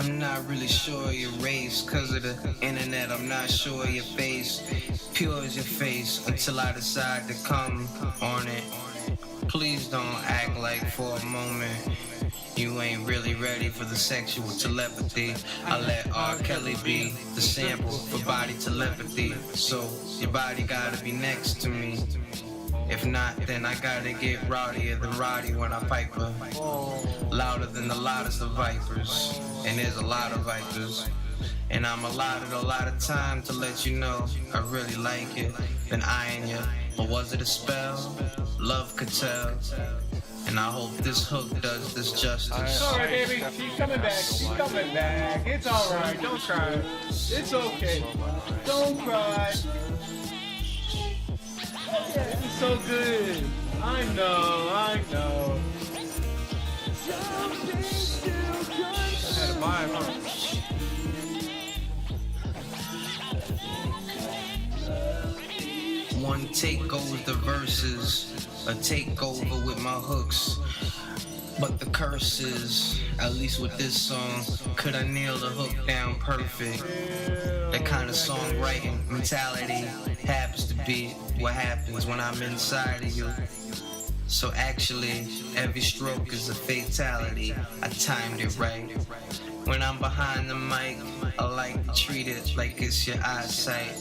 I'm not really sure your race, cause of the internet, I'm not sure your face. Pure as your face, until I decide to come on it. Please don't act like for a moment you ain't really ready for the sexual telepathy. I let R. Kelly be the sample for body telepathy. So your body gotta be next to me. If not, then I gotta get rowdier than rowdy when I pipe her. Louder than the loudest of vipers. And there's a lot of vipers. And I'm allotted a lot of time to let you know I really like it. Then eyeing you. Or was it a spell? Love could tell. And I hope this hook does this justice. It's alright, baby. She's coming back. She's coming back. It's alright. Don't cry. It's okay. Don't cry. This is so good. I know. I had to buy it, huh? One take goes the verses, a takeover with my hooks. But the curse is, at least with this song, could I nail the hook down perfect? That kind of songwriting mentality happens to be what happens when I'm inside of you. So actually, every stroke is a fatality. I timed it right. When I'm behind the mic, I like to treat it like it's your eyesight.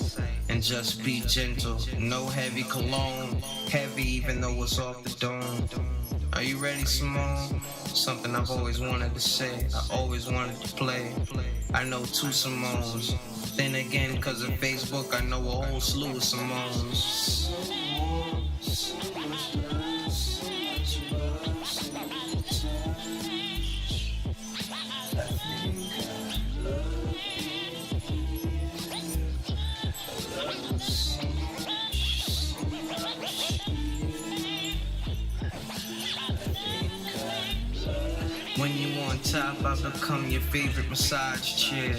And just be gentle, no heavy cologne. Heavy even though it's off the dome. Are you ready, Simone? Something I've always wanted to say, I always wanted to play. I know two Simones. Then again, cause of Facebook, I know a whole slew of Simones. When you on top, I become your favorite massage chair.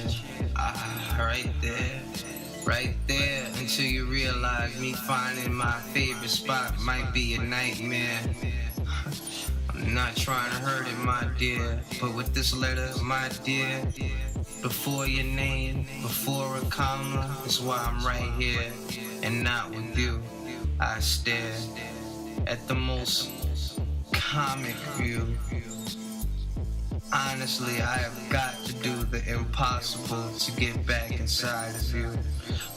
Right there, until you realize me finding my favorite spot might be a nightmare. I'm not trying to hurt it, my dear, but with this letter, my dear, before your name, before a comma, is why I'm right here, and not with you. I stare at the most comic view. Honestly, I have got to do the impossible to get back inside of you.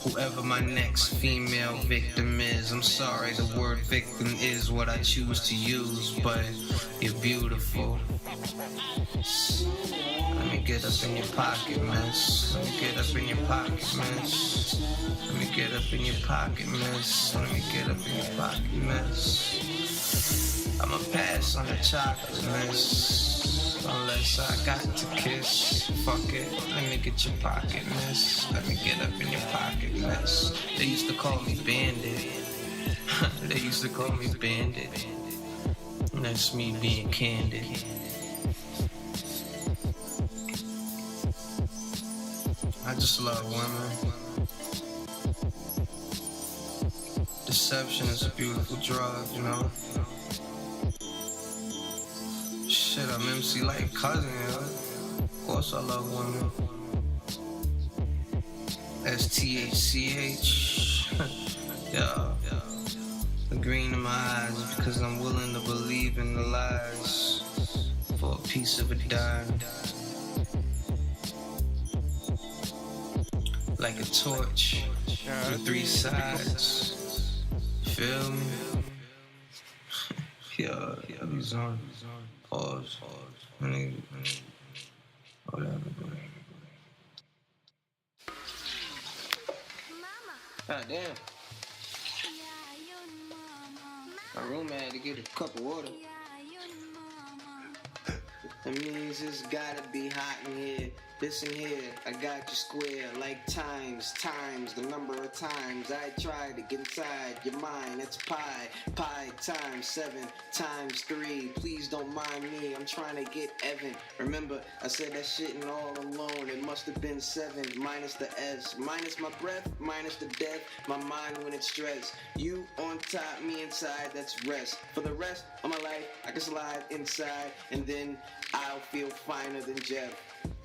Whoever my next female victim is, I'm sorry, the word victim is what I choose to use, but you're beautiful. Let me get up in your pocket, miss. Let me get up in your pocket, miss. Let me get up in your pocket, miss. Let me get up in your pocket, miss. I'ma pass on the chocolate, miss. Unless I got to kiss, fuck it, let me get your pocket, miss. Let me get up in your pocket, miss. They used to call me Bandit. They used to call me Bandit. And that's me being candid. I just love women. Deception is a beautiful drug, you know. Shit, I'm MC like cousin, yo. Of course I love women. STHCH. Yeah. The green in my eyes is because I'm willing to believe in the lies for a piece of a dime. Like a torch with three sides. Feel me? Yeah, he's on. Pause. Whatever. God damn. My roommate had to get a cup of water. That means it's gotta be hot in here. Listen here, I got you square like times, the number of times I tried to get inside your mind. It's pi times 7 times 3. Please don't mind me, I'm trying to get Evan. Remember, I said that shit and all alone. It must have been 7 minus the S, minus my breath, minus the death. My mind when it's stressed. You on top, me inside, that's rest. For the rest of my life, I can slide inside, and then I'll feel finer than Jeff.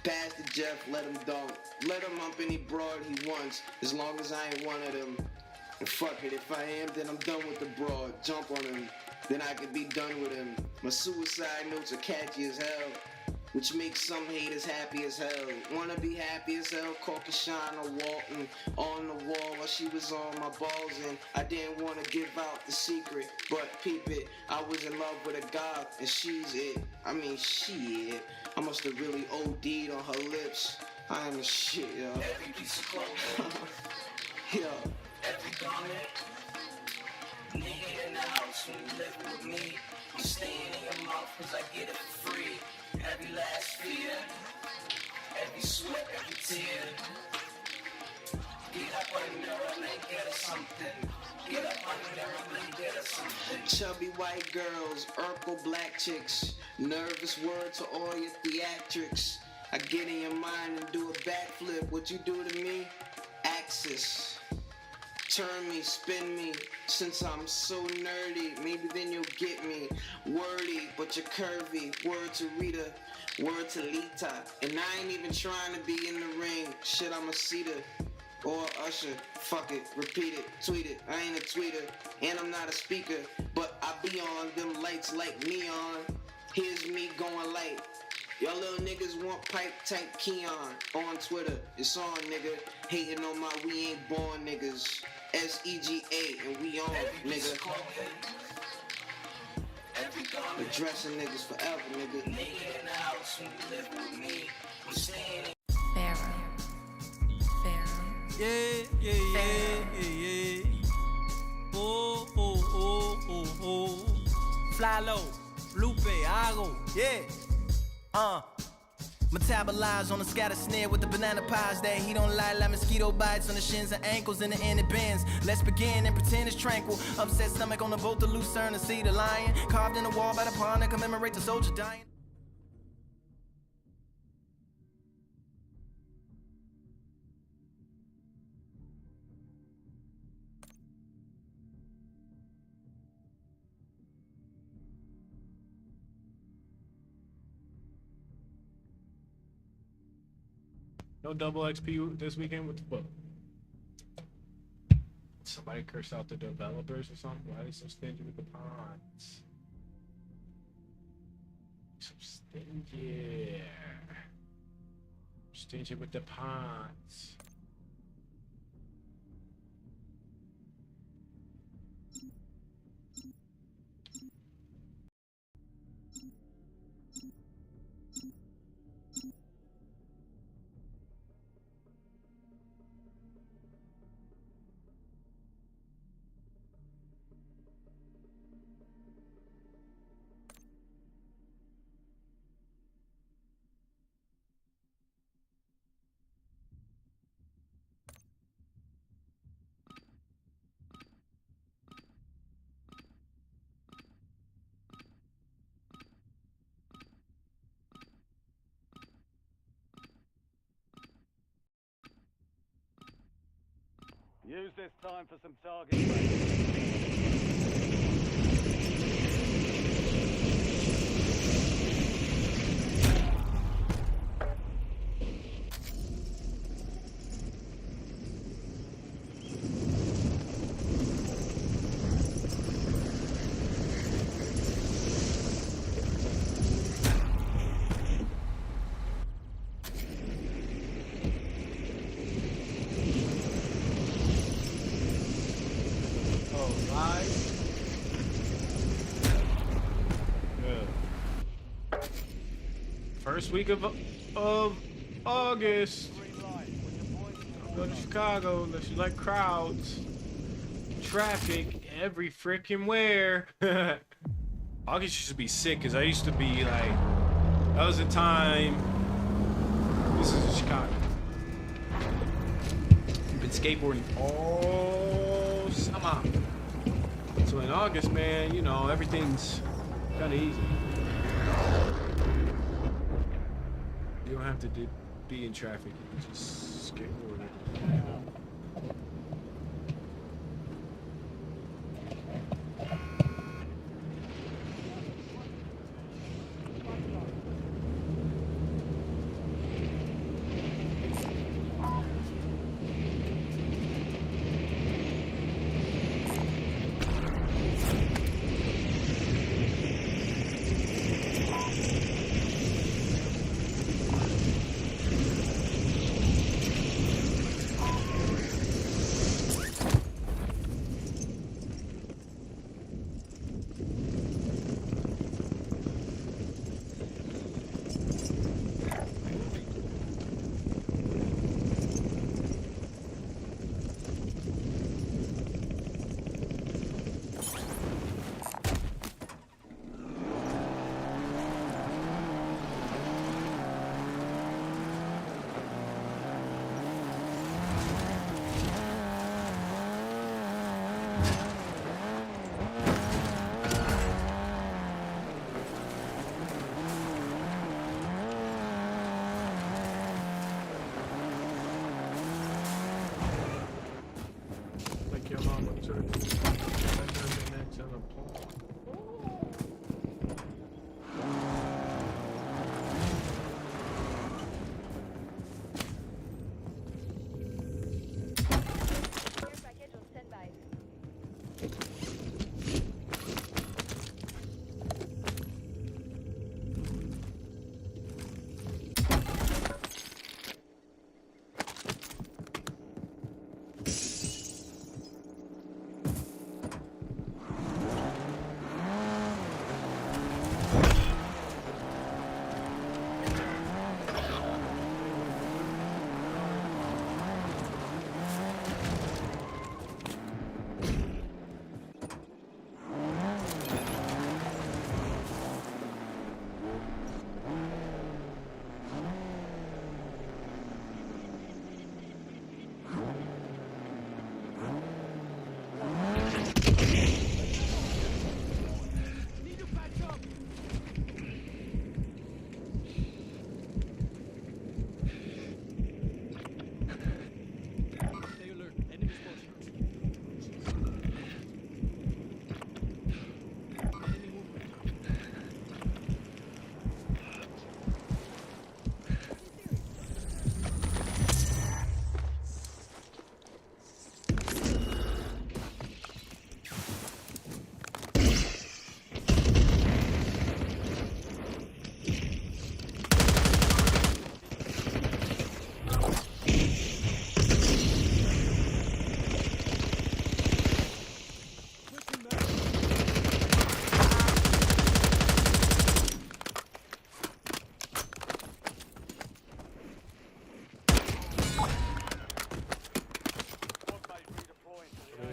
Pass to Jeff, let him dunk. Let him hump any broad he wants, as long as I ain't one of them. And fuck it, if I am, then I'm done with the broad. Jump on him, then I could be done with him. My suicide notes are catchy as hell, which makes some haters happy as hell. Wanna be happy as hell, Caucasian or Walton on the wall while she was on my balls, and I didn't wanna give out the secret, but peep it, I was in love with a god, and she's it. I mean, shit, I must have really OD'd on her lips. I am a shit, yo. Every piece of clothing, Yo. every garment, nigga in the house when you live with me. You staying in your mouth cause I get it for free. Every last fear, every sweat, every tear. Get up on the mirror and get us something. Get up on the mirror and get us something. Chubby white girls, Urkel black chicks, nervous word to all your theatrics. I get in your mind and do a backflip. What you do to me? Axis. Turn me, spin me, since I'm so nerdy, maybe then you'll get me. Wordy, but you're curvy. Word to Rita, word to Lita. And I ain't even trying to be in the ring. Shit, I'm a Cedar or Usher. Fuck it, repeat it, tweet it. I ain't a tweeter, and I'm not a speaker, but I be on them lights like neon. Here's me going light. Y'all little niggas want pipe type Keon on Twitter. It's on, nigga. Hating on my we ain't born niggas. SEGA and we on, nigga. Addressing niggas forever, nigga. Nigga in the house when you live with me. We staying in. Yeah. Oh. Fly low, Lupe, Ago, yeah. Metabolize on a scatter snare with the banana pies that he don't lie like mosquito bites on the shins and ankles in the end it bends. Let's begin and pretend it's tranquil. Upset stomach on the boat, the lucerne and see the lion carved in the wall by the pond to commemorate the soldier dying. No double XP this weekend with the book. Somebody cursed out the developers or something. Why are they so stingy with the pods? So stingy. Stingy with the pods. Use this time for some target practice. First week of August. I'll go to Chicago unless you like crowds, traffic, every freaking where. August used to be sick because I used to be like, that was the time. This is in Chicago. I've been skateboarding all summer. So in August, man, you know, everything's kind of easy. You don't have to be in traffic. You can just skateboard it.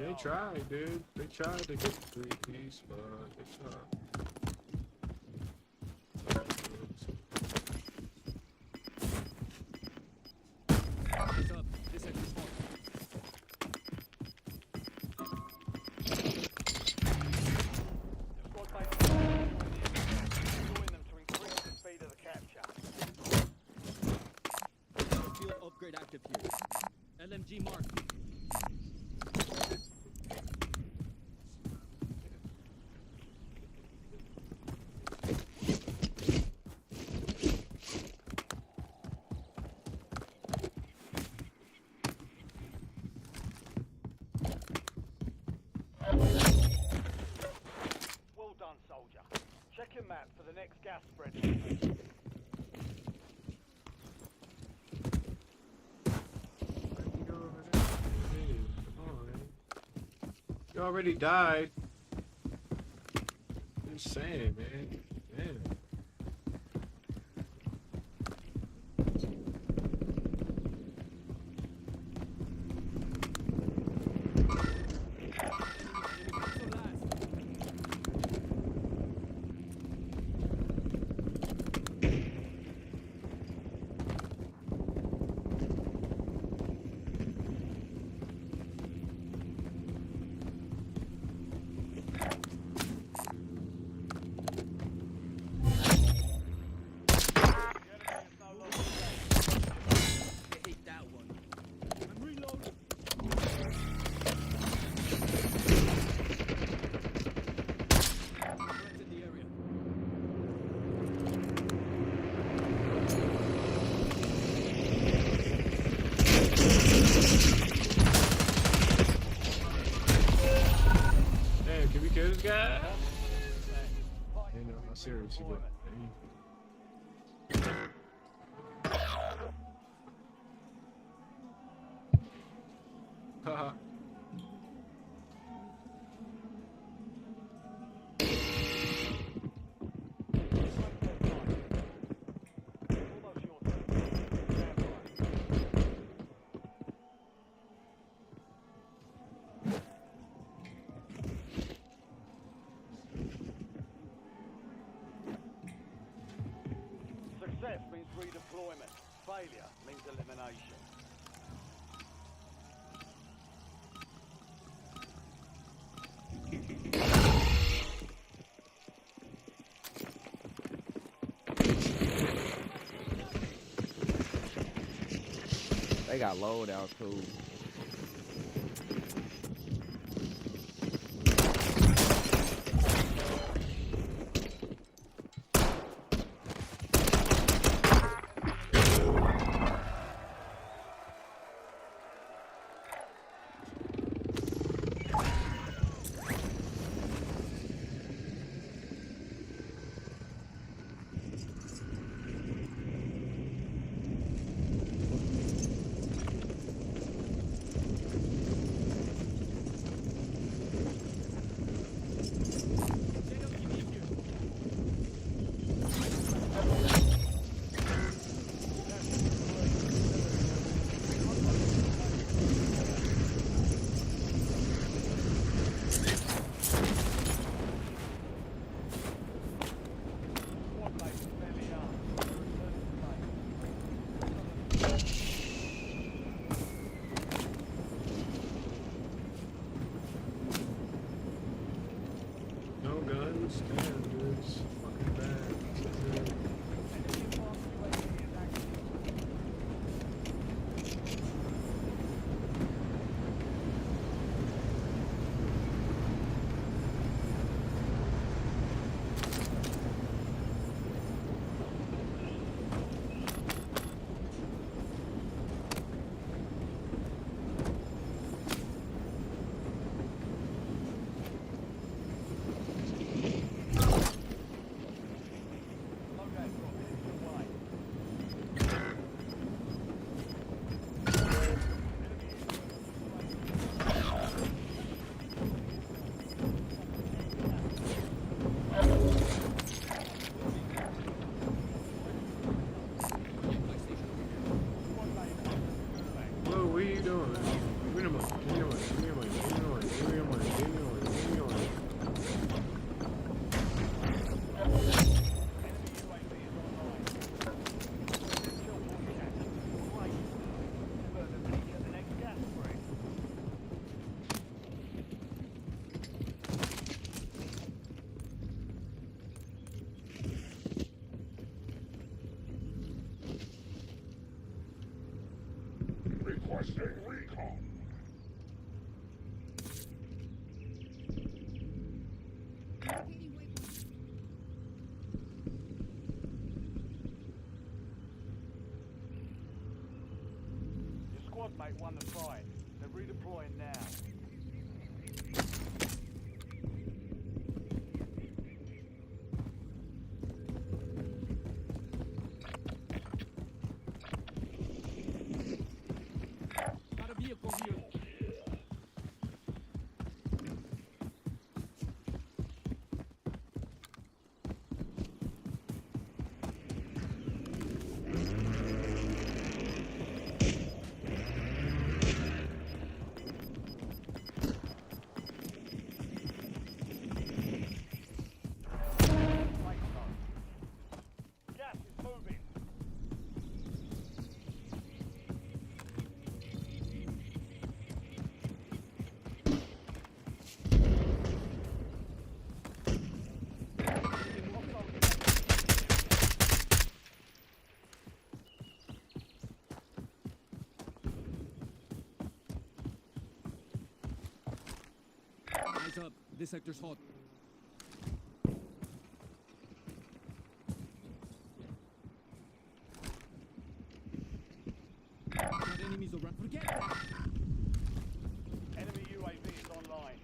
They tried, dude. They tried to get the 3-piece, but they tried. Upgrade active here. LMG mark. Well done, soldier. Check your map for the next gas spread. You already died. Just saying, man. Damn. Damn, can we kill this guy? You know, I'm serious, but haha. Success means redeployment. Failure means elimination. They got loadouts, cool. Your squad mate won the fight. They're redeploying now. Got a vehicle here. Gas is moving. Eyes up. This sector's hot. Got enemies around. Forget that. Enemy UAV is online.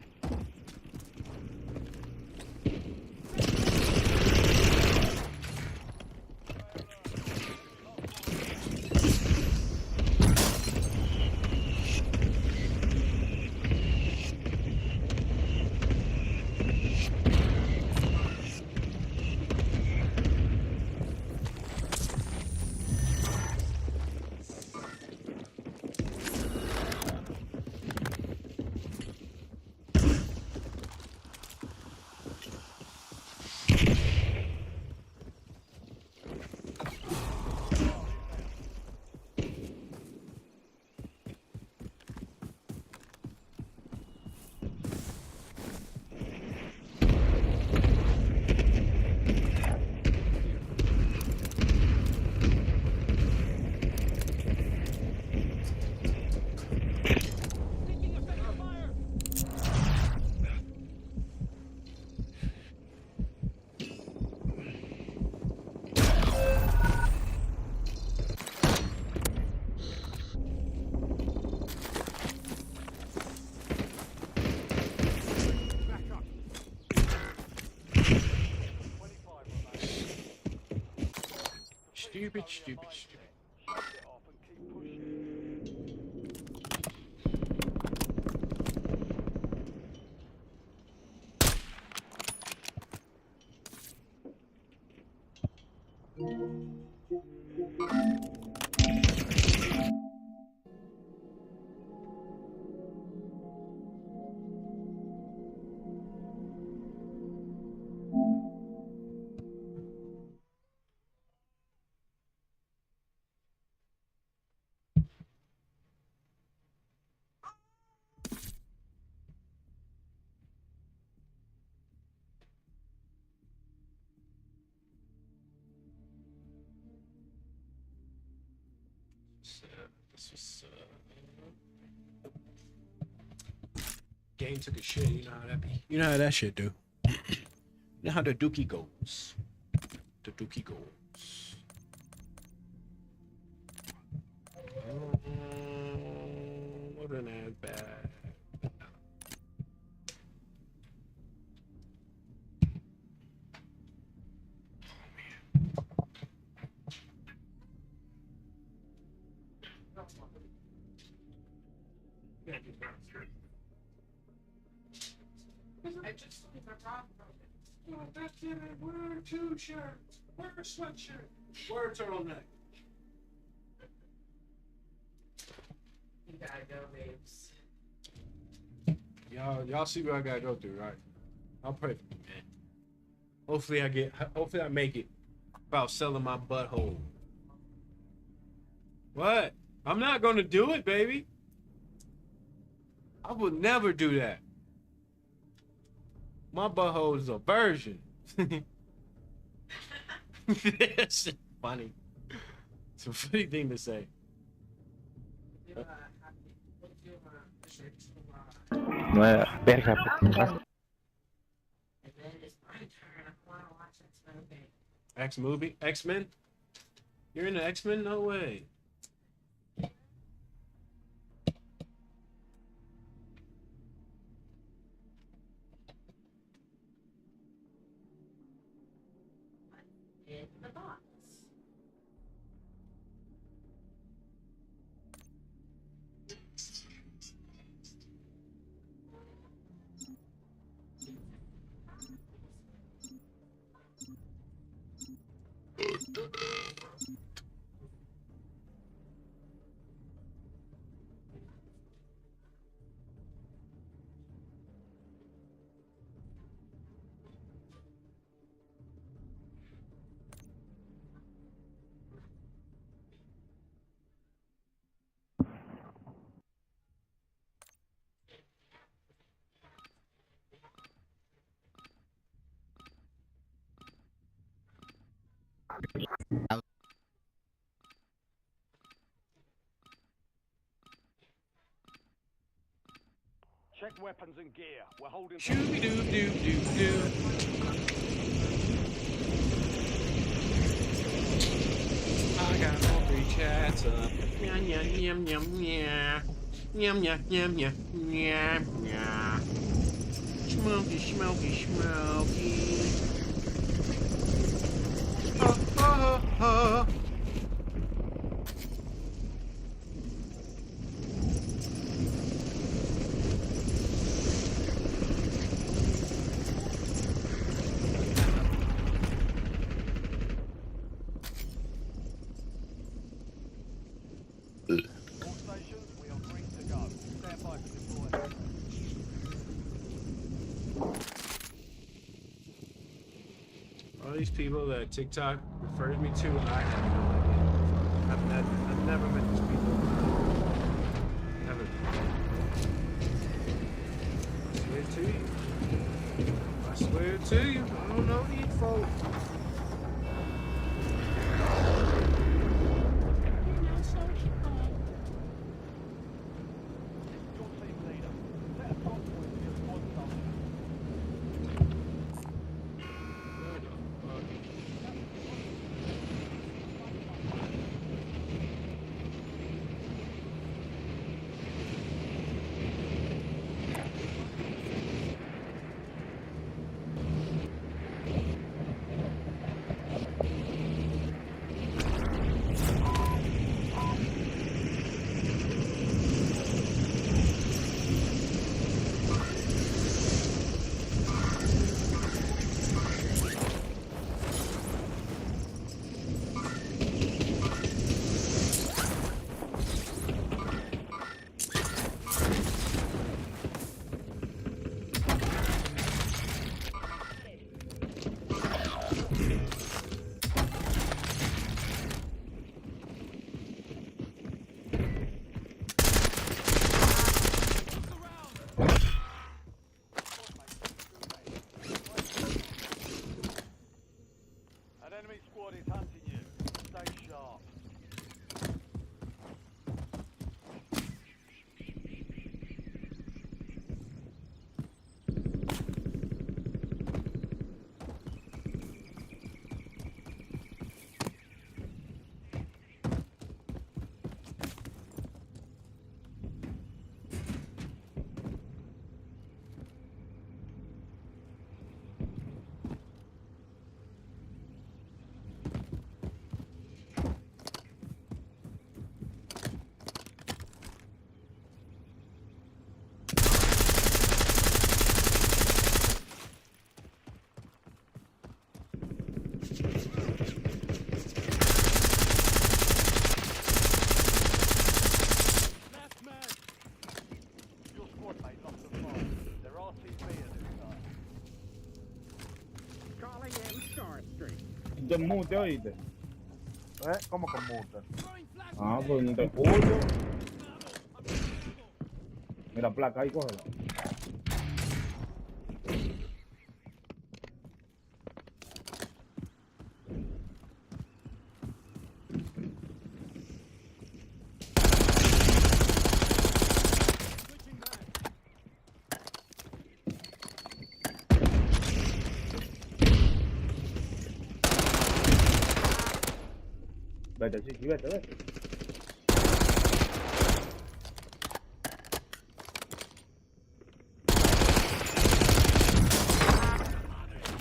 Stupid, stupid, stupid. Shut it off and keep pushing. This was, game took a shit. You know how that be. You know how that shit do. You know how the dookie goes. The dookie goes. Wasn't as bad. I just that's it. Wear 2 shirts. Wear a sweatshirt. Wear a turtleneck. You gotta go, babes. Y'all see what I gotta go through, right? I'll pray for you, man. Hopefully I make it without selling my butthole. What? I'm not gonna do it, baby. I would never do that. My butthole is a virgin. That's funny. It's a funny thing to say. Do a happy No es verga. And then it's my turn. I want to watch this movie. X-movie? X-Men? You're in the X-Men? No way. In the box. Check weapons and gear. We're holding. Shooby doo doo doo doo. I got all 3 chats up. Yum yum yum yum yeah. Yum yum yum yum yeah yeah. Smoky smoky smoky. Oh oh oh. All stations, we are green to go. Stand by for deployment. All these people that TikTok refers me to, I have no idea. I've never met these people. Never. I swear to you. I swear to you. I don't know these folks. Your team leader. Set a drop point for your squad soldiers. An enemy squad is hunting you. Stay sharp. Your squad mate lost the fight. They're RTB at this time. Te mute, oíste. ¿Cómo que mute? Ah, pues no te escucho. Mira, placa ahí, cógela. Vete, sí, vete, vete.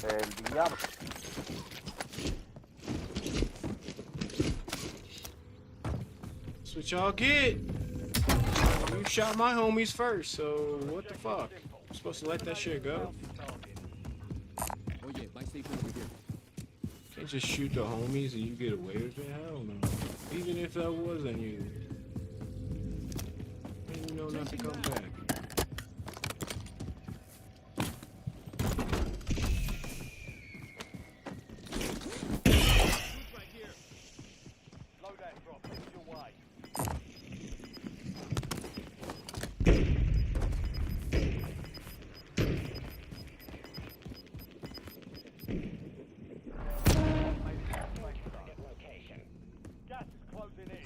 El diablo. That's what y'all get. You shot my homies first, so what the fuck? I'm supposed to let that shit go? Oh yeah, buy station over here. Can't just shoot the homies and you get away with it? Hell no. Even if that wasn't you. And you know not to come back. Loadout drop headed your way. Gas is closing in.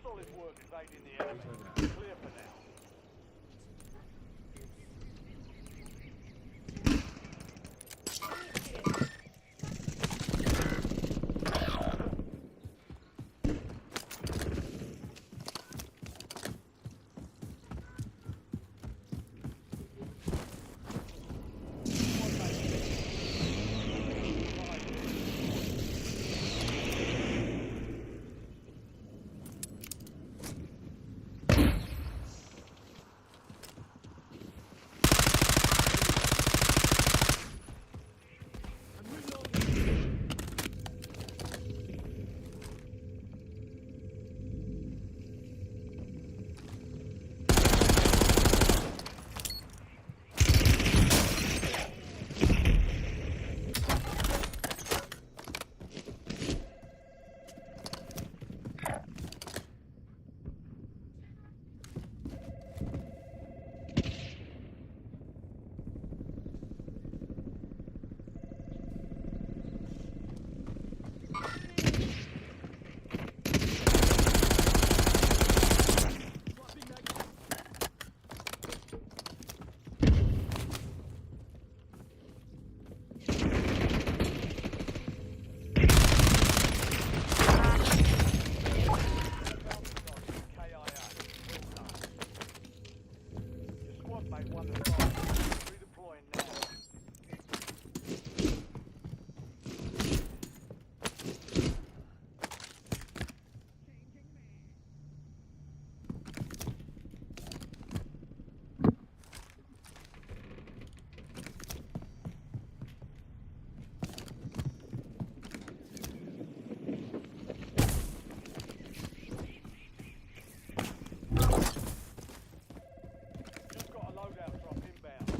Solid work evading the enemy. Clear for now. Just got a loadout drop inbound.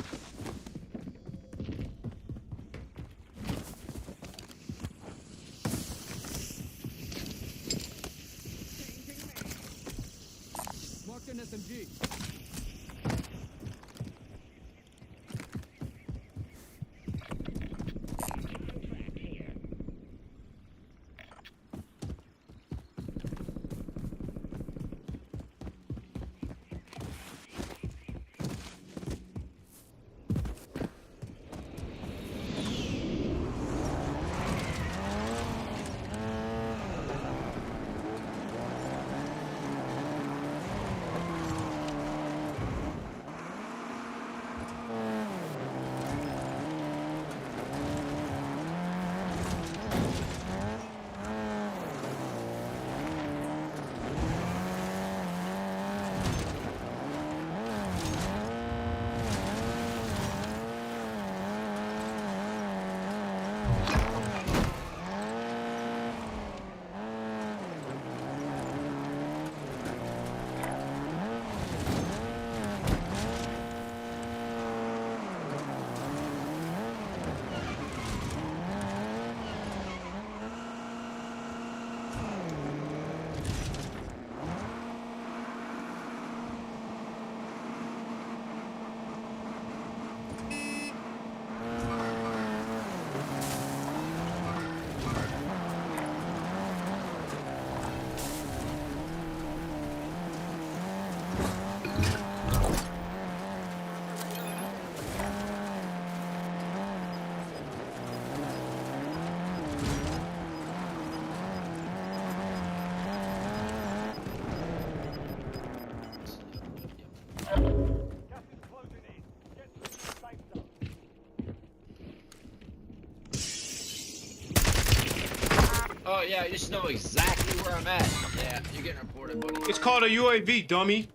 Oh yeah, you just know exactly where I'm at. Yeah, you're getting reported, buddy. It's called a UAV, dummy.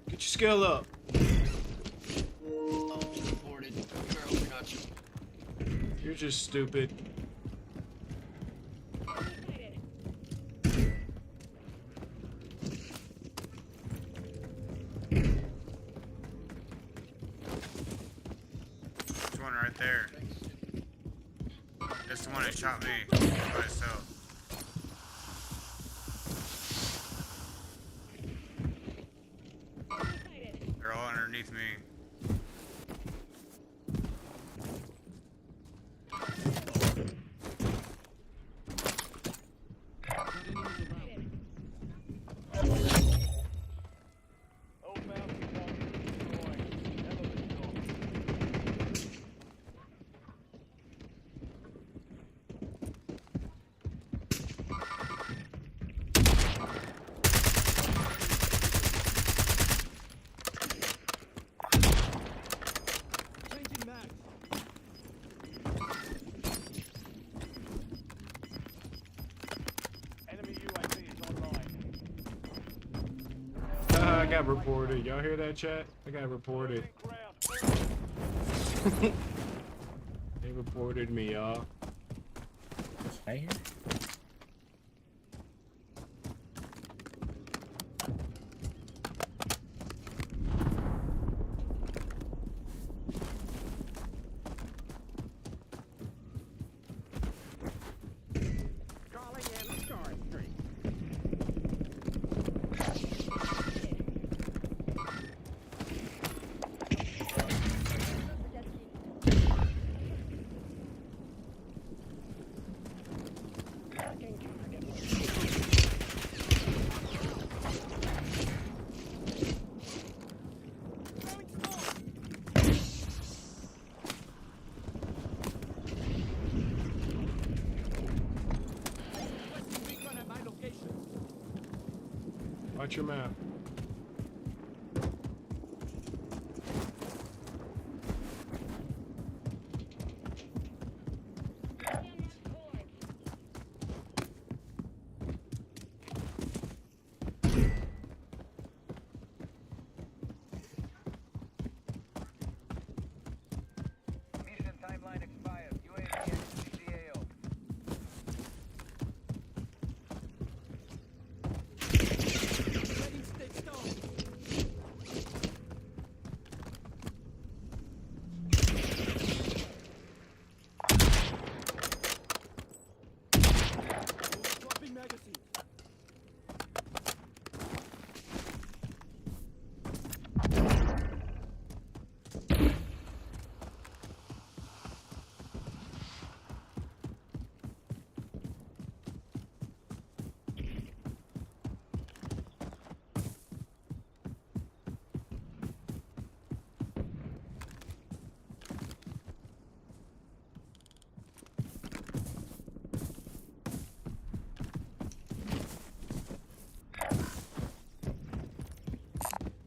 Get your skill up. Oh, reported. You're open up. You're just stupid. There's one right there. That's the one that shot me by itself. They're all underneath me. I got reported. Y'all hear that, chat? I got reported. They reported me, y'all. Right here. Watch your map. Mission timeline expired. UAV CAO.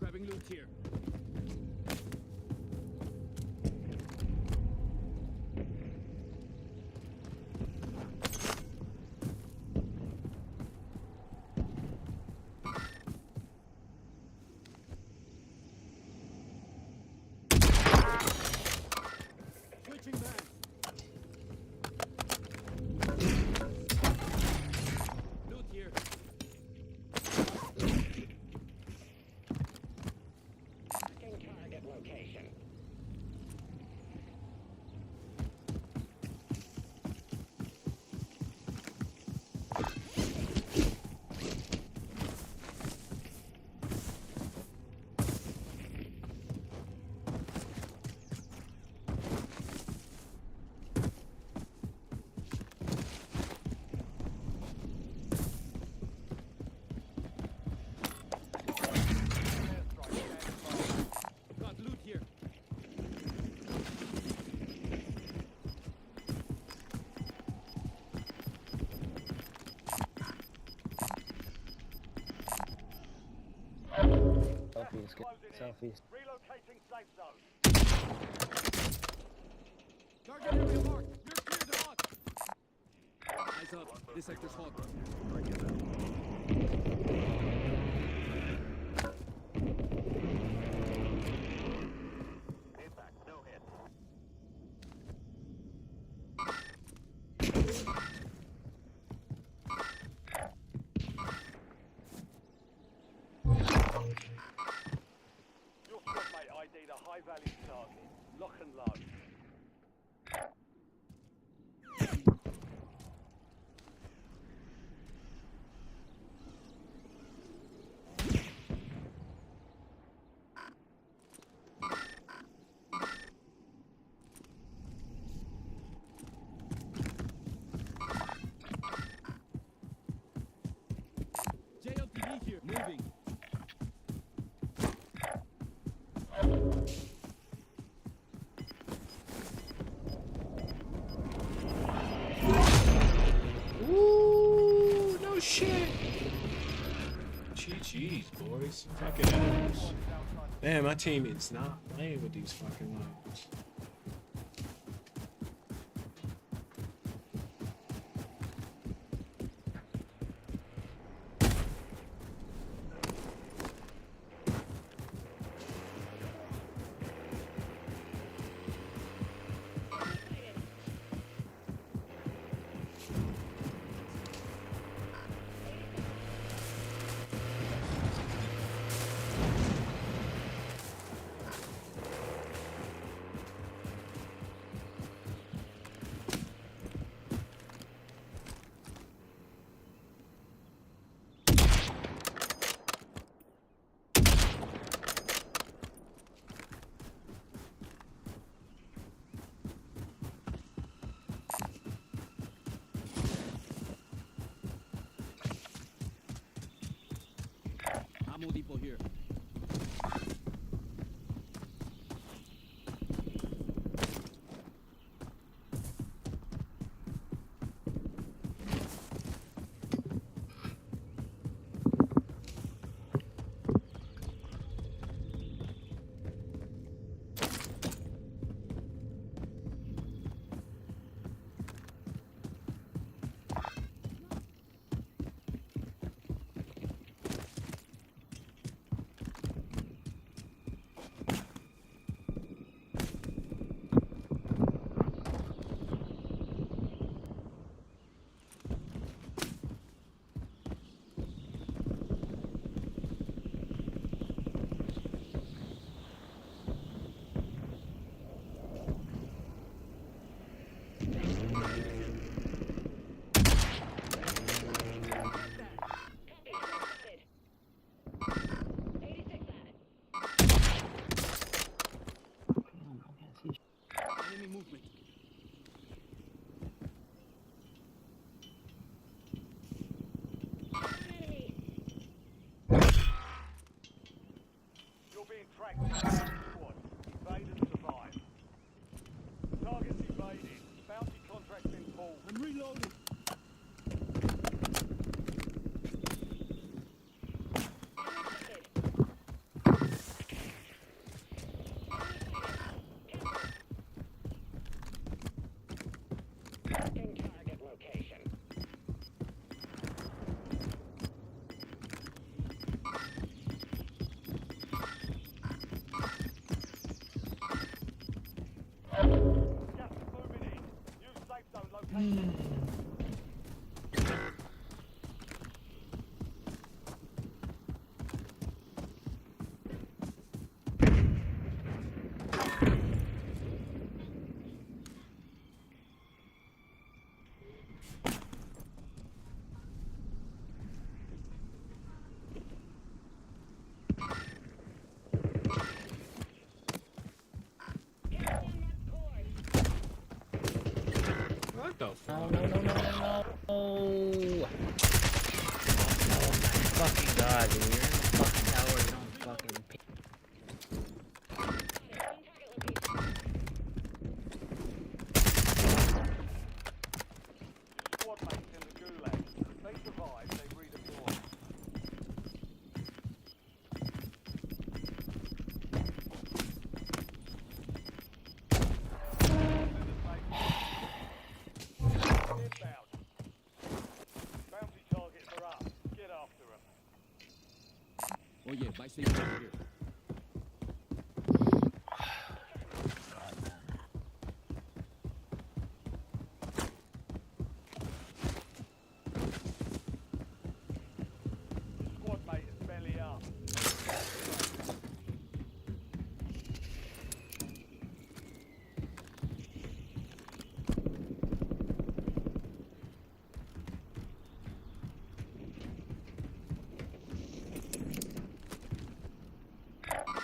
Grabbing loot here. Switching back. Loot here. Target location. Got loot here. Southeast, southeast. Relocating safe zone. Target area marked. You're clear to hot. Eyes up. This sector's hot. Your squad mate ID'd a high-value target. Lock and load. JLTV here. Moving. Ooh, no shit. GG's, boys. Fucking animals. Man, my team is not playing with these fucking lines. Ammo depot here. Enemy movement. You're being tracked by the squad. Evade and survive. Targets evaded. Bounty contracts in pulled. I'm reloading. Just moving in. New safe zone location. What the fuck? No. Oh my fucking god, dude. You're in the fucking tower, you don't fucking pay. Squad mates in the gulag. If they survive, they redeploy. Inbound. Oh yeah, buy station over here. Squad mate is belly up.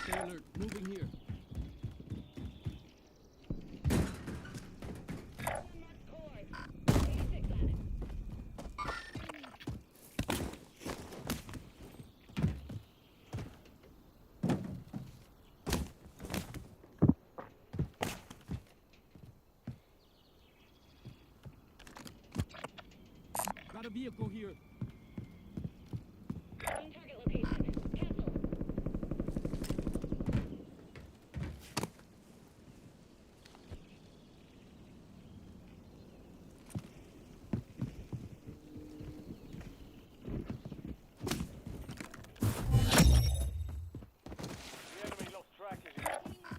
Stay alert. Moving here. Got a vehicle here. On target location. Cancel. The enemy lost track of you.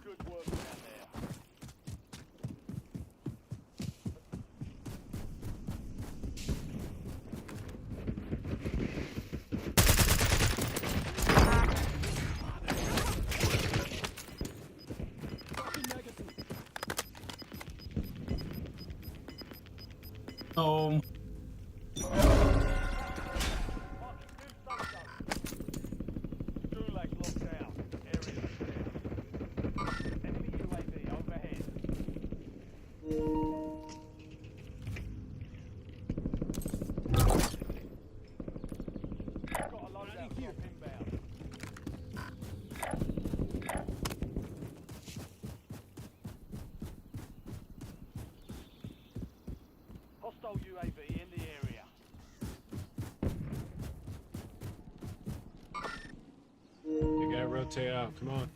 Good work down there. Fucking magazine. Oh, Gulag locked down. Area clear. Enemy UAV overhead. Got a loadout drop inbound. Hostile UAV in the area. You gotta rotate out. Come on.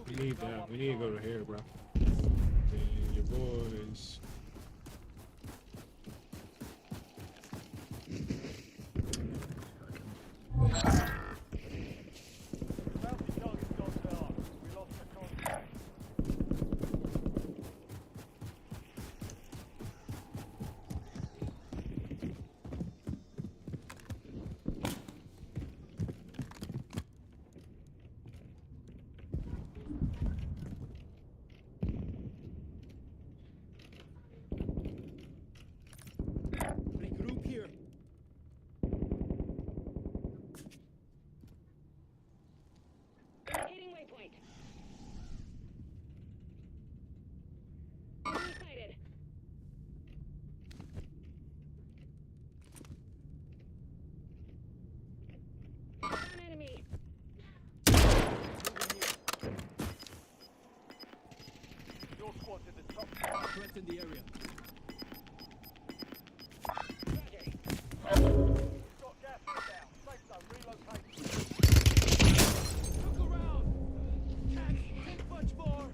We need that. We need to go to here, bro. And your boys. Bounty target's gone dark. We lost the contact. Regroup here. Indicating waypoint. Enemy sighted. Found enemy. Your squad's in the top spot. Threats in the area. Roger. We've got gas inbound. Safe zone relocated. Look around. Can't think much more.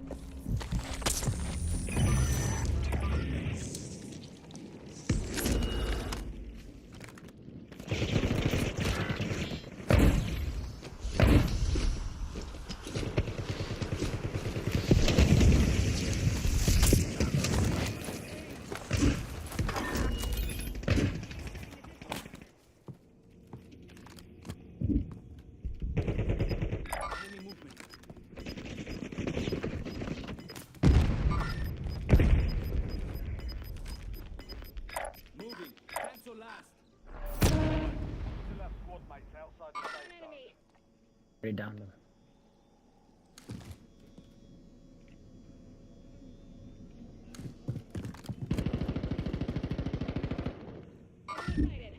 Enemy movement. Moving. Cancel last. Still have squad mates outside the Found safe zone. enemy. Right down there. Enemy sighted.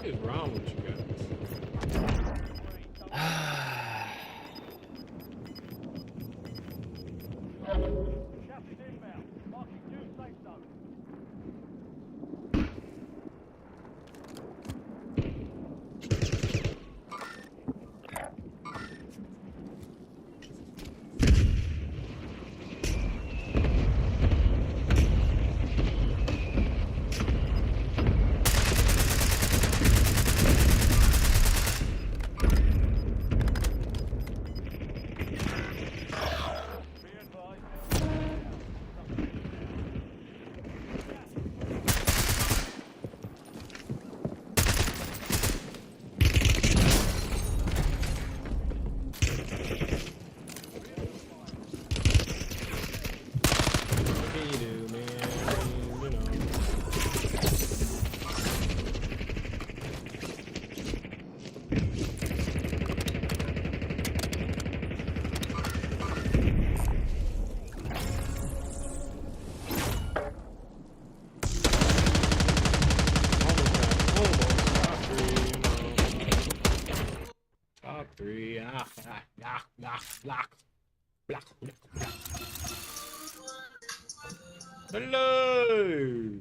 What is wrong with you guys? Captain inbound. Marking new safe zone. Be advised. What can you do, man? I mean, you know. Top three, block. Hello.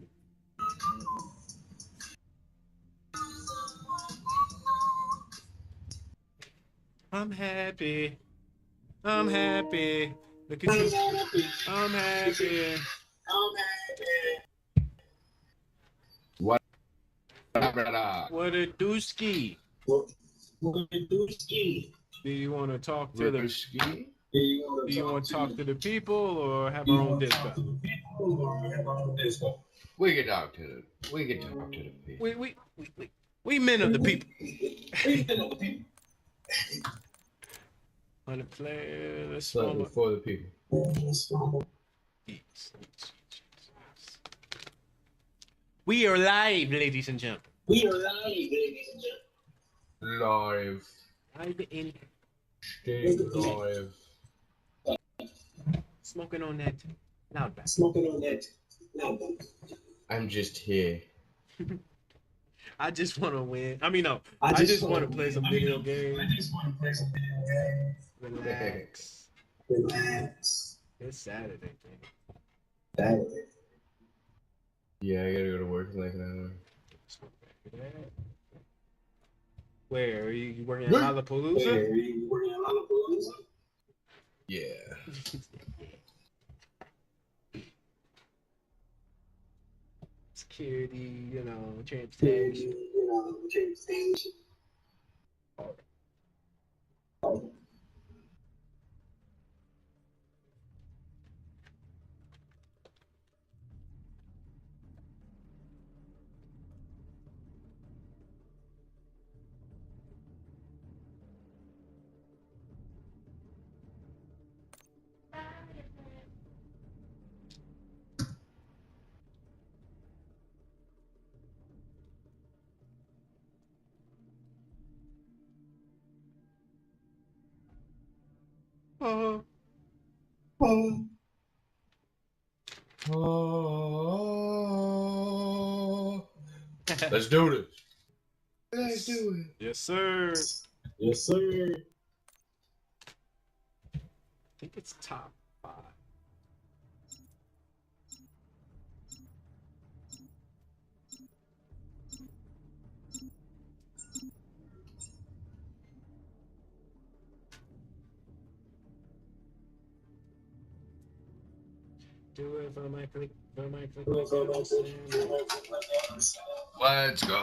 I'm happy. I'm happy. Look at you. I'm happy. What? What a dooski. Do you want to talk to the? Do you want to talk to the people or have our own disco? We can talk to the people. We men of the people. Want to play? Let's Something for the people. We are live, ladies and gentlemen. Live. Live in. Stay live. Smoking on that loud back. I'm just here. I just want to win. I mean, no. I just want to play some video games. Relax. It's Saturday, man. Yeah, I gotta go to work in like an hour. Where are you working at Lollapalooza? Yeah. Security, you know, transportation. Let's do this. Let's do it. Yes, sir. Yes, sir. I think it's top 5. Do it for my click. Let's go.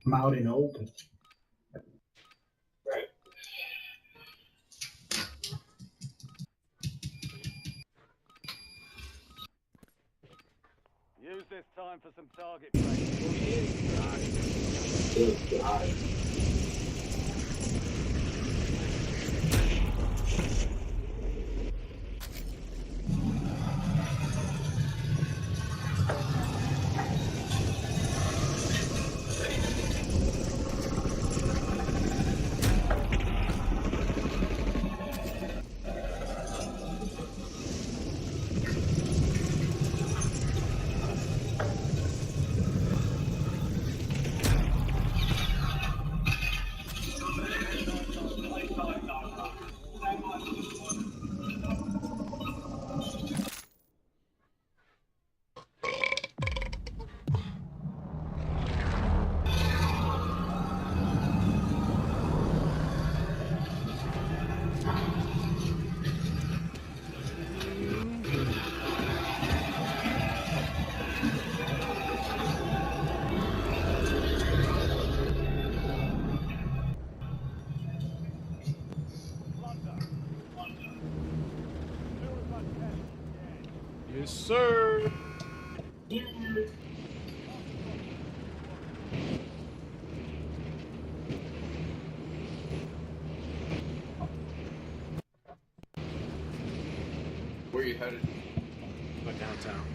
I'm out in the open. Use this time for some target training. Good God. Yes, sir. Where you headed? Downtown.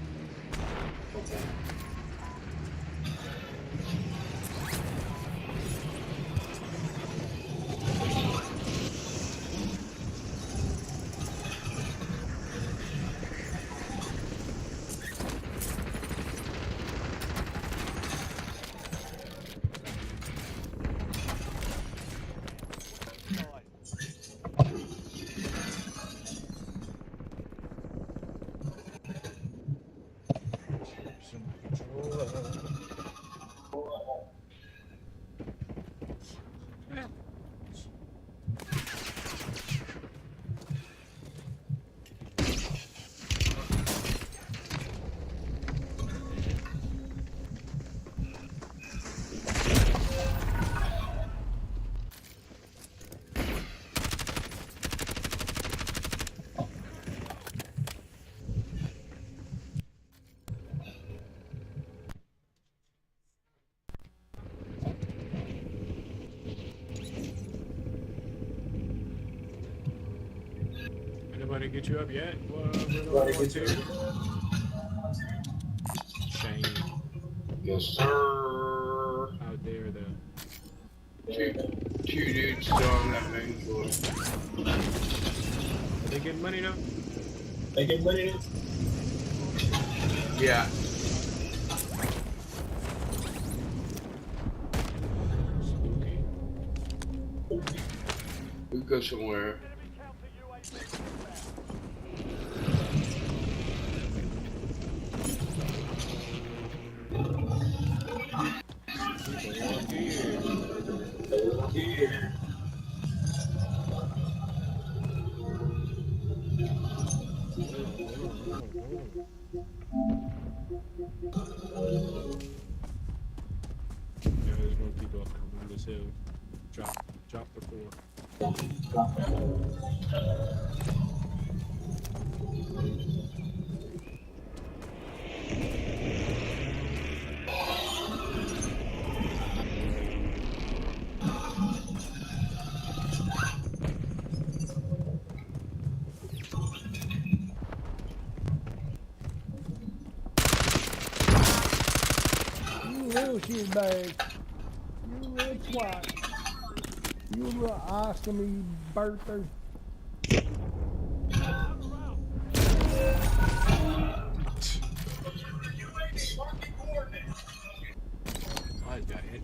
Anybody get you up yet? Shame. Yes, sir. Out there, though. Two dudes still on that main floor. Are they getting money now? Yeah. Spooky. We go somewhere. Yeah, there's more people up on this hill. Drop the floor. You little shitbag. You little twat. You little ostomy birther. I got hit.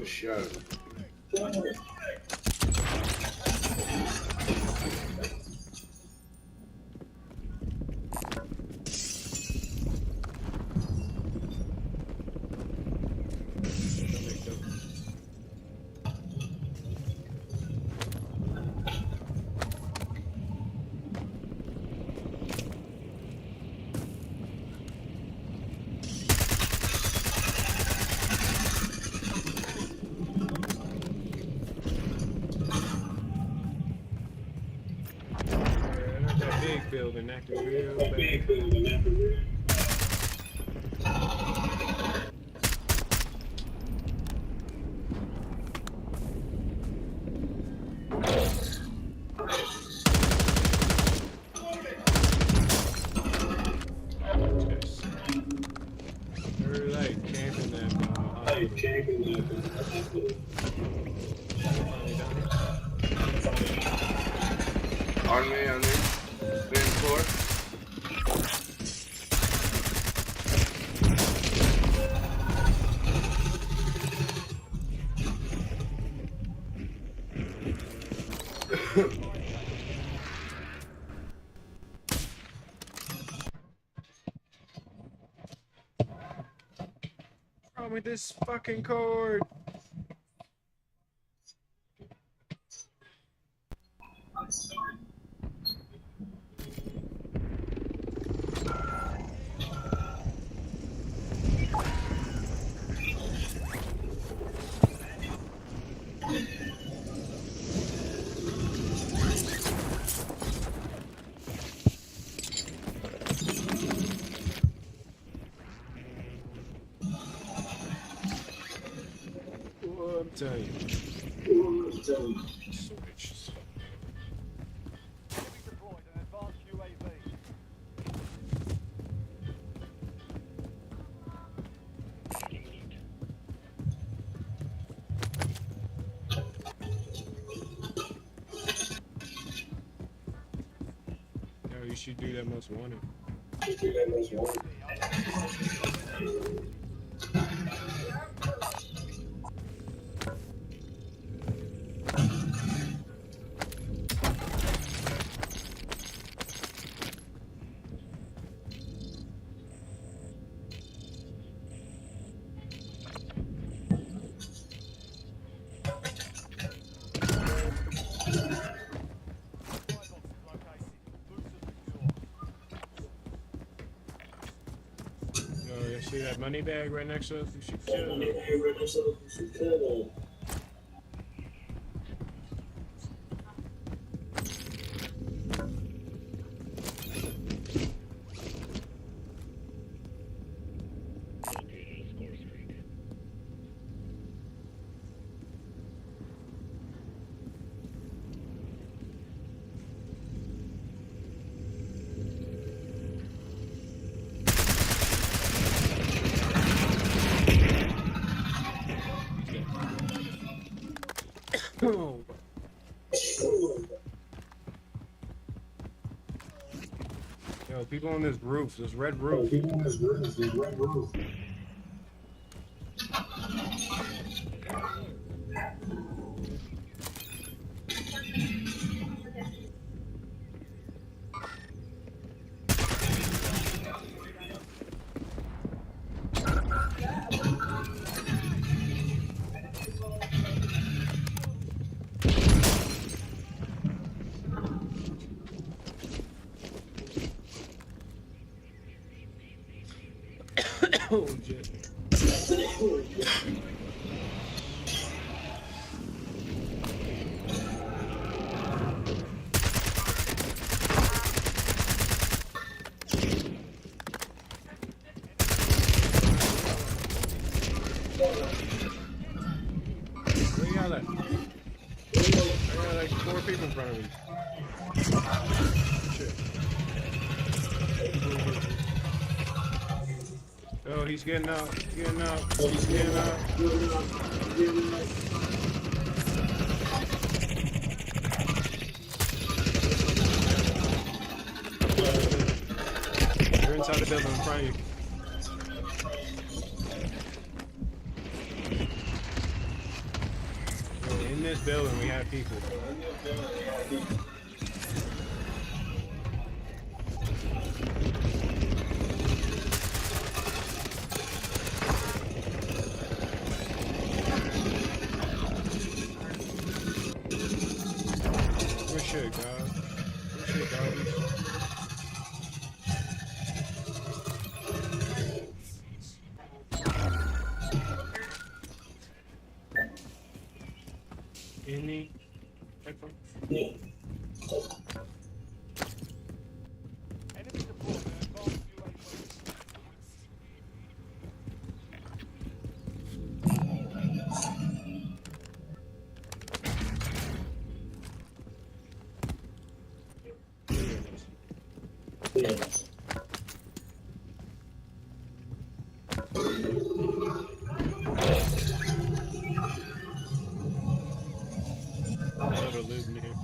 Show. Real bad. They're like camping that On me. Main floor. What's wrong with this fucking cord? I'm telling you. Switch. Enemy deployed an advanced UAV. No, you should do that most wanted. No, you see that money bag right next to us? You should kill it. Oh. Yo, people on this roof, this red roof. Oh, shit. Where y'all at? I got like 4 people in front of me. Shit. Oh, he's getting out. He's getting out. He's getting out. You're inside the building in front of you. Oh, in this building, we have people. Good shit, God. Good shit, doggies. Any headphones? Enemy Another loot in here.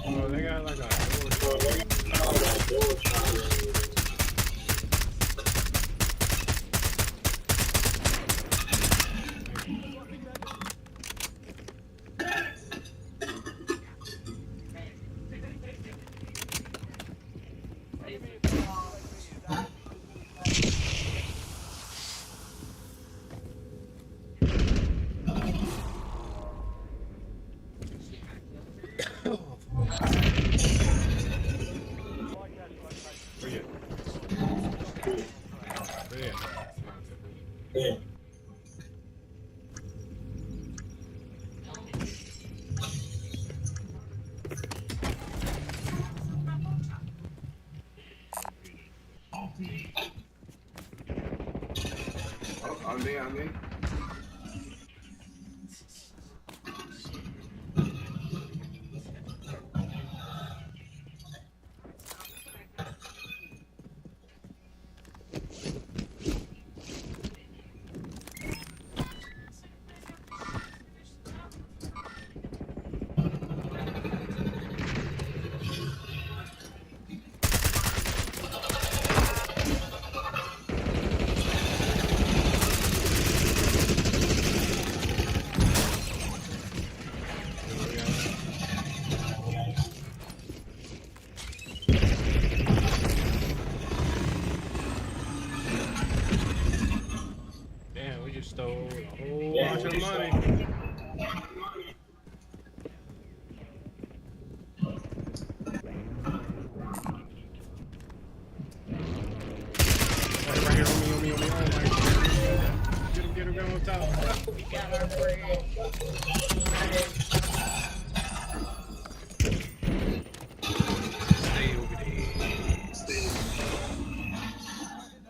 Oh, they got like a On me. damn, we just stole a whole bunch of money. Right here, on me. Oh my God. Get him on top. We got our bread. Stay over there.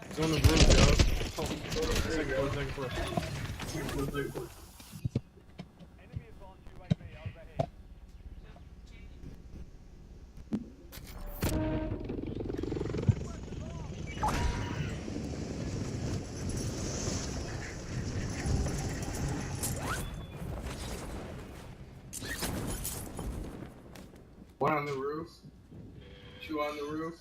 He's on the roof, dog. Second floor. Enemy advanced UAV overhead. One on the roof. Two on the roof.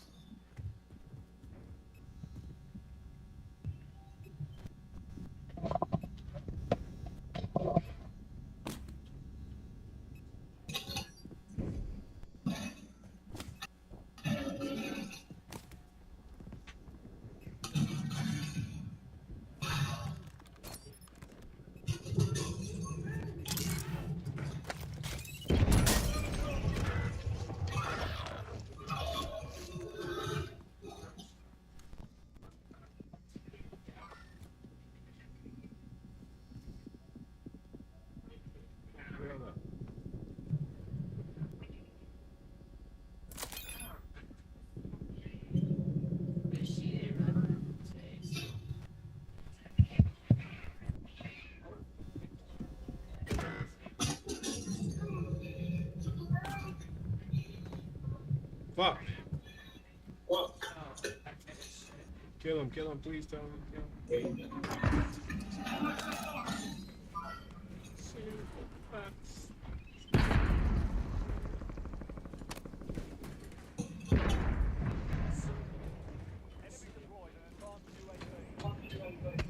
Fuck. Kill him, please tell him. Kill him. Enemy deployed an advanced UAV.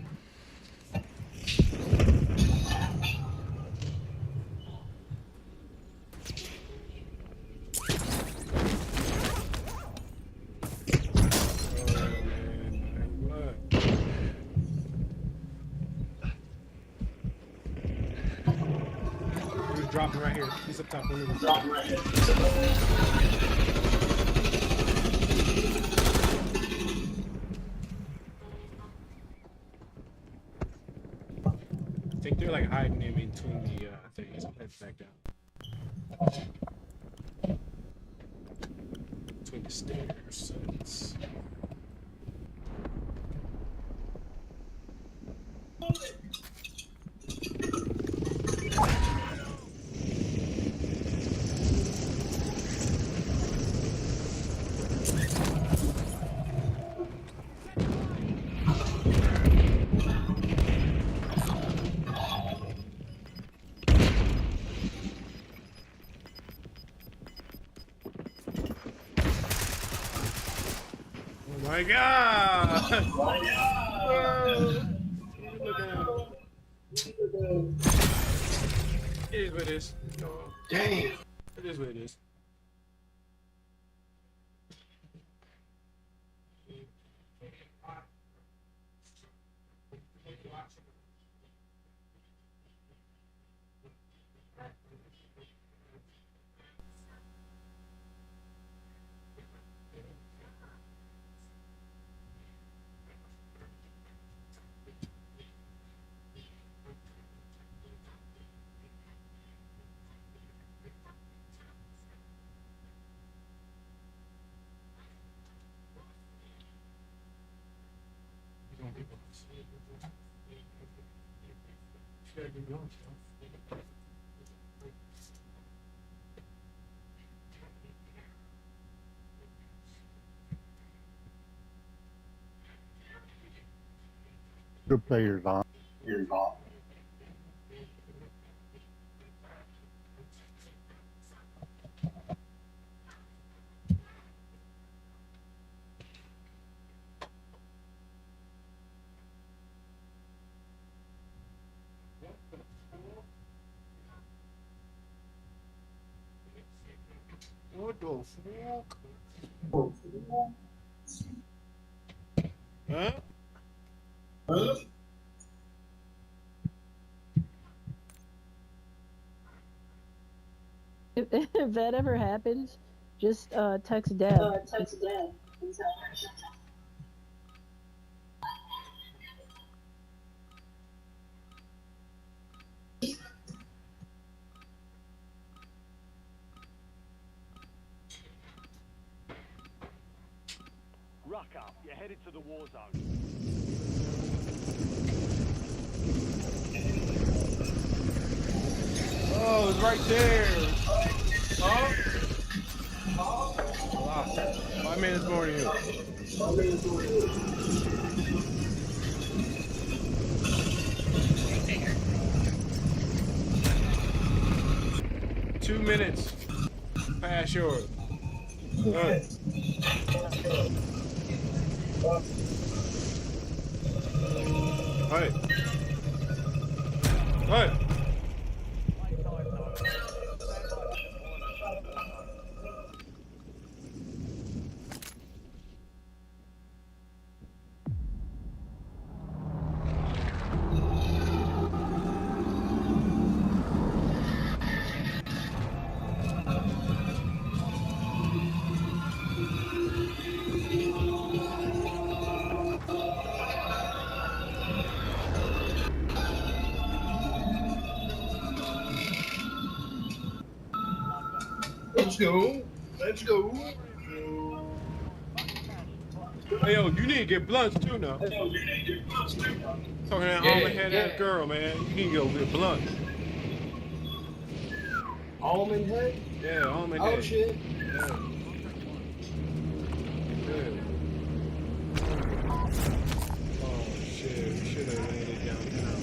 He's dropping right here. He's up top. Dropping right here. I think they're like hiding him in between the things. Head back down. Between the stairs. So it's... Oh my god! Whoa. Look at him. It is what it is. Oh. Damn. It is what it is. Good players on. What the fuck? Huh? If that ever happens, just text Deb. Ruck up. You're headed to the war zone. Oh, it's right there. Huh? Wow. 5 minutes more than you. Two minutes past yours. Hey. Hey. 'Let's go. Let's go. Hey, yo, you need to get blunts too now. Talking to that almond head ass girl, man. You need to go get blunts. Almond head? Yeah, almond head. Oh shit. Yeah. Yeah. Oh shit, we should have landed downtown.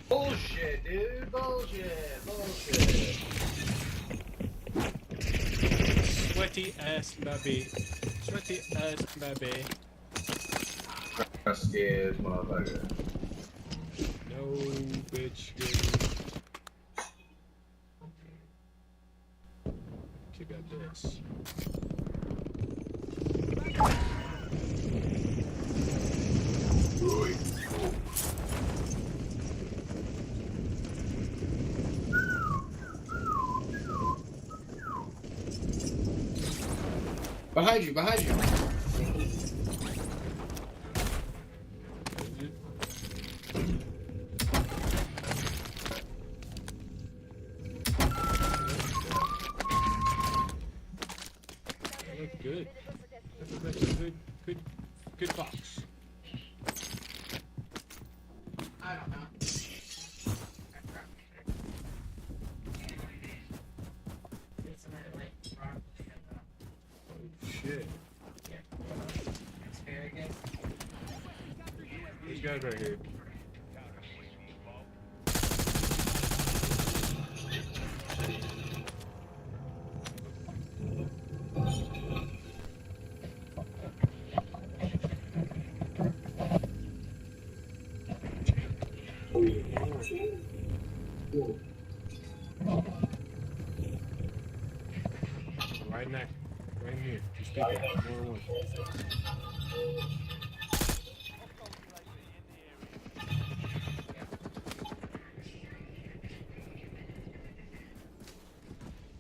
Bullshit, dude. Bullshit. Bullshit. Sweaty ass baby. Sweaty ass baby. That's scared, motherfucker. No bitch getting. Check out this. Behind you, behind you. That's good. That's a good box. I don't know. It's another way. Shit. Asparagus. These guys right here. Right next, right here. Just pick it. One.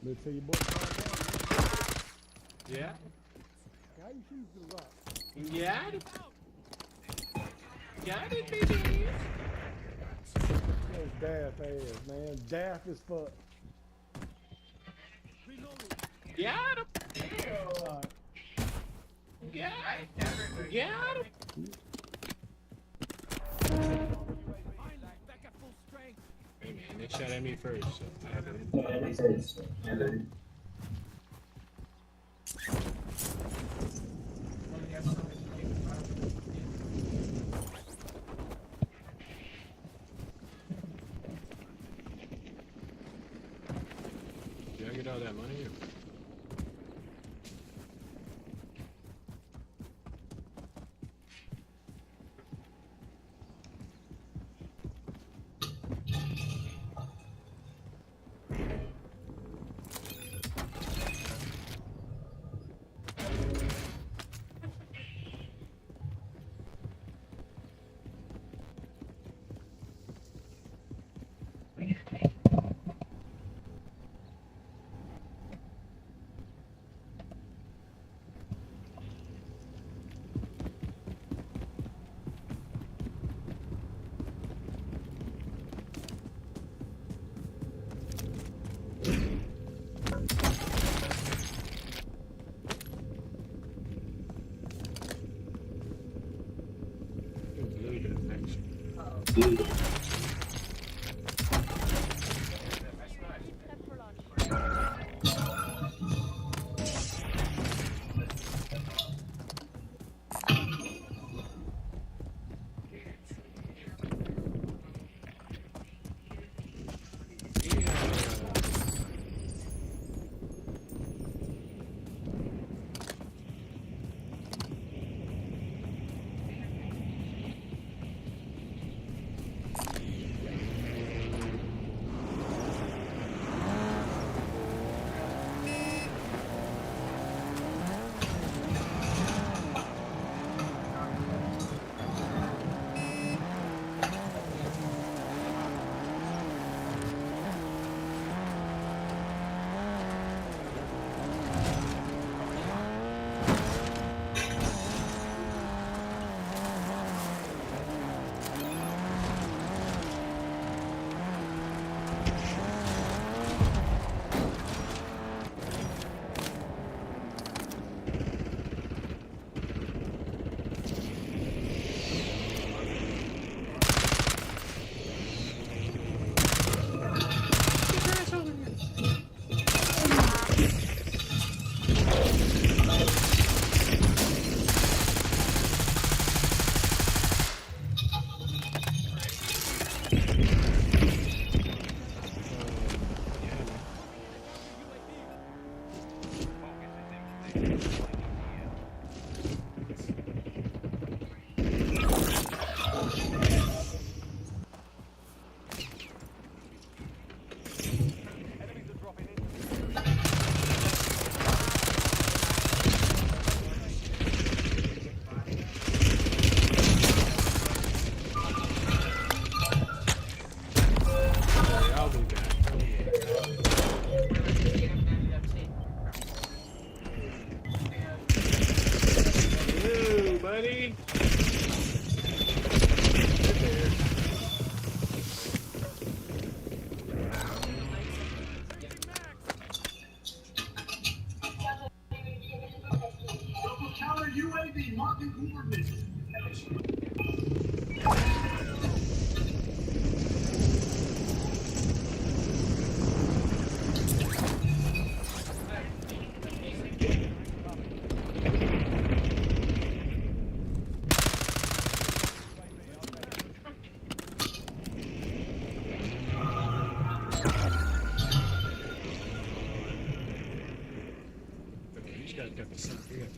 Let's say your boy. Yeah. How you choose the rock? Got it. Got it, baby. That's daft ass, man. Daft as fuck. Got him. Alright. Got him. Hey man, they shot at me first, so I had to. Did I get all that money?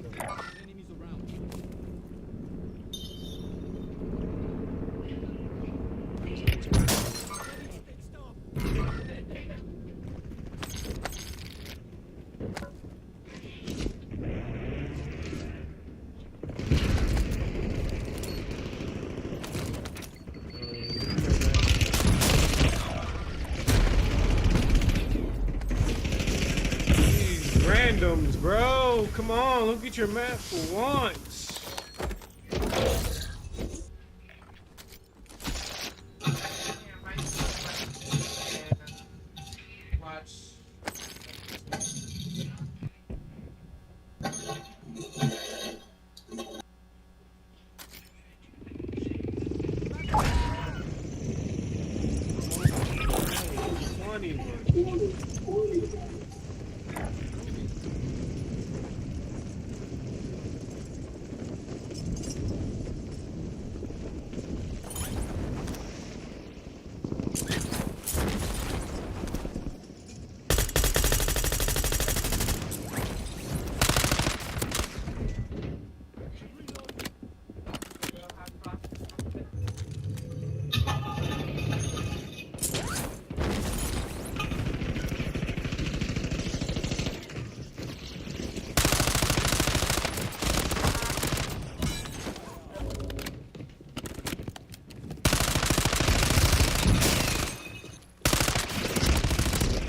Enemies around. Randoms, bro. Come on, look at your map for once. Watch. Funny, bro.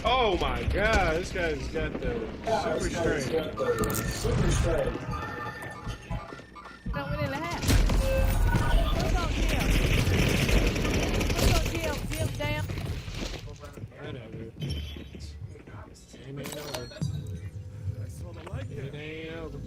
Oh my god, this guy's got the super strength. No, we didn't have. What's up, Jim? What's up, Jim? Jim, damn. Whatever. Game ain't over. It ain't over.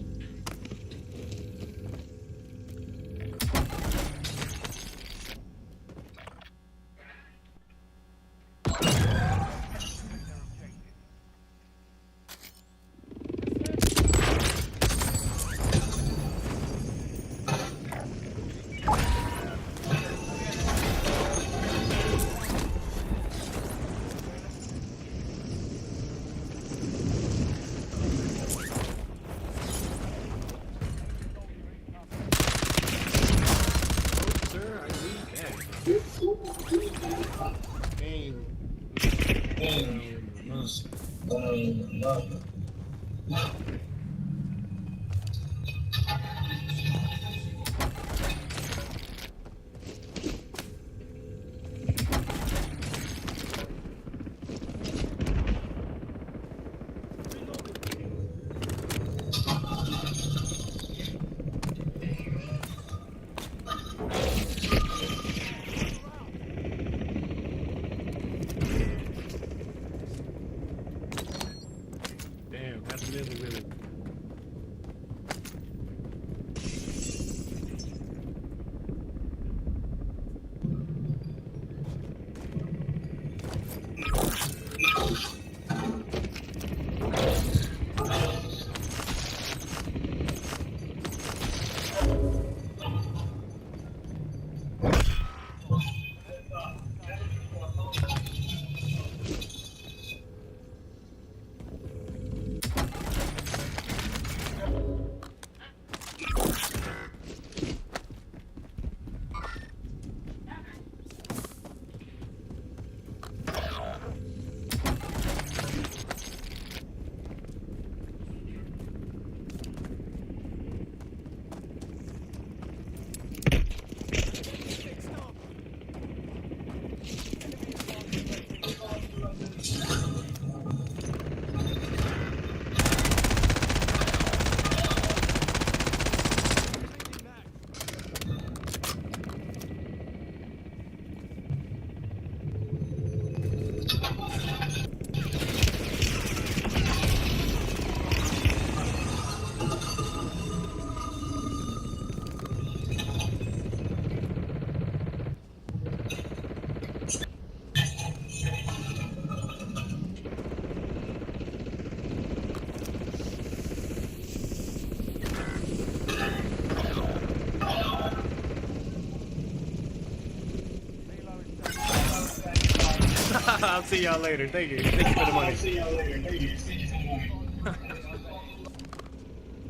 I'll see y'all later. Thank you. Thank you for the money. I'll see y'all later. Thank you.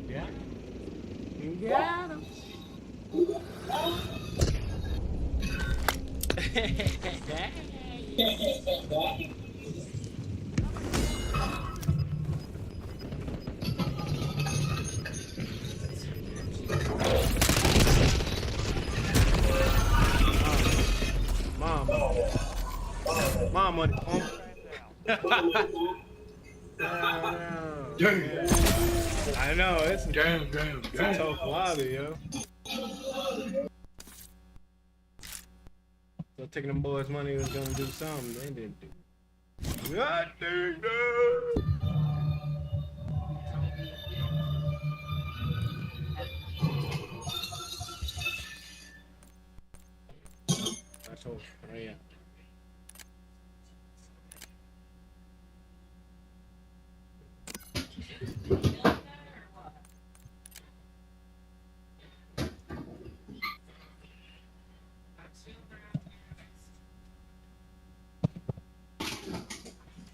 Yeah? Got him. Mom money. I know, it's a tough lobby, yo. So taking them boys' money was gonna do something, they didn't do. God dang it! That's all. Oh yeah.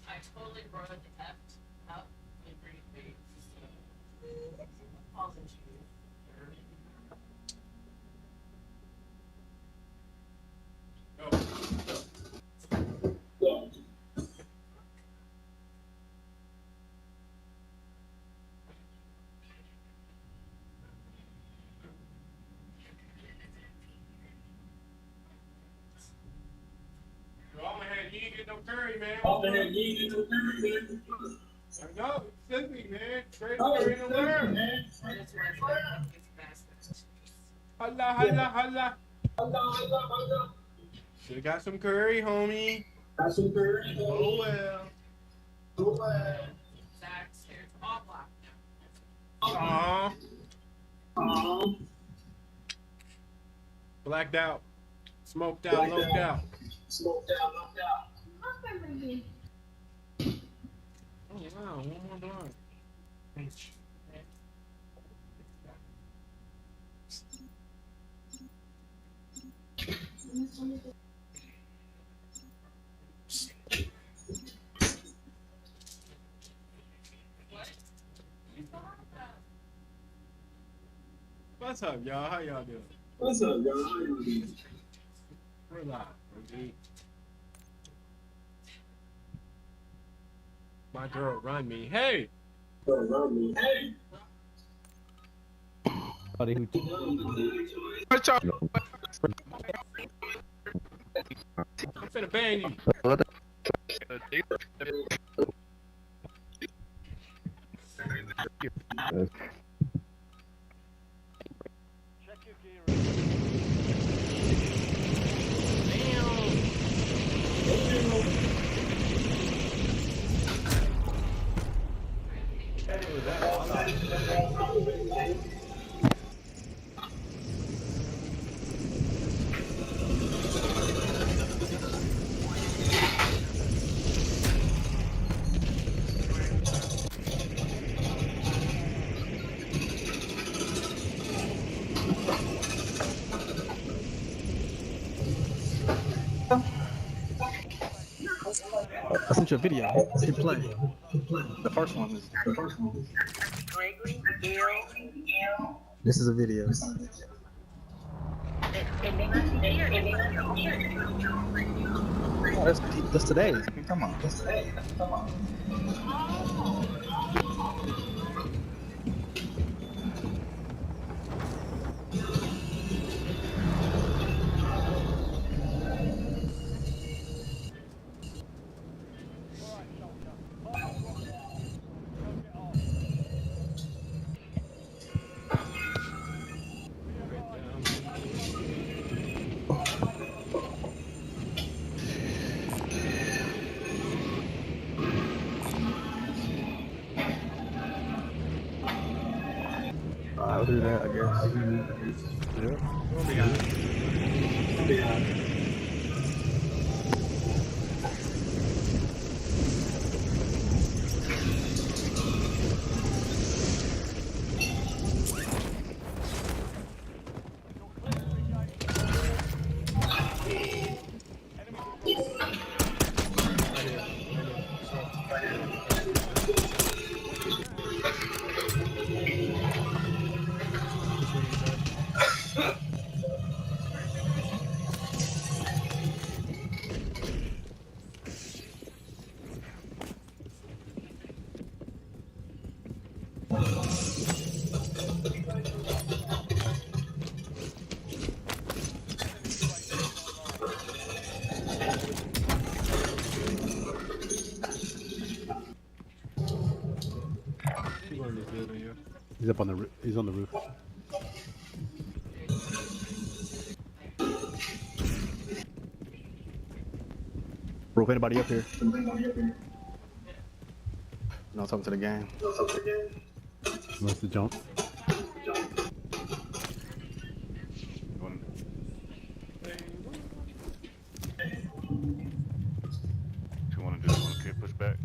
I totally brought it up in briefly. Falls into You ain't get no curry, man. I know, it's simply, man. Straight curry in the world. Holla, holla, holla. Should've got some curry, homie. Oh well. Zach's hair. It's all black. Aww. Blacked out. Smoked out, loped out. Oh wow, one more blunt. What's up, y'all? How y'all doing? We're live, OG. My girl run me. Hey! Buddy, who I'm finna ban you. Check your gear. I sent you a video. Hit play. The first one is. This is a video. Oh, that's today. Come on. I'll do that, I guess. Yep. He's up on the he's on the roof. Bro, if anybody up here? No, talking to the game. Must have jumped. You want to do 1K pushback?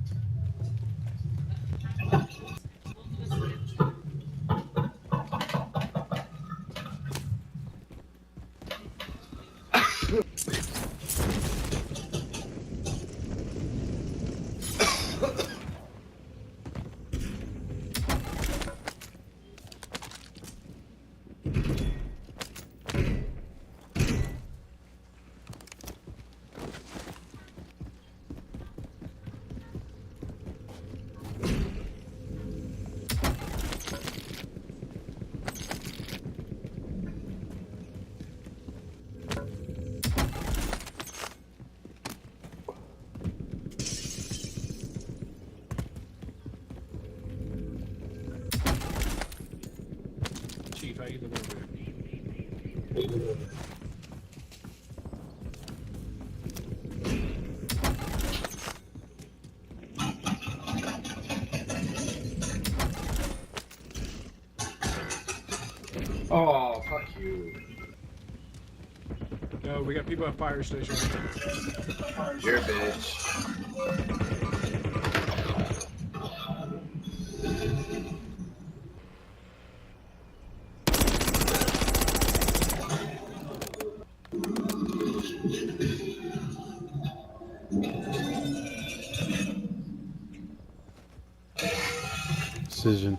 Chief, how you doing over there? Oh, fuck you. No, we got people at fire station. You're a bitch. Decision.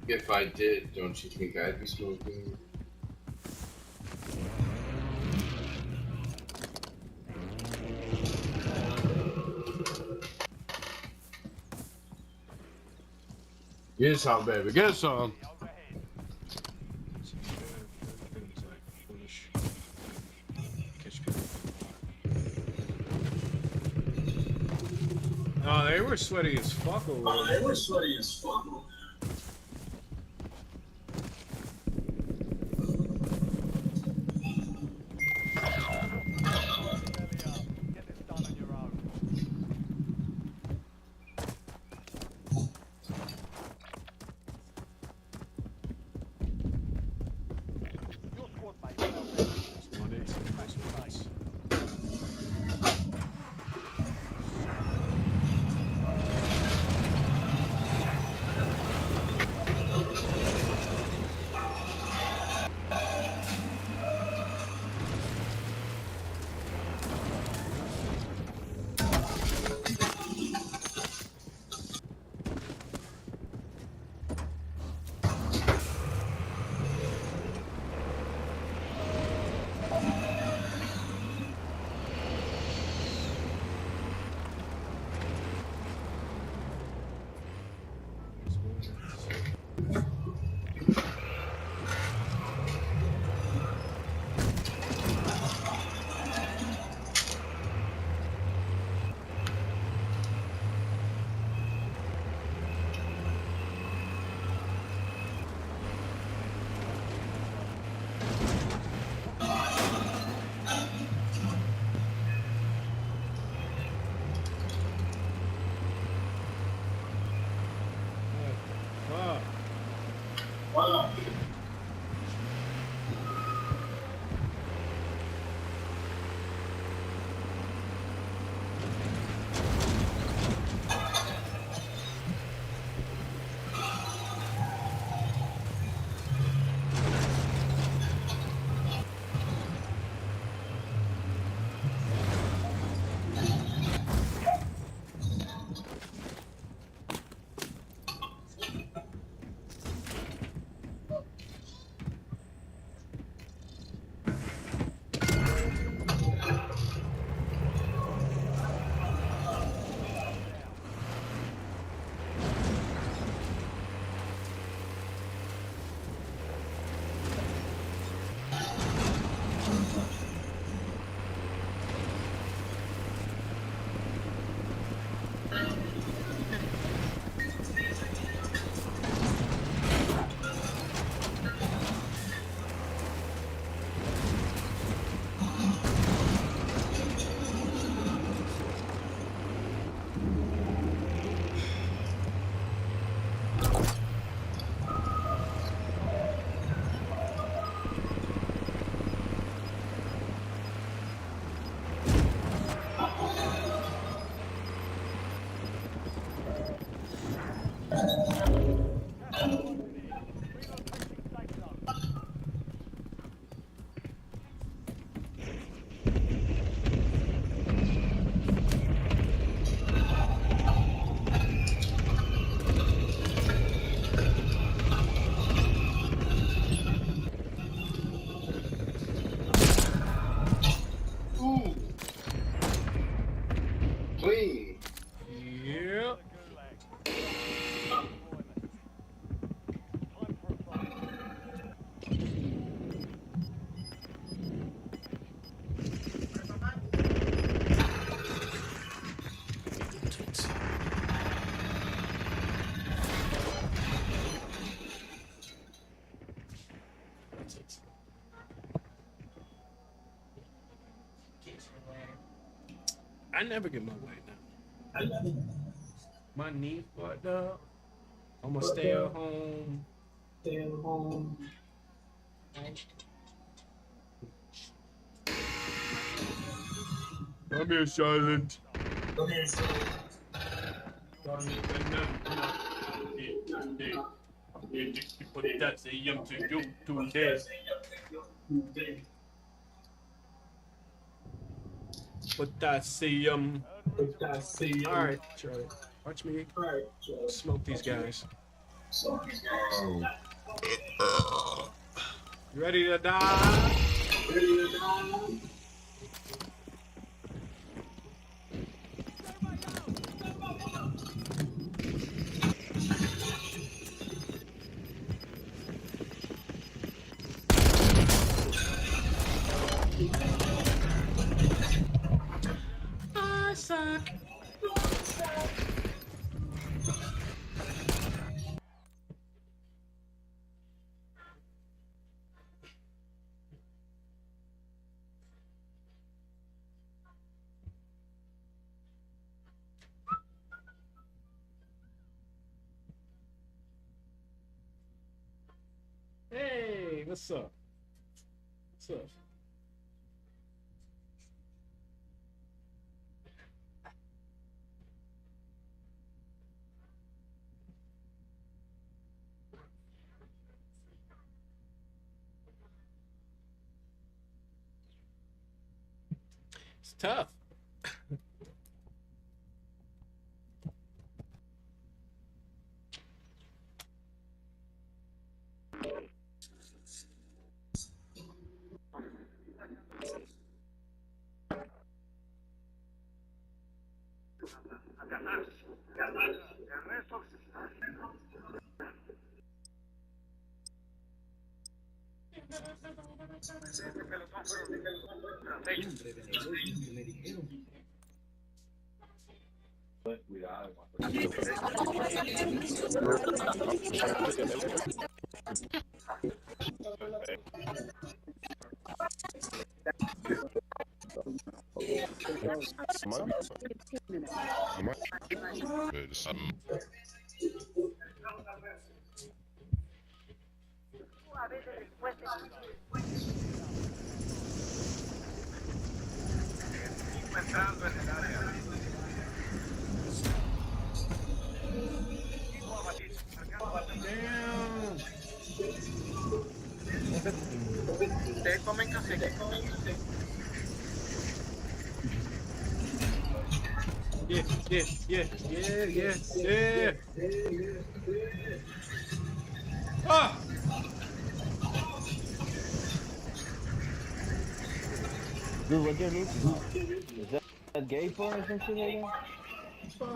If I did, don't you think I'd be smoking? Get some, baby. Get some. Oh, they were sweaty as fuck over there. me. Yep. I never get my way now. My knee fucked up. I'm gonna stay at home. Come here, silent. Potassium. Alright, Charlie. Watch me smoke these guys. You ready to die? I suck. Hey, what's up? What's up? It's tough. Yeah. Ah! Dude, what they're looking? Is that gay porn or some shit like that?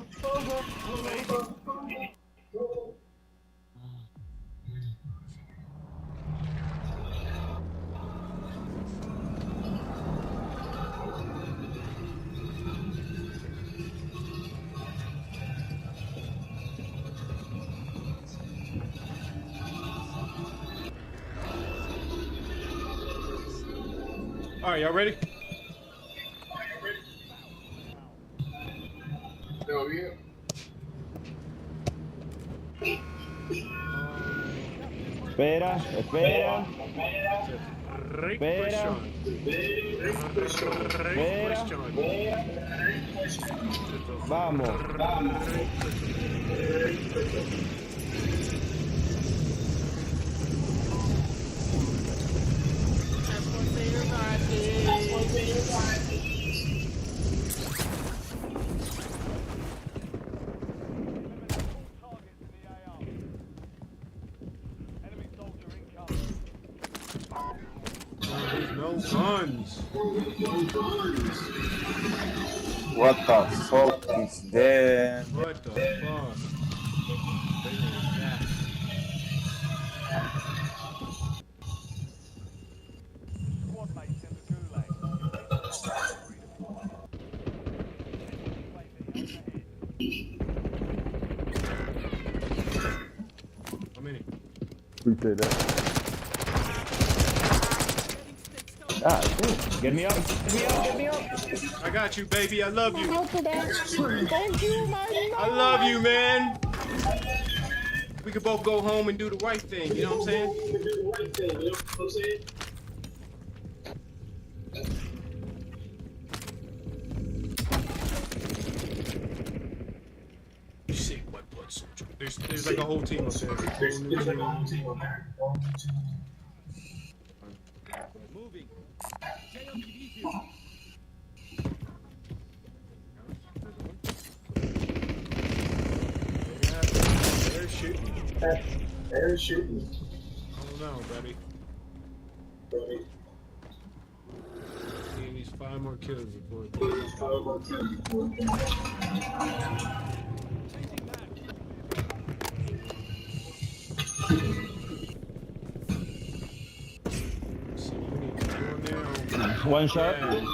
All right, y'all ready? Yo, yeah. Espera. Vamos. There's no guns. What the fuck is that? What the fuck? Bigger than that. Squad mates in the gulag. Your team are fine. Redeploy. How many? Appreciate that. Ah, dude. Get me up. Get me up. Get me up. I got you, baby. I love you. Thank you, my I love you, man. We could both go home and do the right thing. You know what I'm saying? Sick white blood soldier. There's like a whole team up there. Whole new team. Moving. They're shooting. They're shooting. I don't know, buddy. He needs 5 more kills before it goes. One shot. Yeah.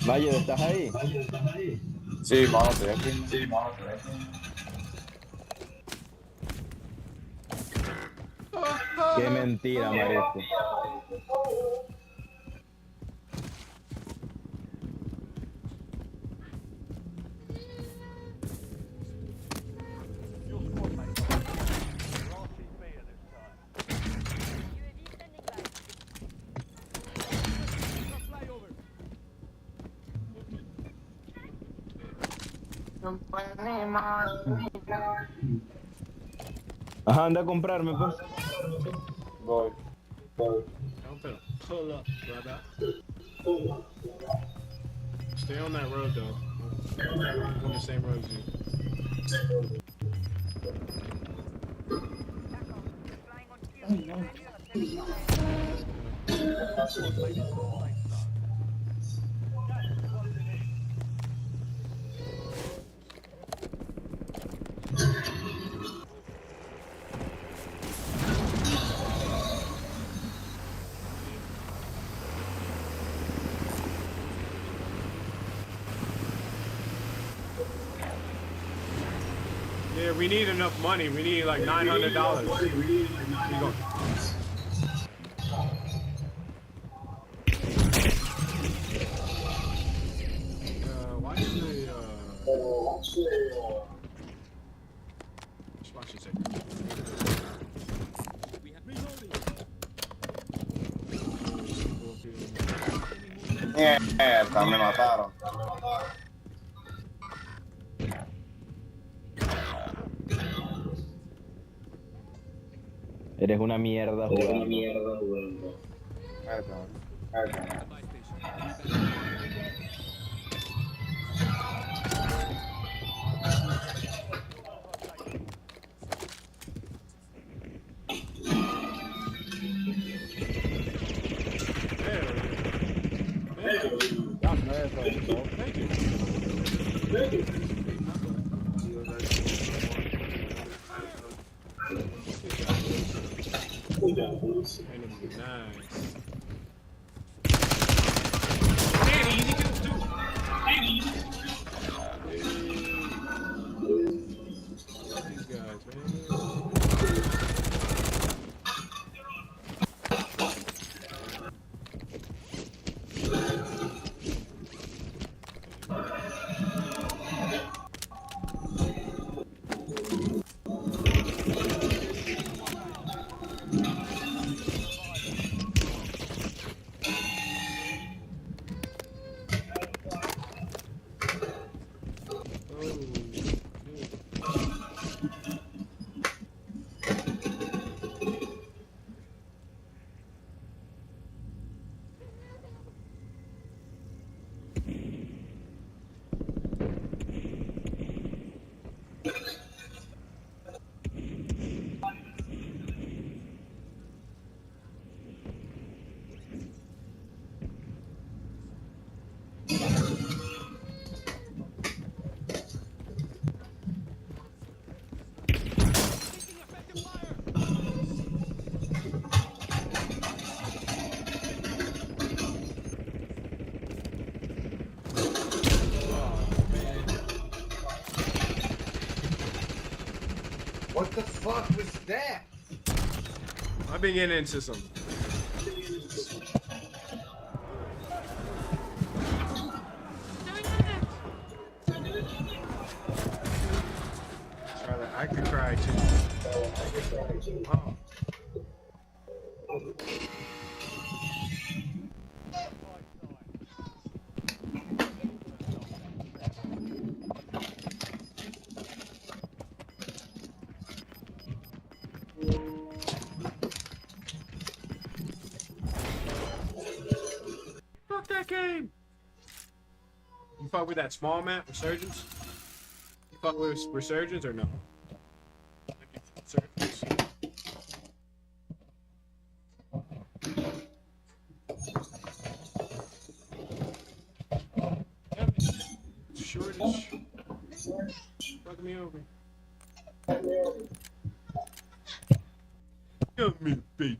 Mayo, ¿estás ahí? Sí, mano, estoy aquí. Qué mentira, Marejo. Your squad mates are fine. You're RTB at this time. Ajá, anda a comprarme, pues. Voy. I'm finna pull up, brother. Stay on that road, though. I'm on the same road as you. Yeah, we need enough money. We need like $900. Keep going. Why should they, just watch this second. Mierda, me mataron. Eres una mierda jugando. Nice. Man, easy kills too. These guys, man. What the fuck was that? I've been getting into some. Try that. I could cry too. Oh. Fuck that game. You fuck with that small map, Resurgence? You fuck with Resurgence or no? Resurgence. Shortage. Fuck me over. Come here, baby.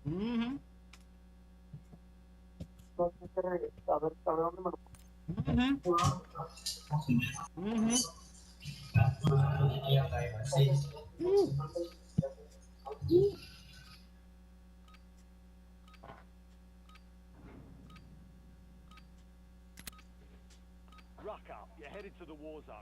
Mm-hmm. Mm-hmm. Ruck up. You're headed to the war zone.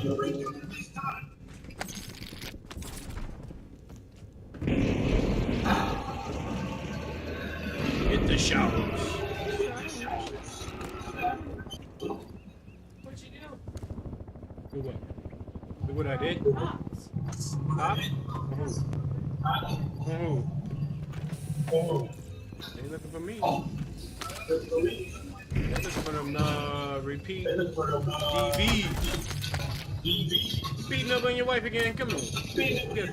Hit the showers. What you do? Do what? Do what I did? Stop. Oh. Ain't looking for me. Ain't looking for them, repeat. DV. Beating up on your wife again. Come on. You gotta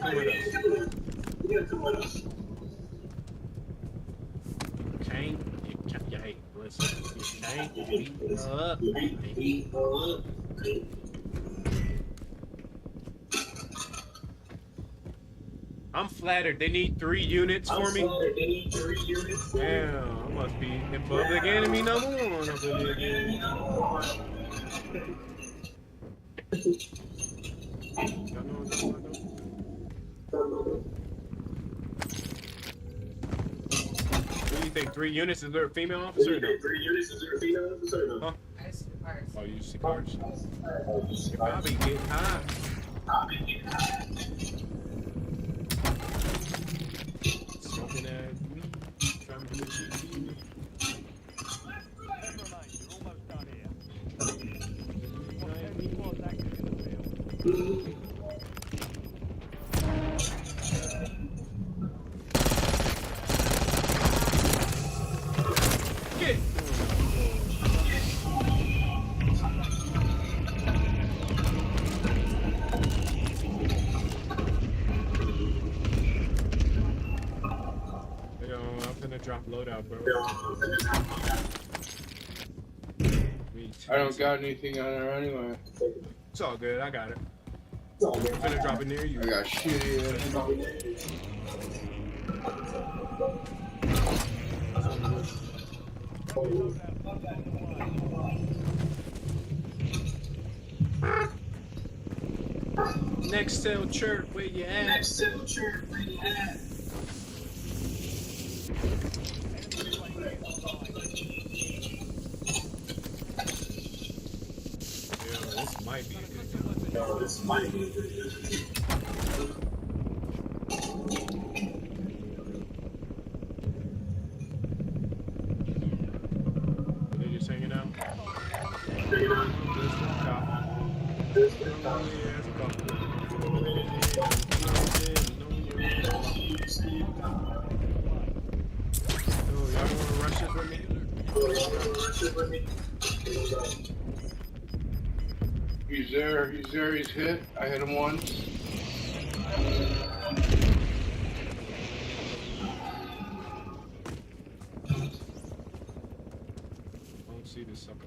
come with us. Can't. Hey, listen. You can't beat up. I'm flattered. They need 3 units for me. Damn, I must be in public enemy number 1 up in here again. What do you think? 3 units? Is there a female officer? No? Huh? Oh, you see cars? Your Bobby getting high. Smoking that weed. Trying to do it. You're almost done here. Squad's active in the field. Get it! Drop loadout, bro. I don't got anything on there anyway. It's all good. I got it. I'm finna drop it near you. I got shitty. Next cell chirp, where you at? This might be a good They're just hanging out. Y'all wanna rush it with me? He's there, he's hit. I hit him once. I don't see this sucker.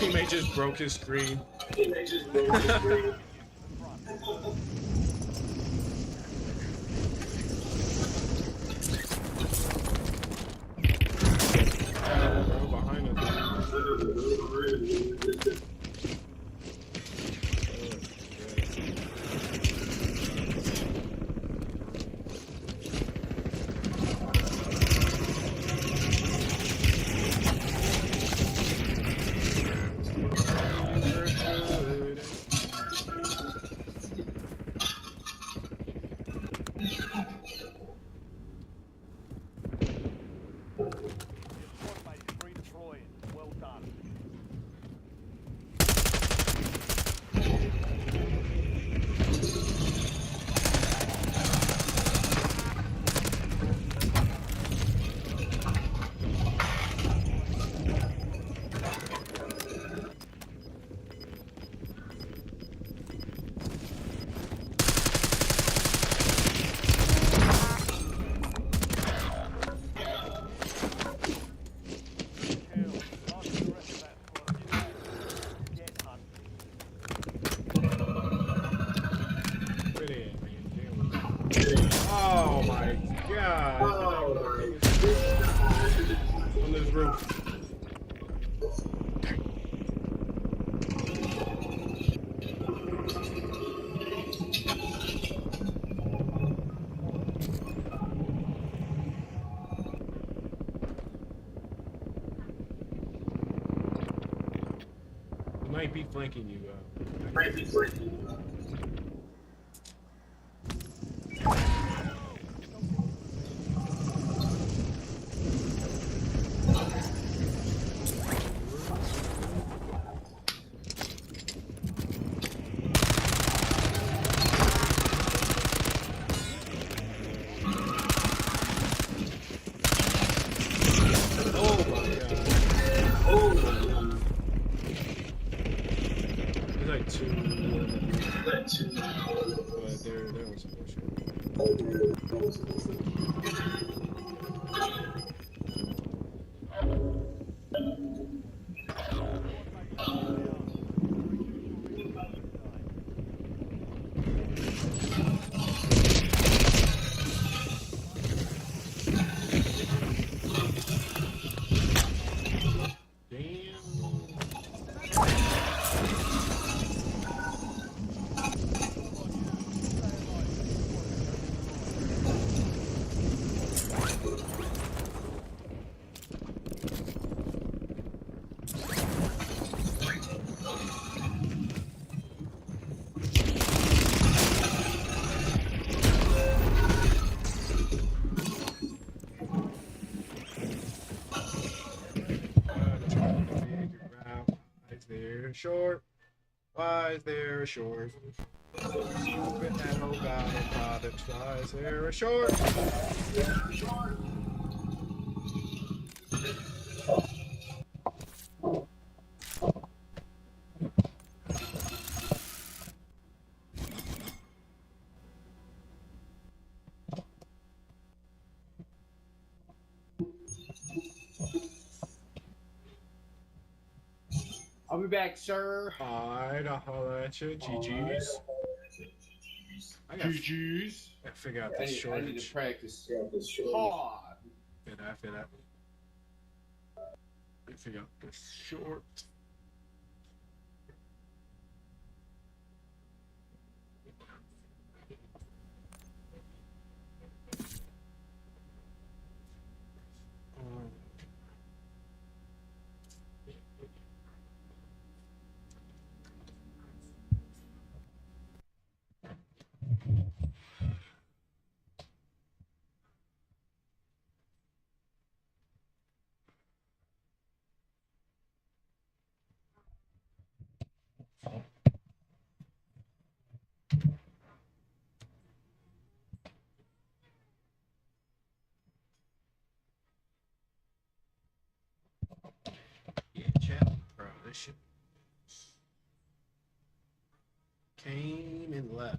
Teammate just broke his screen. Behind us. the roof. He might be flanking you. Might be flanking you. Short. Why is there a short? Stupid nano got a product. Why is there a short? I'll be back, sir. Alright, I'll holler at you. GG's. GG's. I figure out this shortage. I need to practice hard. I feel that. I figure out this short. Yeah, chat, bro. This shit came and left.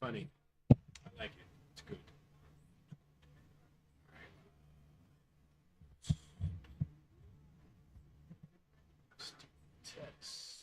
Funny. I like it. It's good. Text.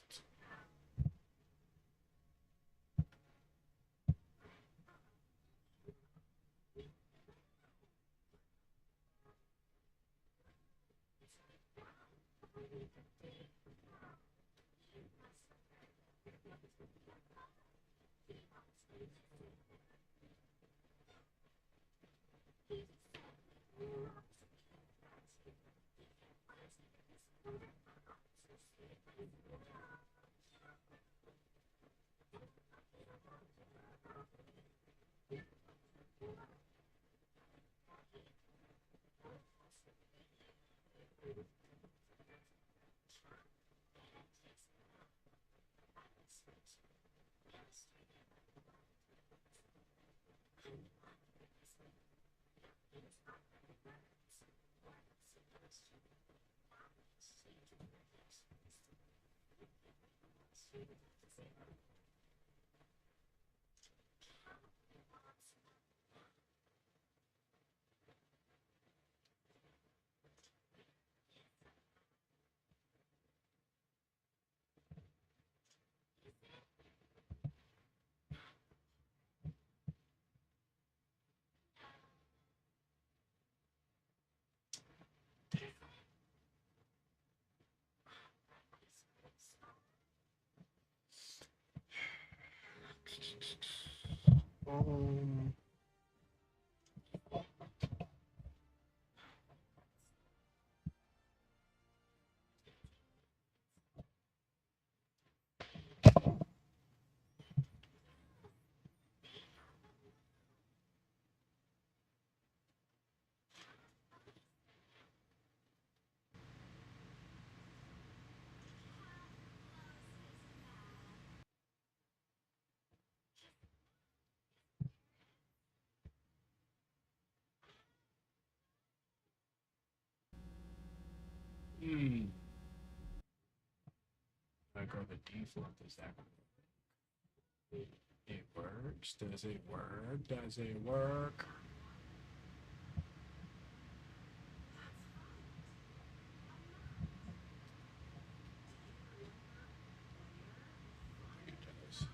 I go to default. Does that work? It works. Does it work? Does it work? It does.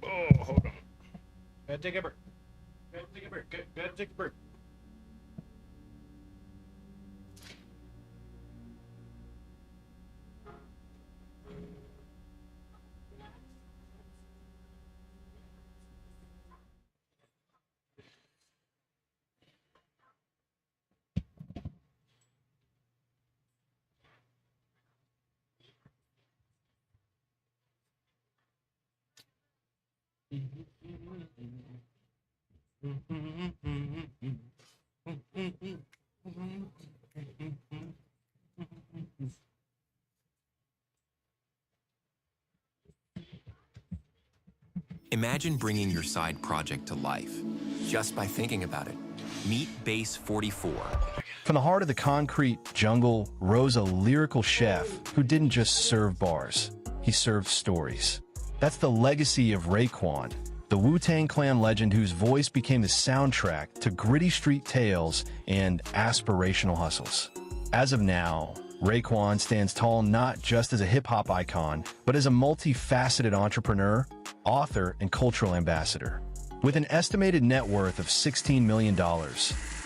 Oh, hold on. Gotta take a break. Gotta take a break. Gotta take a break. Imagine bringing your side project to life just by thinking about it. Meet Base 44. From the heart of the concrete jungle rose a lyrical chef who didn't just serve bars, he served stories. That's the legacy of Raekwon, the Wu-Tang Clan legend whose voice became the soundtrack to gritty street tales and aspirational hustles. As of now, Raekwon stands tall not just as a hip-hop icon, but as a multifaceted entrepreneur, author, and cultural ambassador. With an estimated net worth of $16 million,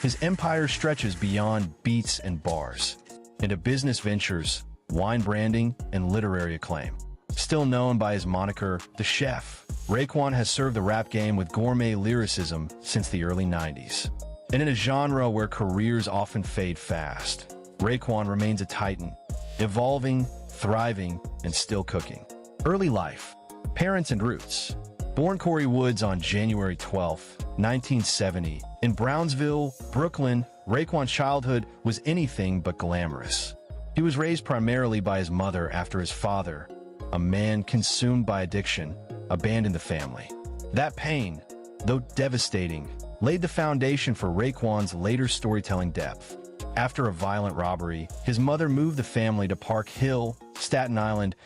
his empire stretches beyond beats and bars into business ventures, wine branding, and literary acclaim. Still known by his moniker, The Chef, Raekwon has served the rap game with gourmet lyricism since the early 90s. And in a genre where careers often fade fast, Raekwon remains a titan, evolving, thriving, and still cooking. Early life, parents and roots. Born Corey Woods on January 12, 1970, in Brownsville, Brooklyn, Raekwon's childhood was anything but glamorous. He was raised primarily by his mother after his father, a man consumed by addiction, abandoned the family. That pain, though devastating, laid the foundation for Raekwon's later storytelling depth. After a violent robbery, his mother moved the family to Park Hill, Staten Island,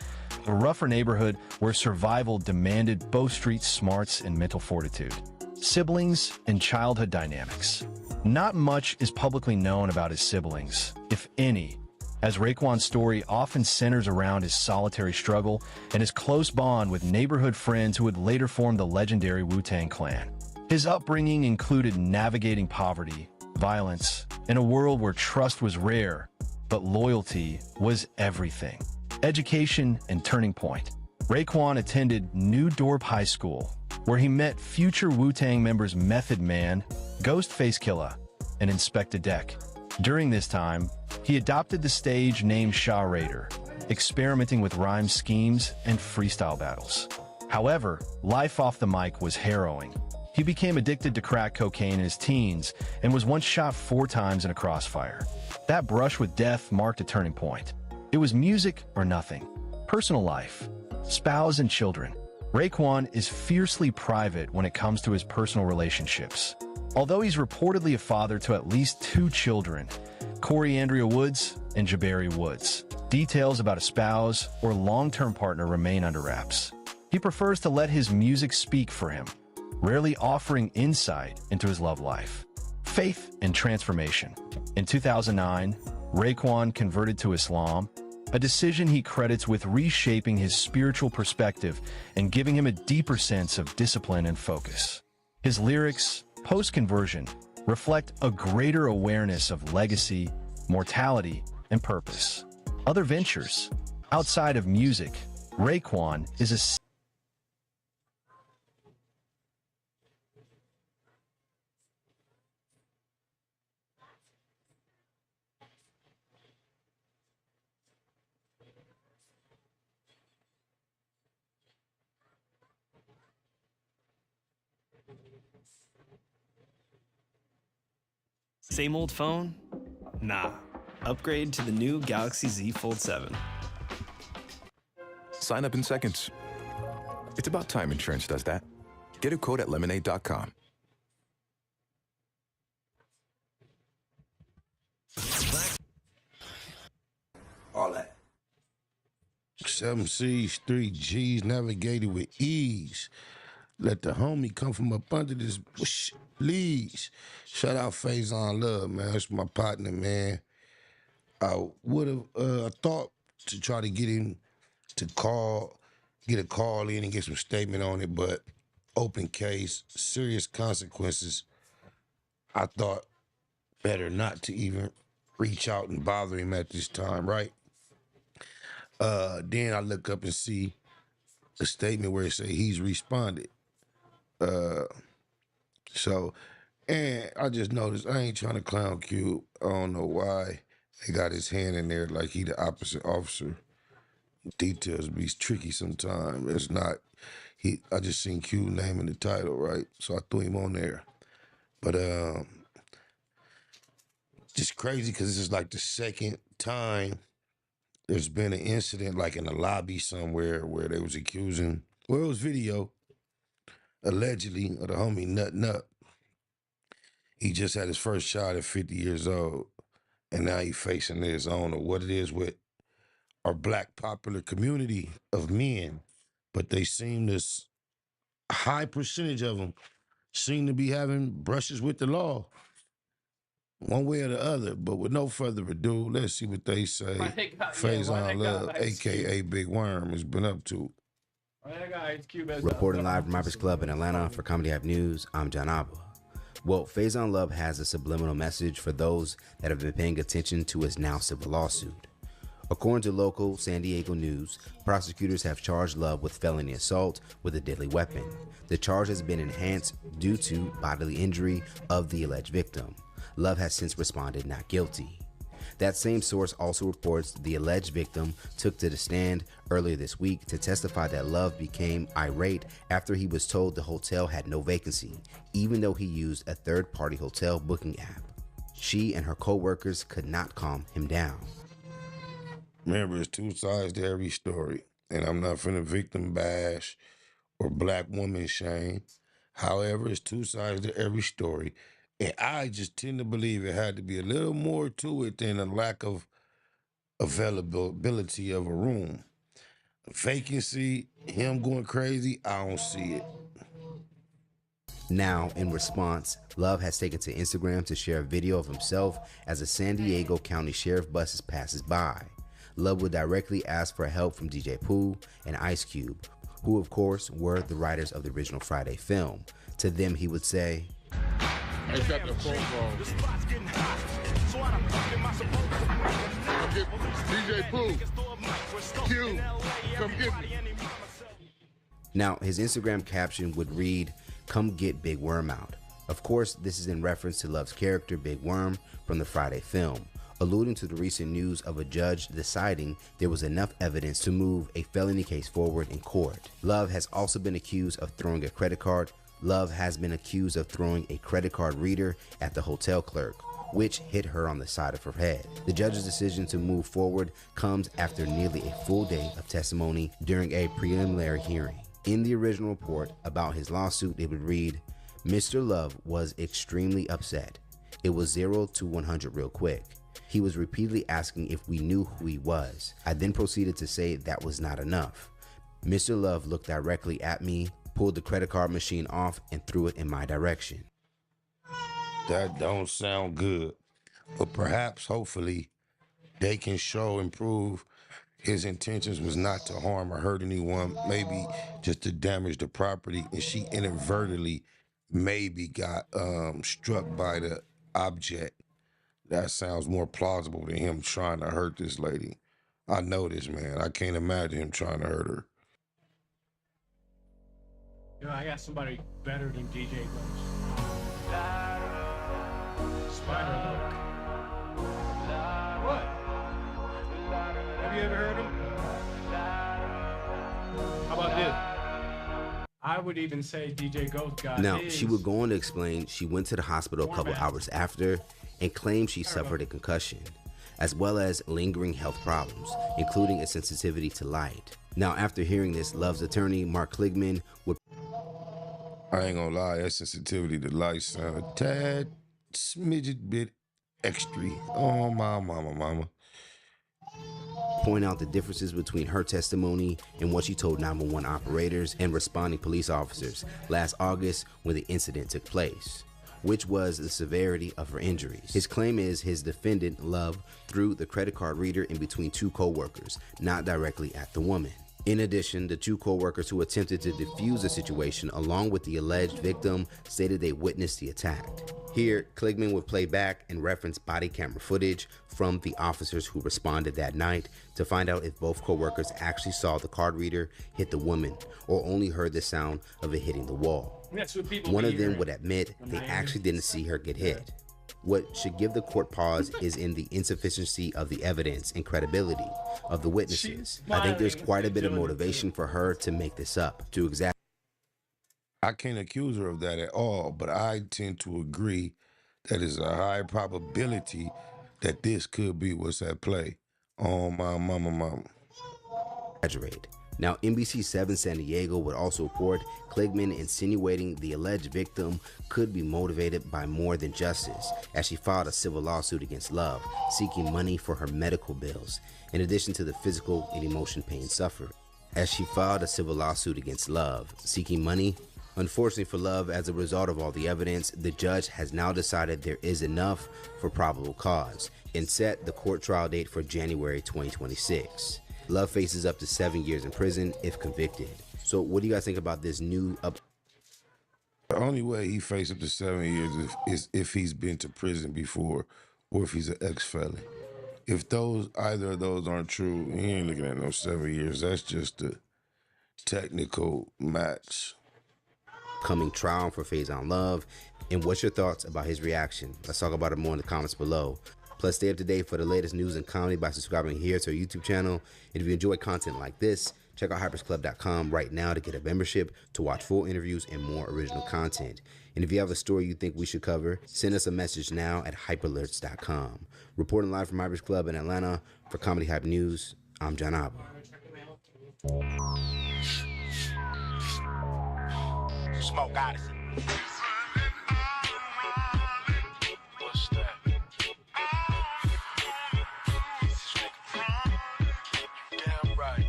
a rougher neighborhood where survival demanded both street smarts and mental fortitude. Siblings and childhood dynamics. Not much is publicly known about his siblings, if any, as Raekwon's story often centers around his solitary struggle and his close bond with neighborhood friends who would later form the legendary Wu-Tang Clan. His upbringing included navigating poverty, violence, in a world where trust was rare, but loyalty was everything. Education and turning point. Raekwon attended New Dorp High School, where he met future Wu-Tang members Method Man, Ghostface Killah, and Inspector Deck. During this time, he adopted the stage named Shaw Raider, experimenting with rhyme schemes and freestyle battles. However, life off the mic was harrowing. He became addicted to crack cocaine in his teens and was once shot 4 times in a crossfire. That brush with death marked a turning point. It was music or nothing. Personal life, spouse and children, Raekwon is fiercely private when it comes to his personal relationships. Although he's reportedly a father to at least 2 children, Corey Andrea Woods and Jabari Woods, details about a spouse or long-term partner remain under wraps. He prefers to let his music speak for him, rarely offering insight into his love life. Faith and transformation. In 2009, Raekwon converted to Islam, a decision he credits with reshaping his spiritual perspective and giving him a deeper sense of discipline and focus. His lyrics, post-conversion, reflect a greater awareness of legacy, mortality, and purpose. Other ventures. Outside of music, Raekwon is a Same old phone? Nah. Upgrade to the new Galaxy Z Fold 7. Sign up in seconds. It's about time insurance does that. Get a quote at lemonade.com. All that. 7 C's, 3 G's, navigated with ease. Let the homie come from up under this bush, please. Shout out Faison Love, man. That's my partner, man. I would have thought to try to get him to get a call in and get some statement on it, but open case, serious consequences. I thought better not to even reach out and bother him at this time, right? Then I look up and see a statement where it say he's responded. And I just noticed, I ain't trying to clown Cube. I don't know why they got his hand in there like he the opposite officer. Details be tricky sometimes. It's not, I just seen Cube name in the title, right? So I threw him on there. But just crazy because this is like the second time there's been an incident like in a lobby somewhere where they was accusing, well, it was video, allegedly, of the homie nutting up. He just had his first shot at 50 years old, and now he facing this. I don't know what it is with our black popular community of men, but they seem this high percentage of them seem to be having brushes with the law, one way or the other. But with no further ado, let's see what they say. Faison Love, a.k.a. Big Worm, has been up to. Reporting live from Rappers Club in Atlanta for Comedy Hype News, I'm John Abba. Well, Faison Love has a subliminal message for those that have been paying attention to his now civil lawsuit. According to local San Diego news, prosecutors have charged Love with felony assault with a deadly weapon. The charge has been enhanced due to bodily injury of the alleged victim. Love has since responded not guilty. That same source also reports the alleged victim took to the stand earlier this week to testify that Love became irate after he was told the hotel had no vacancy, even though he used a third-party hotel booking app. She and her co-workers could not calm him down. Remember, it's 2 sides to every story, and I'm not finna victim bash or black woman shame. However, it's 2 sides to every story. And I just tend to believe it had to be a little more to it than a lack of availability of a room. Vacancy, him going crazy, I don't see it. Now, in response, Love has taken to Instagram to share a video of himself as a San Diego County Sheriff bus passes by. Love would directly ask for help from DJ Pooh and Ice Cube, who of course were the writers of the original Friday film. To them, he would say, I got the phone call. DJ Pooh, Q, come get me. Now, his Instagram caption would read, "Come get Big Worm out." Of course, this is in reference to Love's character, Big Worm, from the Friday film, alluding to the recent news of a judge deciding there was enough evidence to move a felony case forward in court. Love has also been accused of throwing a credit card reader at the hotel clerk, which hit her on the side of her head. The judge's decision to move forward comes after nearly a full day of testimony during a preliminary hearing. In the original report about his lawsuit, it would read, Mr. Love was extremely upset. It was 0 to 100 real quick. He was repeatedly asking if we knew who he was. I then proceeded to say that was not enough. Mr. Love looked directly at me, pulled the credit card machine off, and threw it in my direction. That don't sound good. But perhaps, hopefully, they can show and prove his intentions was not to harm or hurt anyone, maybe just to damage the property, and she inadvertently maybe got struck by the object. That sounds more plausible than him trying to hurt this lady. I know this, man. I can't imagine him trying to hurt her. Yo, I got somebody better than DJ Ghost. Spider Look. What? Have you ever heard him? How about this? I would even say DJ Ghost got Now, his. she would go on to explain she went to the hospital a couple hours after and claimed she suffered a concussion, as well as lingering health problems, including a sensitivity to light. Now, after hearing this, Love's attorney, Mark Kligman, would... I ain't gonna lie, that sensitivity to light sound a tad smidget bit extra. Oh, my mama. point out the differences between her testimony and what she told 911 operators and responding police officers last August when the incident took place, which was the severity of her injuries. His claim is his defendant, Love, threw the credit card reader in between two co-workers, not directly at the woman. In addition, the two co-workers who attempted to defuse the situation along with the alleged victim stated they witnessed the attack. Here, Kligman would play back and reference body camera footage from the officers who responded that night to find out if both co-workers actually saw the card reader hit the woman or only heard the sound of it hitting the wall. That's what people One of them hear. would admit they actually didn't see her get hit. What should give the court pause is in the insufficiency of the evidence and credibility of the witnesses. I think there's quite a bit of motivation for her to make this up, to exact. I can't accuse her of that at all, but I tend to agree that it's a high probability that this could be what's at play. Oh, my mama. Exaggerate. Now, NBC7 San Diego would also report Kligman insinuating the alleged victim could be motivated by more than justice, as she filed a civil lawsuit against Love, seeking money for her medical bills, in addition to the physical and emotional pain suffered. As she filed a civil lawsuit against Love, seeking money, unfortunately for Love, as a result of all the evidence, the judge has now decided there is enough for probable cause and set the court trial date for January 2026. Love faces up to 7 years in prison if convicted. So what do you guys think about this new The only way he faces up to 7 years is if he's been to prison before or if he's an ex-felon. If either of those aren't true, he ain't looking at no 7 years. That's just a technical match. coming trial for Faison Love? And what's your thoughts about his reaction? Let's talk about it more in the comments below. Plus, stay up to date for the latest news and comedy by subscribing here to our YouTube channel. And if you enjoy content like this, check out hypersclub.com right now to get a membership, to watch full interviews and more original content. And if you have a story you think we should cover, send us a message now at hyperlerts.com. Reporting live from Hypers Club in Atlanta for Comedy Hype News, I'm John Abba. Smoke Odyssey. What's that? Damn right.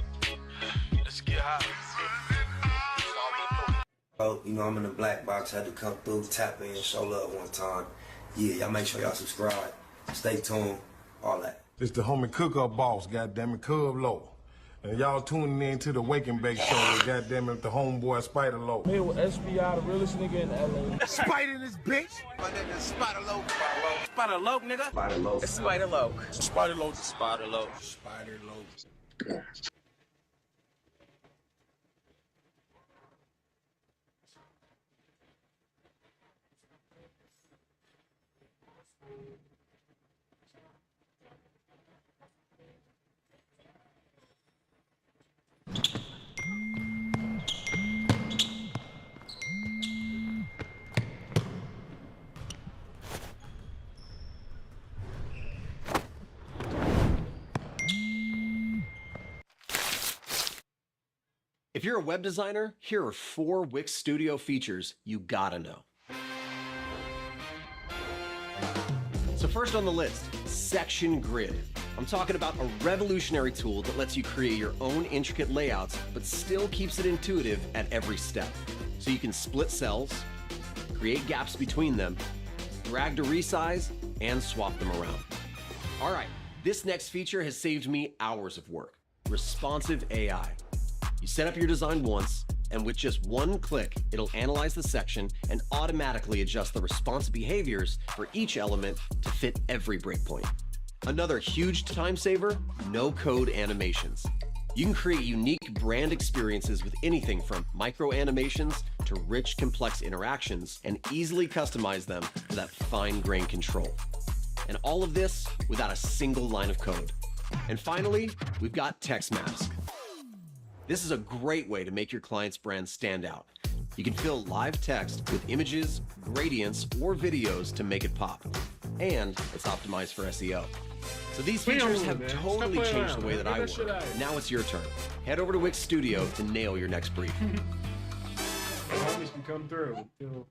Let's get high. Oh, you know, I'm in the black box. Had to come through, tap in, show love one time. Yeah, y'all make sure y'all subscribe. Stay tuned. All that. It's the homie cook-up boss, goddammit, Cub Low. And y'all tuning in to the Wake and Bake show with goddammit the homeboy Spider Low. Here with SBI, the realest nigga in LA. Spider this bitch! My nigga is Spider Low. Spider Low, nigga. Spider Low. It's Spider Low. Spider Low. Spider Low. Spider Low. If you're a web designer, here are 4 Wix Studio features you gotta know. So first on the list, Section Grid. I'm talking about a revolutionary tool that lets you create your own intricate layouts, but still keeps it intuitive at every step. So you can split cells, create gaps between them, drag to resize, and swap them around. All right, this next feature has saved me hours of work. Responsive AI. You set up your design once, and with just one click, it'll analyze the section and automatically adjust the responsive behaviors for each element to fit every breakpoint. Another huge time saver, no-code animations. You can create unique brand experiences with anything from micro animations to rich, complex interactions and easily customize them for that fine-grained control. And all of this without a single line of code. And finally, we've got Text Mask. This is a great way to make your client's brand stand out. You can fill live text with images, gradients, or videos to make it pop. And it's optimized for SEO. So these features have totally changed the way that I work. Now it's your turn. Head over to Wix Studio to nail your next brief. Always can come through. Feel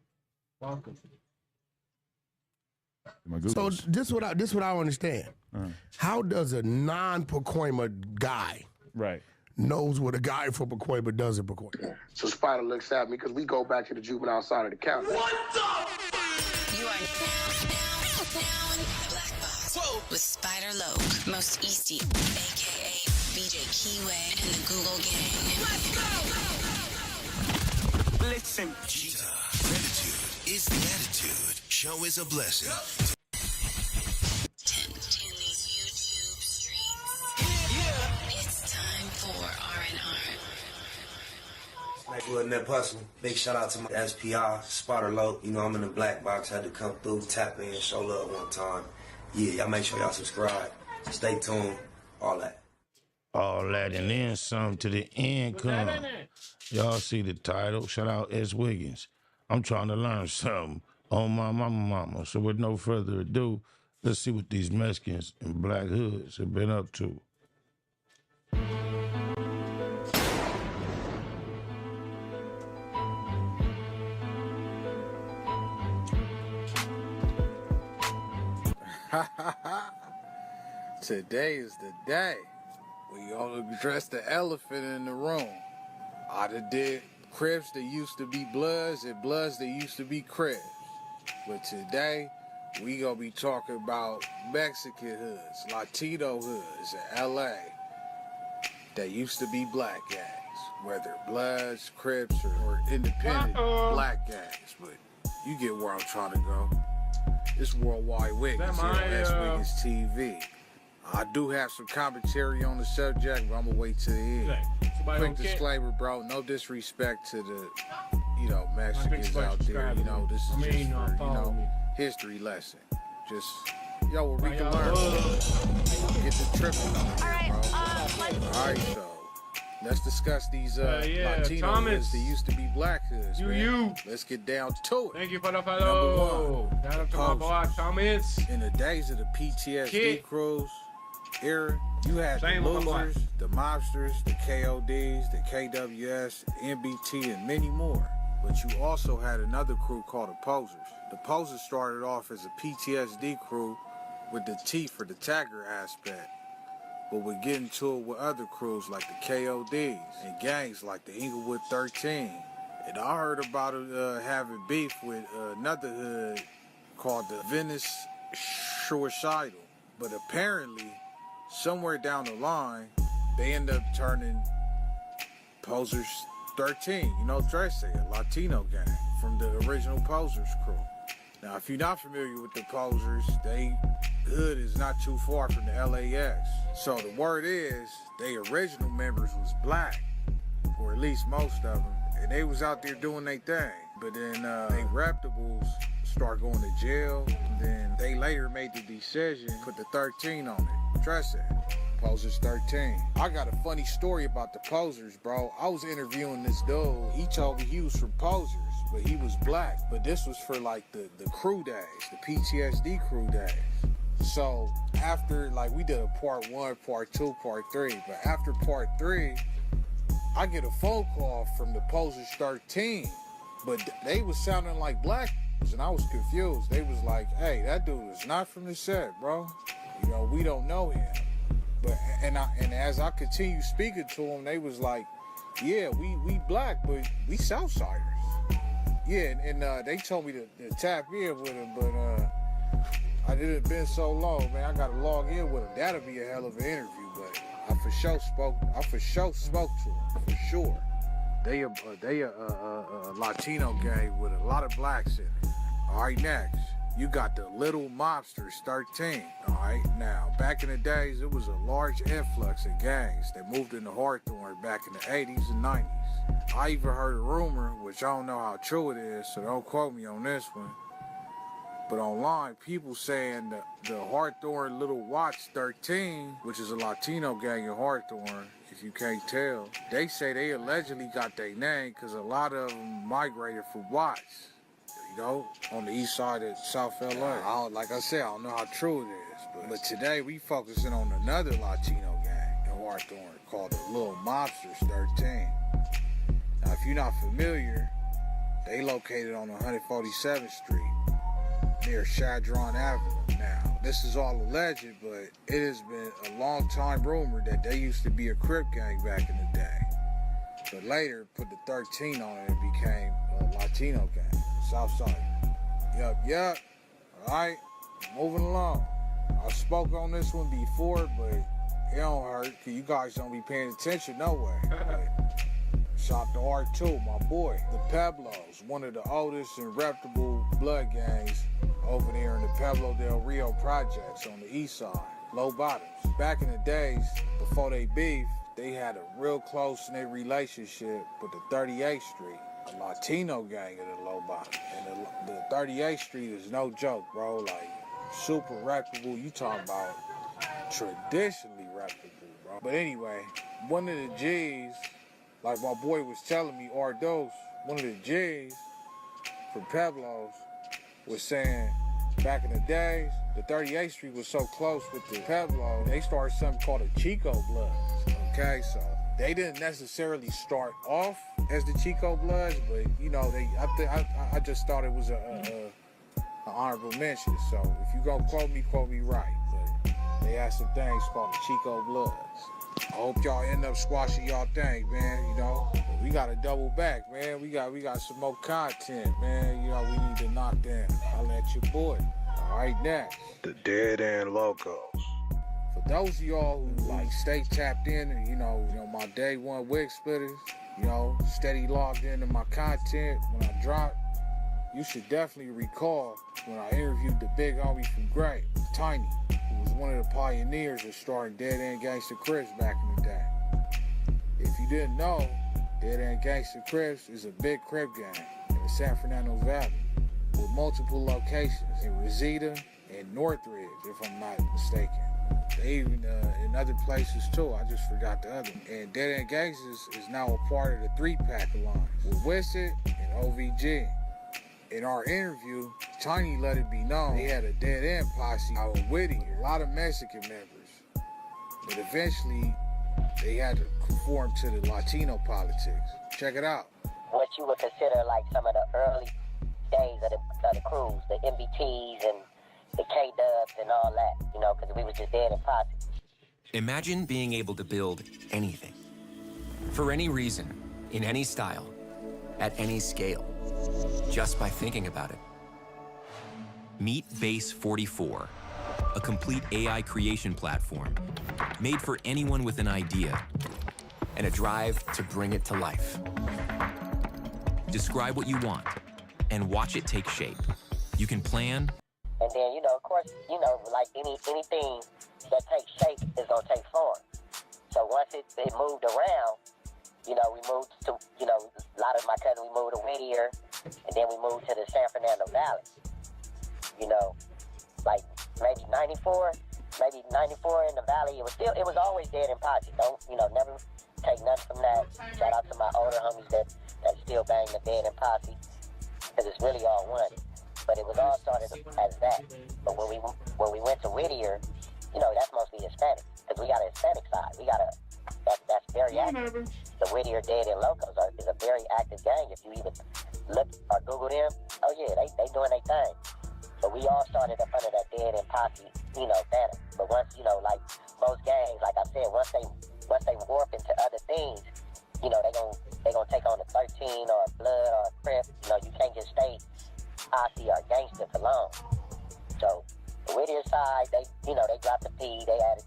welcome. So this what I don't understand. How does a non-Pacoima guy knows what a guy from Pacoima does in Pacoima? So Spider looks at me because we go back to the juvenile side of the county. What the? You are now in the Black Box. Whoa. With Spider Loke, Most Easty, a.k.a. BJ Keyway, and the Google Gang. Let's go! Listen. Cheetah. Gratitude is the attitude. Show is a blessing. It's time for R&R. Nightwood and that hustling. Big shout out to my SPI, Spotter Low. You know I'm in the black box. Had to come through, tap in, show love one time. Yeah, y'all make sure y'all subscribe. Stay tuned. All that. All that and then some to the income. Y'all see the title. Shout out S. Wiggins. I'm trying to learn something on my mama. So with no further ado, let's see what these Mexicans and black hoods have been up to. Today is the day. We all address the elephant in the room. I done did Crips that used to be Bloods and Bloods that used to be Crips. But today, we gonna be talking about Mexican hoods, Latino hoods in LA that used to be black gangs, whether Bloods, Crips, or independent black gangs. But you get where I'm trying to go. It's Worldwide Wiggins here on S Wiggins TV. I do have some commentary on the subject, but I'm gonna wait till the end. Quick disclaimer, bro. No disrespect to the, Mexicans out there. This is just for, history lesson. Just, what we can learn. Get the tripping on here, bro. All right, so let's discuss these Latino hoods that used to be black hoods. Let's get down to it. Thank you for the follow. Shout out to my boy Comments. In the days of the PTSD crews era, you had the losers, the mobsters, the KODs, the KWS, NBT, and many more. But you also had another crew called the Posers. The Posers started off as a PTSD crew with the T for the tagger aspect, but would get into it with other crews like the KODs and gangs like the Inglewood 13. And I heard about it having beef with another hood called the Venice Suicidal. But apparently, somewhere down the line, they end up turning Posers 13. Trey said, Latino gang from the original Posers crew. Now, if you're not familiar with the Posers, they hood is not too far from the LAX. So the word is, they original members was black, or at least most of them, and they was out there doing their thing. But then they reputables start going to jail. Then they later made the decision, put the 13 on it. Trust it. Posers 13. I got a funny story about the Posers, bro. I was interviewing this dude. He told me he was from Posers, but he was black. But this was for like the crew days, the PTSD crew days. So after, we did a part 1, part 2, part 3. But after part 3, I get a phone call from the Posers 13, but they was sounding like black, and I was confused. They was like, hey, that dude is not from the set, bro. You know, we don't know him. But and as I continue speaking to them, they was like, yeah, we black, but we Southsiders. Yeah, and they told me to tap in with him, but I didn't been so long, man. I gotta log in with him. That'll be a hell of an interview, but I for sure spoke to him, for sure. They a Latino gang with a lot of blacks in it. All right, next. You got the Little Mobsters 13. All right, now, back in the days, it was a large influx of gangs that moved into Hawthorne back in the 80s and 90s. I even heard a rumor, which I don't know how true it is, so don't quote me on this one. But online, people saying the Hawthorne Little Watts 13, which is a Latino gang in Hawthorne, if you can't tell, they say they allegedly got their name because a lot of them migrated from Watts. You know, on the east side of South LA. Like I said, I don't know how true it is, but today we focusing on another Latino gang in Hawthorne called the Little Mobsters 13. Now, if you're not familiar, they located on 147th Street near Chadron Avenue. Now, this is all alleged, but it has been a long time rumored that they used to be a Crip gang back in the day. But later, put the 13 on it and became a Latino gang. Southside. Yup. All right, moving along. I spoke on this one before, but it don't hurt because you guys don't be paying attention no way. Shout to R2, my boy. The Pueblos, one of the oldest and reputable blood gangs over there in the Pueblo del Rio projects on the east side, Low Bottoms. Back in the days, before they beef, they had a real close-knit relationship with the 38th Street, a Latino gang in the Low Bottom. And the 38th Street is no joke, bro. Like, super reputable. You talking about traditionally reputable, bro. But anyway, one of the G's, like my boy was telling me, Ardos, one of the G's from Pueblos was saying back in the days, the 38th Street was so close with the Pueblo, they started something called a Chico Bloods. Okay, so they didn't necessarily start off as the Chico Bloods, but you know, I just thought it was an honorable mention. So if you gonna quote me right. But they had some things called the Chico Bloods. I hope y'all end up squashing y'all thing, man. You know, but we gotta double back, man. We got some more content, man. You know, we need to knock down. I'll let your boy. All right, next, the Dead End Locos. For those of y'all who like stay tapped in and you know my day one wig splitters, you know, steady logged into my content when I drop, you should definitely recall when I interviewed the big homie from Gray, Tiny, who was one of the pioneers of starting Dead End Gangsta Crips back in the day. If you didn't know, Dead End Gangsta Crips is a big Crip gang in the San Fernando Valley with multiple locations in Reseda and Northridge, if I'm not mistaken. They even in other places too. I just forgot the other one. And Dead End Gangsters is now a part of the 3-Pack Alliance with Wisset and OVG. In our interview, Tiny let it be known they had a Dead End posse out of Whittier, a lot of Mexican members. But eventually, they had to conform to the Latino politics. Check it out. What you would consider like some of the early days of the crews, the MBTs and the K-Dubs and all that, you know, because we was just Dead End posse. Imagine being able to build anything, for any reason, in any style, at any scale, just by thinking about it. Meet Base 44, a complete AI creation platform made for anyone with an idea and a drive to bring it to life. Describe what you want and watch it take shape. You can plan. And then, you know, of course, you know, like anything that takes shape is going to take form. So once it moved around, you know, we moved to, you know, a lot of my cousins, we moved to Whittier, and then we moved to the San Fernando Valley. You know, like maybe 94 in the Valley, it was always Dead End posse. Don't, you know, never take nothing from that. Shout out to my older homies that still bang the Dead End posse, because it's really all one. But it was all started as that. But when we went to Whittier, you know, that's mostly Hispanic, because we got a Hispanic side. We got a that's very active. The Whittier Dead and Locos is a very active gang. If you even look or Google them, oh yeah, they doing their thing. But we all started up under that Dead and Posse, you know, banner. But once, you know, like most gangs, like I said, once they warp into other things, you know, they gonna take on the 13 or Blood or Crip. You know, you can't just stay Posse or gangster for long. So the Whittier side, they dropped the P, they added.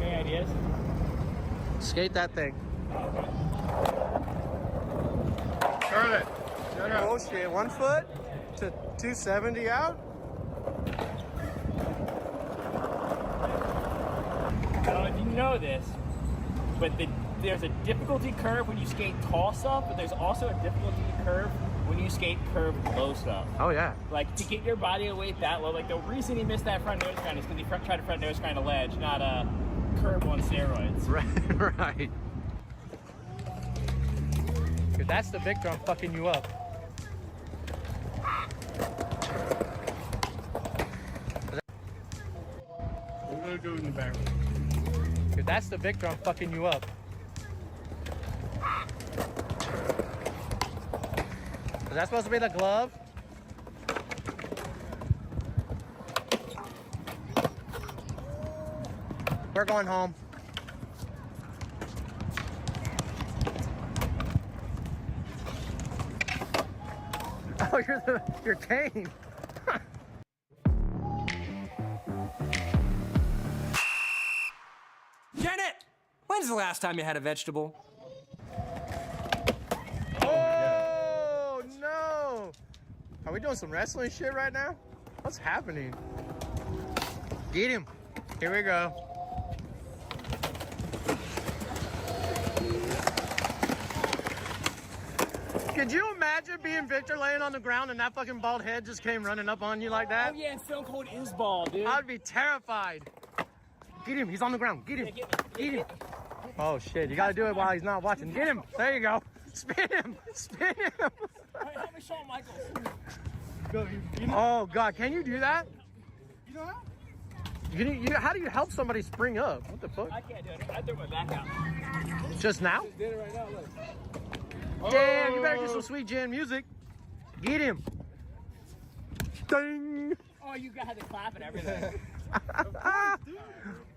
Any ideas? Skate that thing. Turn it. Oh shit, 1 foot to 270 out. I don't know if you know this, but there's a difficulty curve when you skate tall stuff, but there's also a difficulty curve when you skate curved low stuff. Oh yeah. Like to get your body weight that low, like the reason he missed that front nose grind is because he tried to front nose grind a ledge, not a curb on steroids. Right, right. Cause that's the Victor I'm fucking you up. We're gonna do it in the back. Cause that's the Victor I'm fucking you up. Is that supposed to be the glove? We're going home. Oh, you're Kane. Janet, when's the last time you had a vegetable? Oh no! Are we doing some wrestling shit right now? What's happening? Get him. Here we go. Could you imagine being Victor laying on the ground and that fucking bald head just came running up on you like that? Oh yeah, and Stone Cold is bald, dude. I'd be terrified. Get him, he's on the ground. Get him, get him. Oh shit, you gotta do it while he's not watching. Get him, there you go. Spin him, spin him. Alright, help me, Shawn Michaels. Go, Oh god, can you do that? You know how? How do you help somebody spring up? What the fuck? I can't do it. I threw my back out. Just now? Just did it right now, look. Damn, you better get some sweet jam music. Get him. Ding. Oh, you got the clap and everything.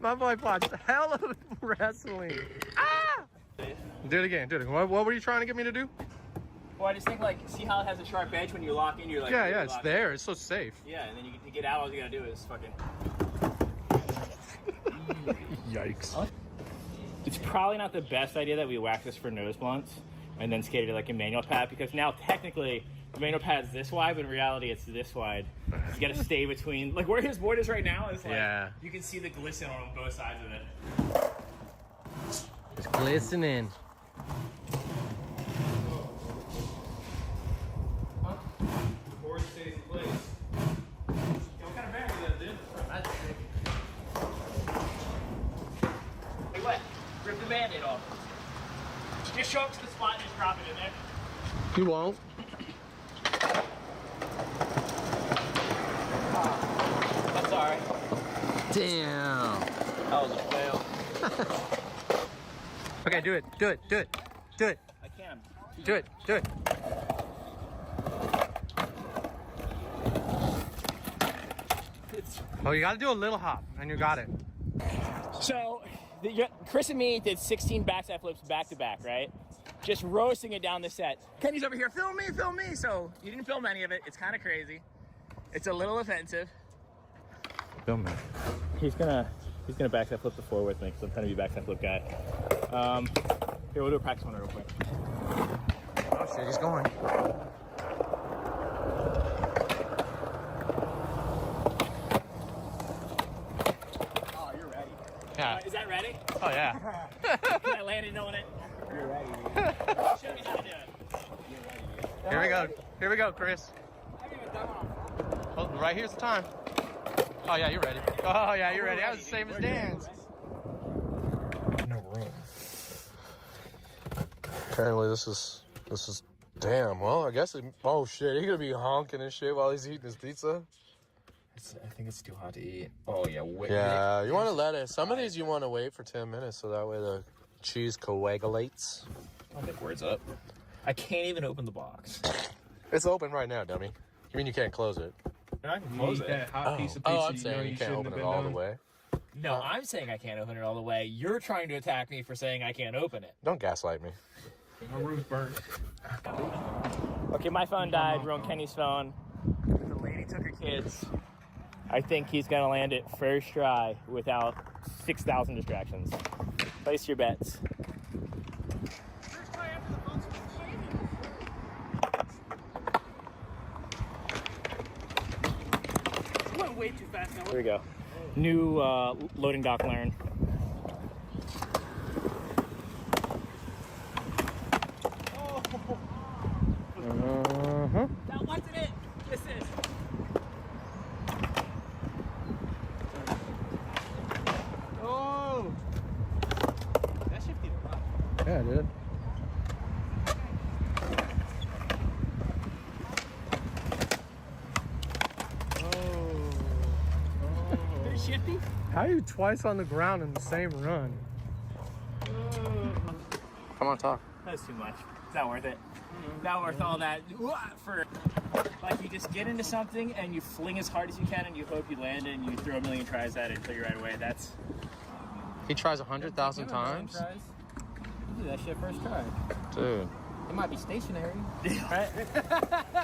My boy watched hell of wrestling. Ah! Do it again, do it again. What were you trying to get me to do? Well, I just think, like, see how it has a sharp edge when you lock in? You're like, yeah, it's there. It's so safe. Yeah, and then you get out, all you gotta do is fucking... Yikes. It's probably not the best idea that we whack this for nose blunts and then skate it like a manual pad, because now technically the manual pad's this wide, but in reality it's this wide. You gotta stay between, like where his board is right now is like, you can see the glisten on both sides of it. It's glistening. Huh? The board stays in place. What kind of bag is that, dude? That's sick. Hey, what? Rip the band-aid off. Just show up to the spot and just drop it in there. You won't. That's alright. Damn. That was a fail. Okay, do it, do it, do it, do it. I can. Do it, do it. Oh, you gotta do a little hop, and you got it. So, Chris and me did 16 backside flips back to back, right? Just roasting it down the set. Kenny's over here, film me, film me. So, you didn't film any of it. It's kind of crazy. It's a little offensive. Film me. He's gonna He's gonna backside flip the 4 with me because I'm trying to be backside flip guy. Here, we'll do a practice one real quick. Oh shit, he's going. Oh, you're ready. Yeah. Is that ready? Oh yeah. I landed on it. You're ready, dude. Show me how to do it. Here we go. Here we go, Chris. Oh, right here's the time. Oh yeah, you're ready. Oh yeah, you're ready. I was the same as Dan's. No room. Apparently this is damn. Well, I guess oh shit, he's gonna be honking and shit while he's eating his pizza. I think it's too hot to eat. Oh yeah, wait. Yeah, you want to let it. Some of these you want to wait for 10 minutes so that way the cheese coagulates. I don't think words up. I can't even open the box. It's open right now, dummy. You mean you can't close it? I can close it. That hot piece of Oh, pizza I'm saying you can't shouldn't open have it all been the way. No, I'm saying I can't open it all the way. You're trying to attack me for saying I can't open it. Don't gaslight me. My room's burnt. Okay, my phone died. We're on Kenny's phone. The lady took her kids. I think he's gonna land it first try without 6,000 distractions. Place your bets. Went way too fast now. Here we go. New loading dock learn. Now what's in it? This is. Oh! That shifted a lot. Yeah, dude. Did it shifty? How are you twice on the ground in the same run? Come on, talk. That's too much. It's not worth it. Not worth all that for, like, you just get into something and you fling as hard as you can and you hope you land it and you throw a million tries at it until you're right away. That's. He tries 100,000 times? Do that shit first try. Dude. It might be stationary. Right?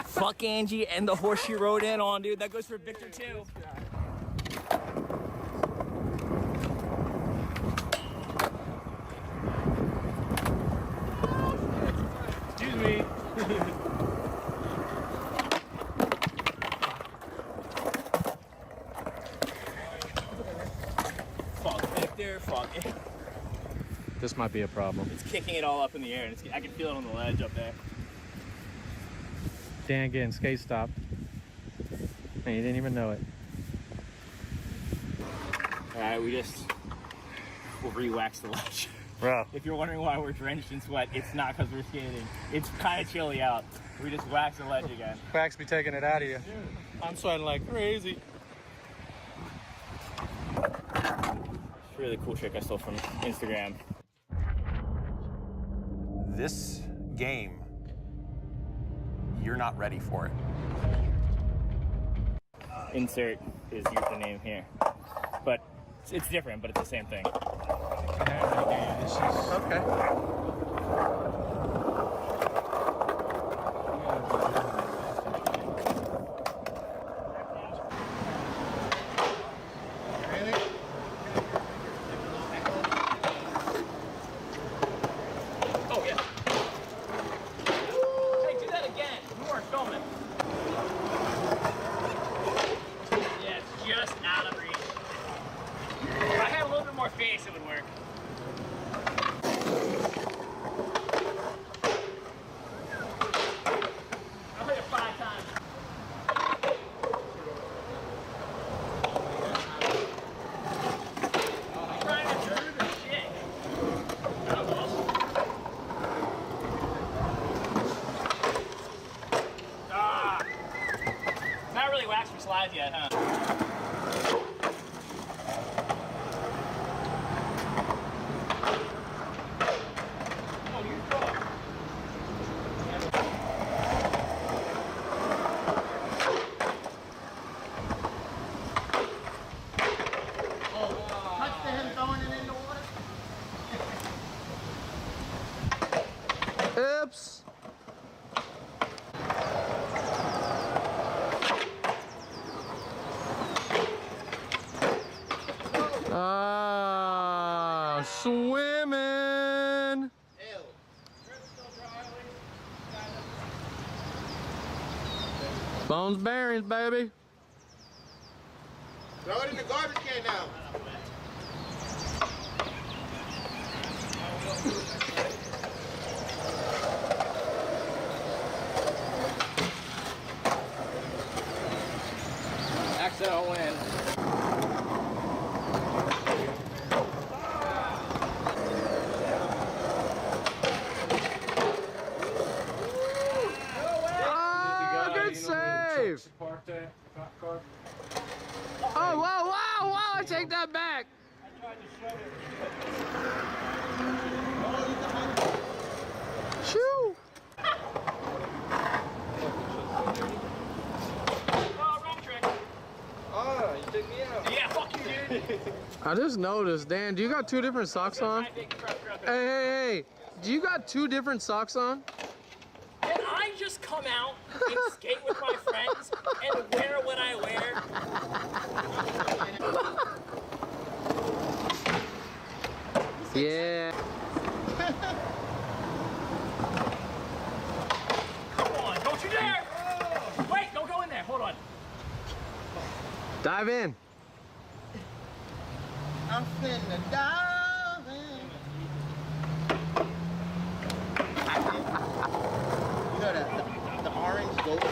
Fuck Angie and the horse she rode in on, dude. That goes for Victor too. Excuse me. Fuck Victor, fuck it. This might be a problem. It's kicking it all up in the air, and I can feel it on the ledge up there. Dan getting skate stopped. And you didn't even know it. Alright, we'll re-wax the ledge. Bro. If you're wondering why we're drenched in sweat, it's not because we're skating. It's kind of chilly out. We just wax the ledge again. Cracks be taking it out of you. I'm sweating like crazy. It's a really cool trick I stole from Instagram. This game, you're not ready for it. Insert his username here. But it's different, but it's the same thing. Okay. Oh, yeah. Hey, do that again. We weren't filming. Yeah, it's just out of reach. If I had a little bit more face, it would work. I'll hit it 5 times. I'm trying to do the shit. Almost. Ah! Not really waxed for slides yet, huh? Oh, you're cool. Touch the him throwing it in the water. Oops. swimming. Bones bearings, baby. Throw it in the garbage can now. Accidental win. Oh, good save. Oh, wow, I take that back. Shoo. Oh, you took me out. Yeah, fuck you, dude. I just noticed, Dan, do you got two different socks on? Hey, do you got two different socks on? Can I just come out and skate with my friends and wear what I wear? Yeah. Come on, don't you dare! Wait, don't go in there. Hold on. Dive in. I'm finna dive in. You know that the orange goat?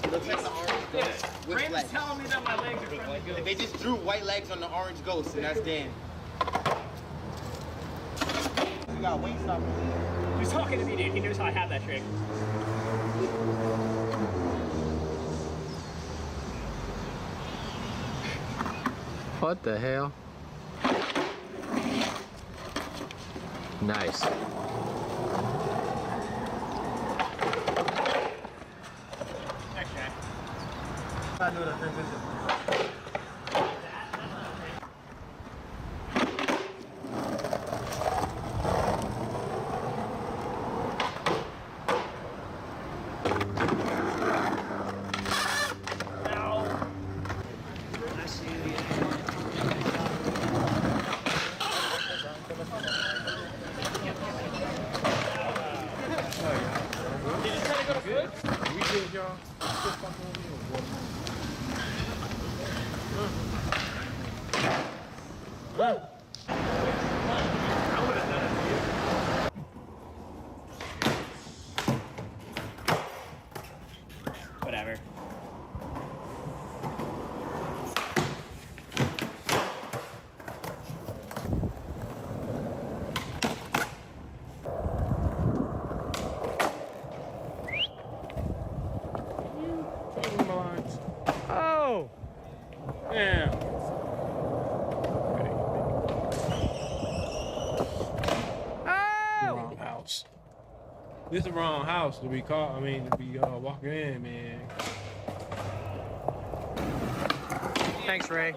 It looks like the orange goat with Raymond's legs. telling me that my legs are friendly good. They just drew white legs on the orange ghost, and that's Dan. You got Wingstop. He's talking to me, dude. He knows how I have that trick. What the hell? Nice. Thanks, Jack. I know that transition. Whatever. Oh! Damn. Wrong house. This is the wrong house to be caught. I mean, to be walking in, man. Thanks, Ray.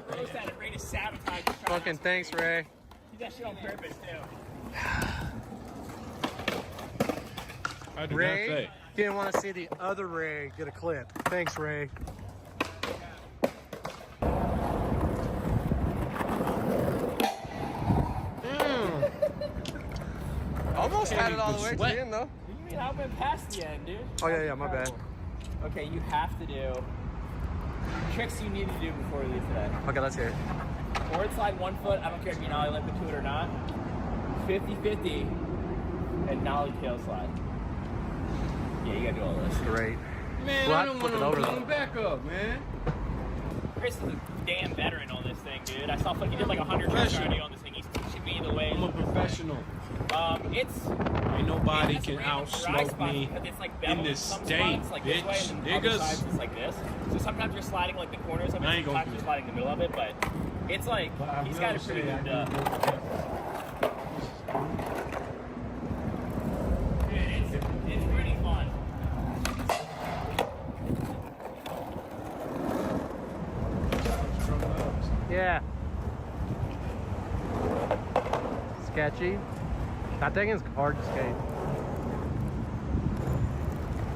Fucking thanks, Ray. Did that shit on purpose, too. I did Ray not say. didn't want to see the other Ray get a clip. Thanks, Ray. Almost had it all the way to the end, though. You mean I went past the end, dude? Oh, yeah, my bad. Okay, you have to do tricks you need to do before we leave today. Okay, let's hear it. Forward slide 1 foot, I don't care if you nollie lip into it or not. 50-50 and nollie tail slide. Yeah, you gotta do all this. Great. Man, We'll I have don't to want flip it to over, come back up, man. Chris is a damn veteran on this thing, dude. I saw he did like 100 tricks already on this thing. He's teaching me the way. I'm a professional. Ain't nobody can outsmoke me in this state, like bitch. this way, and then other sides Niggas. it's like this. So sometimes you're sliding like the corners of it, I ain't gonna sometimes do you're sliding the middle of it, but it's like he's got it pretty good. It's pretty fun. Yeah. Sketchy. That thing is hard to skate.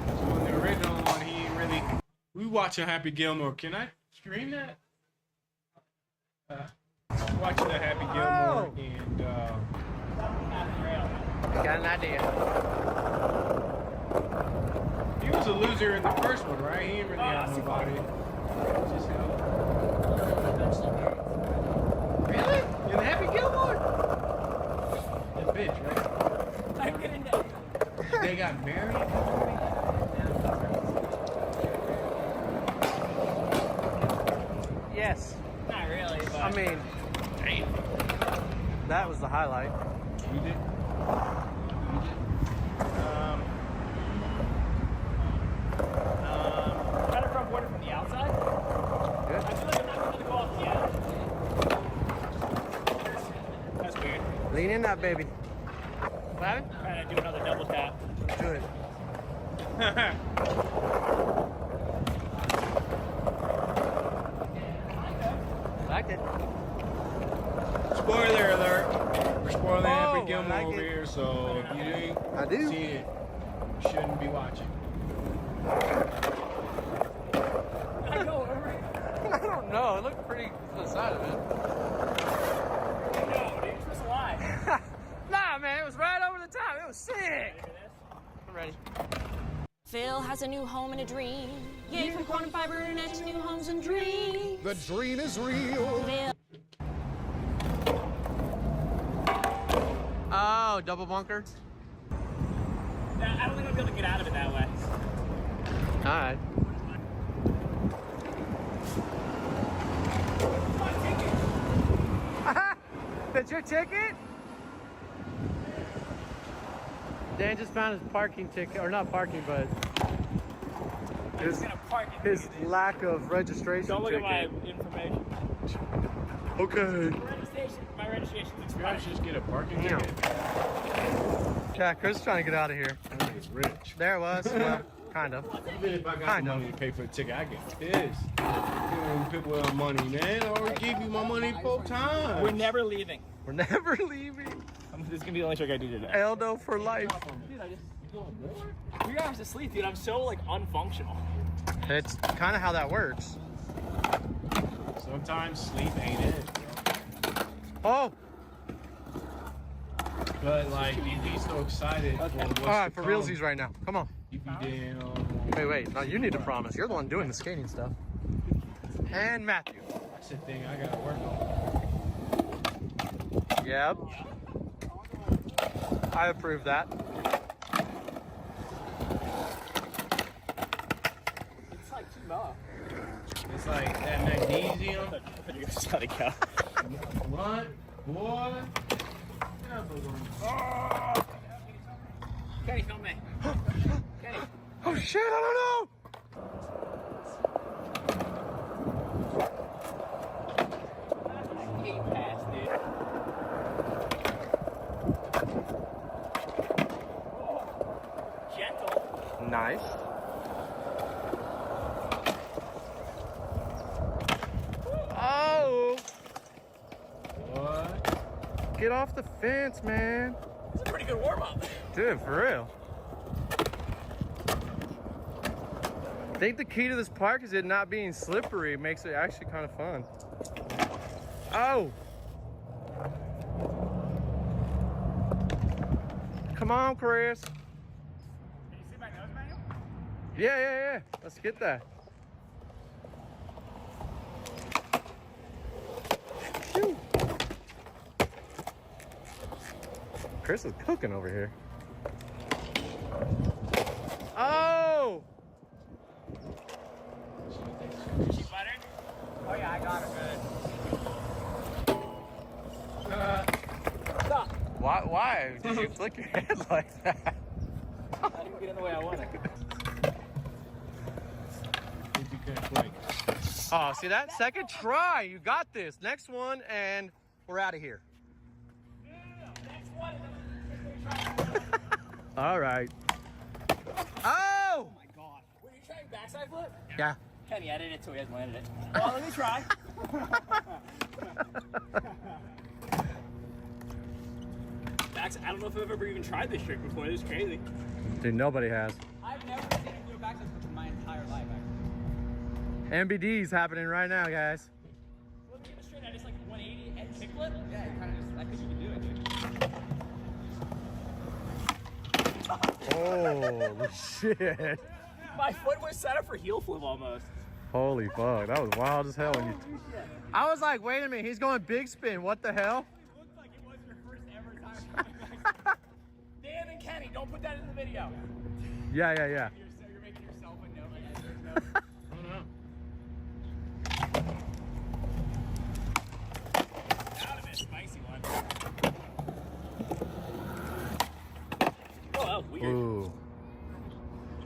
So on the original one, he ain't really. We watching Happy Gilmore. Can I stream that? Watching the Happy Gilmore and Got an idea. He was a loser in the first one, right? He didn't really have nobody. Just him. Really? In Happy Gilmore? That bitch, right? I'm getting that. They got married? Yes. Not really, but I mean, that was the highlight. You did? Kind of from water from the outside. Good. I feel like I'm not going to go off yet. That's weird. Lean in that baby. What happened? Trying to do another double tap. Do it. Liked it. Spoiler alert. We're spoiling Happy I Gilmore like over it. here, so if you ain't seen it, you shouldn't be watching. I don't know. It looked pretty to the side of it. No, dude, it's just a lie. Nah, man, it was right over the top. It was sick. I'm ready. Phil has a new home and a dream. Yay from quantum fiber internet to new homes and dreams. The dream is real. Phil. Oh, double bunker. I don't think I'll be able to get out of it that way. All right. That's your ticket? Dan just found his parking ticket, or not parking, but his lack of registration Don't look ticket. at my information. Okay. My registration's You expired. guys just get a parking Yeah. ticket. Yeah, Chris is trying to get out of here. He's rich. There it was. Well, kind of. Even if I got the money to pay for the ticket, I get pissed. You don't pick with money, man. I already give you my money 4 times. We're never leaving. We're never leaving. This is gonna be the only trick I do today. Eldo for life. Dude, I just 3 hours of sleep, dude. I'm so like unfunctional. It's kind of how that works. Sometimes sleep ain't it. Oh. But like, you be so excited. All right, for realsies right now. Come on. You be down. Wait. No, you need to promise. You're the one doing the skating stuff. And Matthew. That's the thing I gotta work on. Yep. I approve that. It's like too mellow. It's like that magnesium. You just gotta go. What? Boy. Kenny, film me. Kenny. Oh shit, I don't know. Skate pass, dude. Gentle. Nice. Oh. What? Get off the fence, man. It's a pretty good warm-up. Dude, for real. I think the key to this park is it not being slippery. It makes it actually kind of fun. Oh! Come on, Chris. Can you see my nose manual? Yeah. Let's get that. Phew. Chris is cooking over here. Oh! Is she buttered? Oh yeah, I got her good. Stop. Why did you flick your head like that? I didn't get in the way I wanted. Oh, see that? Second try. You got this. Next one, and we're out of here. Next one. All right. Oh! Oh my god. Were you trying backside flip? Yeah. Kenny, edit it so he hasn't landed it. Well, let me try. I don't know if I've ever even tried this trick before. This is crazy. Dude, nobody has. I've never seen a do a backside flip in my entire life, MBD's happening right now, guys. Let me get this straight. I just like 180 and kickflip? Yeah, you kind of just, I think you can do it, dude. Holy shit. My foot was set up for heel flip almost. Holy fuck, that was wild as hell. When you... I was like, wait a minute, he's going big spin. What the hell? It looked like it was your first ever time. Dan and Kenny, don't put that in the video. Yeah. You're making yourself a note. That would be a spicy one. Oh, that was weird. Ooh.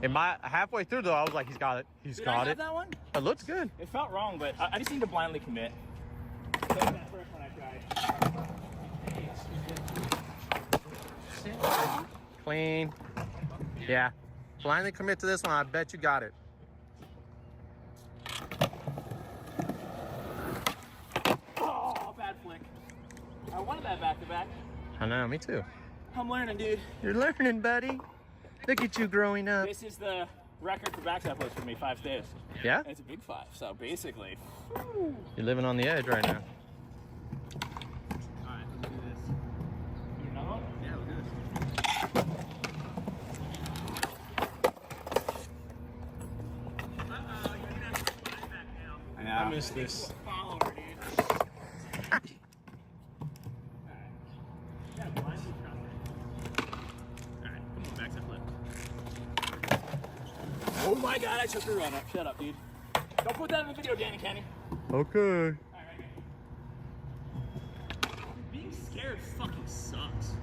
In my halfway through though, I was like, he's got it. He's Did got I it. have that one? It looks good. It felt wrong, but I just need to blindly commit. So that first one I tried. Clean. Yeah. Blindly commit to this one. I bet you got it. Oh, bad flick. I wanted that back to back. I know, me too. I'm learning, dude. You're learning, buddy. Look at you growing up. This is the record for backside flips for me, 5 staves. Yeah? And it's a big 5, so basically. You're living on the edge right now. Alright, let's do this. Do another one? Yeah, we'll do this. Uh-oh, you're gonna have to put mine back now. I missed this. Follower, dude. Alright. Yeah, blind me trust. Alright, come on, backside flip. Oh my god, I took the run up. Shut up, dude. Don't put that in the video, Danny Kenny. Okay. Being scared fucking sucks.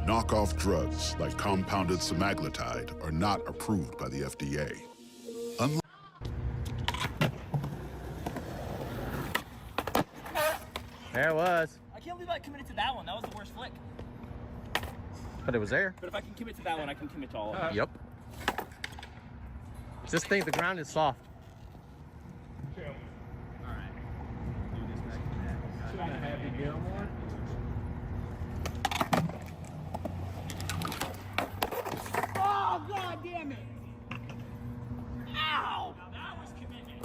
Knockoff drugs like compounded semaglutide are not approved by the FDA. There it was. I can't believe I committed to that one. That was the worst flick. But it was there. But if I can commit to that one, I can commit to all of them. Yep. Just think the ground is soft. True. Alright. Do this back to that. Should I have you Gilmore? Oh, god damn it! Ow! Now that was commitment.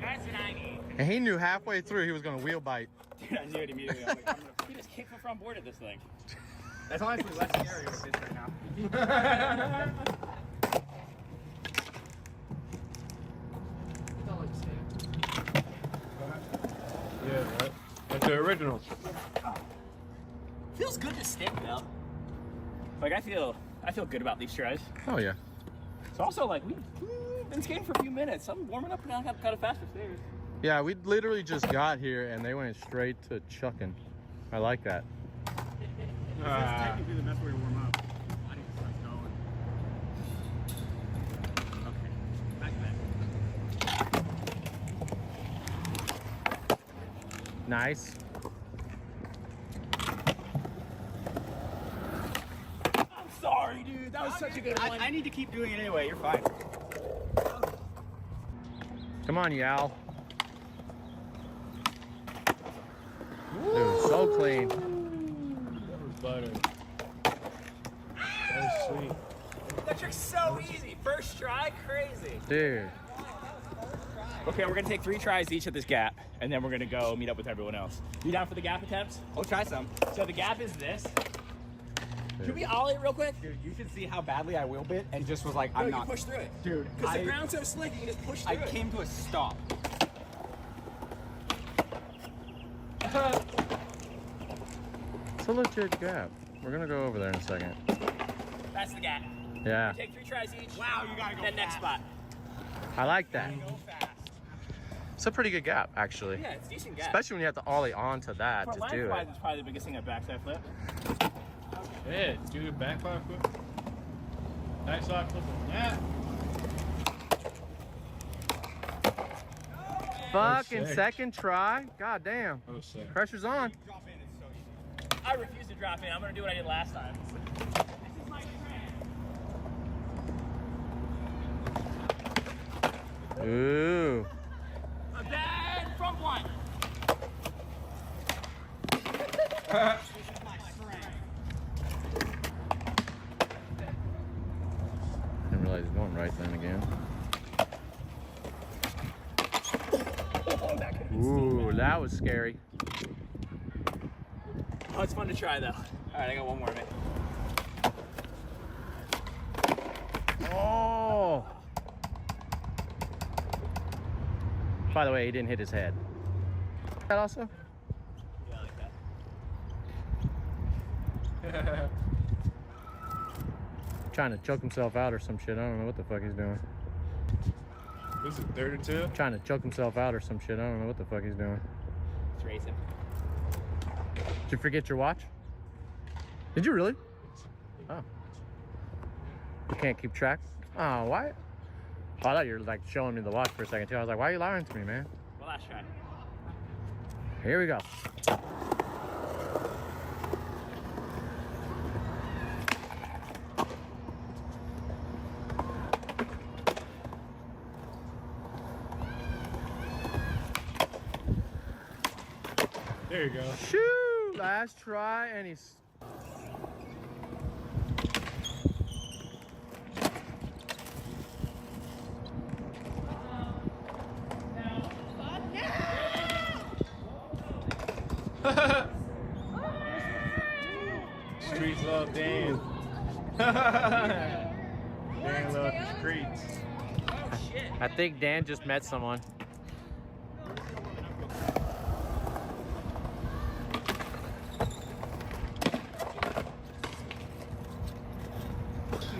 That's what I need. And he knew halfway through he was going to wheel bite. Dude, I knew it immediately. I was like, I'm gonna he just kicked the front board at this thing. That's honestly less scary with this right now. Yeah, right. Like the original. Feels good to stick though. Like I feel good about these tries. Oh yeah. It's also like we've been skating for a few minutes. I'm warming up now. Got a faster stairs. Yeah, we literally just got here and they went straight to chucking. I like that. This is technically the best way to warm up. I need to start going. Okay, back to that. Nice. I'm sorry, dude. That was such a good one. I need to keep doing it anyway. You're fine. Come on, Yal. Dude, so clean. That was butter. That was sweet. That trick's so easy. First try, crazy. Dude. Okay, we're gonna take 3 tries each at this gap, and then we're gonna go meet up with everyone else. You down for the gap attempts? We'll try some. So the gap is this. Can we ollie it real quick? Dude, you should see how badly I wheel bit and just was like, I'm No, not. you push through it. Dude, Because the ground's so slick, you can just push through it. I came to a stop. It's a legit gap. We're gonna go over there in a second. That's the gap. Yeah. You take 3 tries each. Wow, you gotta go then next spot. I like that. It's a pretty good gap, actually. Yeah, it's a decent gap. Especially when you have to ollie onto that For to do it. lengthwise, it's probably the biggest thing at backside flip. Yeah, do the backfire flip. Backside flip on that. Fucking second try. God damn. Pressure's on. I refuse to drop in. I'm gonna do what I did last time. This is my friend. Ooh. A bad front one. Didn't realize he's going right then again. Ooh, that was scary. Oh, it's fun to try though. All right, I got one more of it. Oh! By the way, he didn't hit his head. That also? Yeah, like that. Trying to choke himself out or some shit. I don't know what the fuck he's doing. This is 3rd and 2? Trying to choke himself out or some shit. I don't know what the fuck he's doing. It's racing. Did you forget your watch? Did you really? Oh. You can't keep track? Oh, why? Oh, I thought you were like showing me the watch for a second too. I was like, why are you lying to me, man? Well, last try. Here we go. There you go. Shoo! Last try, and he's. Streets love Dan. Dan love the streets. I think Dan just met someone.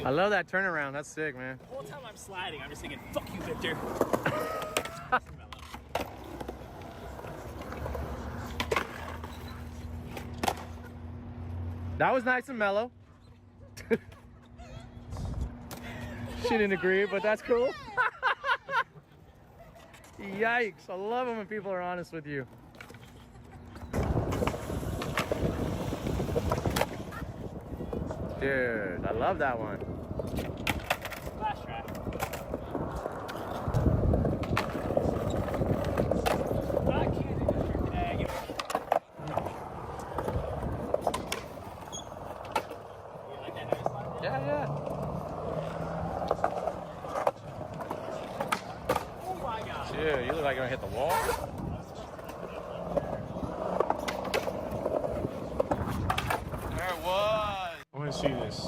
I love that turnaround. That's sick, man. The whole time I'm sliding, I'm just thinking, fuck you, Victor. That was nice and mellow. She didn't agree, but that's cool. Yikes. I love it when people are honest with you. Dude, I love that one. Last try. I can't do this for today. Yeah, yeah. Oh my god. Dude, you look like you're gonna hit the wall. There it was. I want to see this.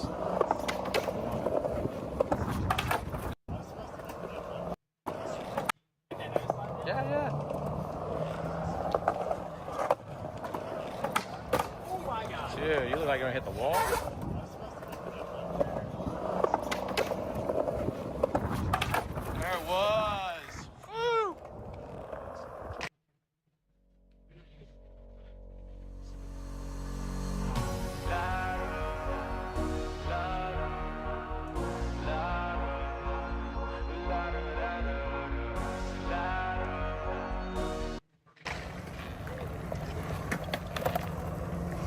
Yeah, yeah. Oh my god. Dude, you look like you're gonna hit the wall. There it was. Woo!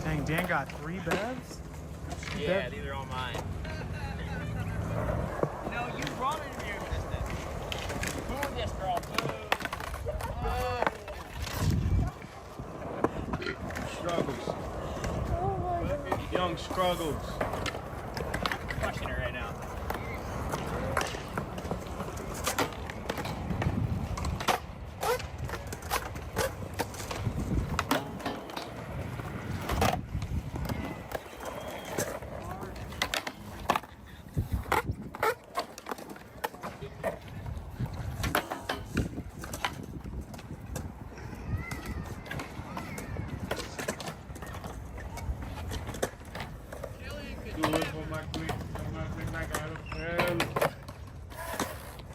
Dang, Dan got 3 bevs? Yeah, these are all mine. No, you brought it in here with this thing. Boo this girl, boo. Struggles. Young struggles. I'm crushing it right now.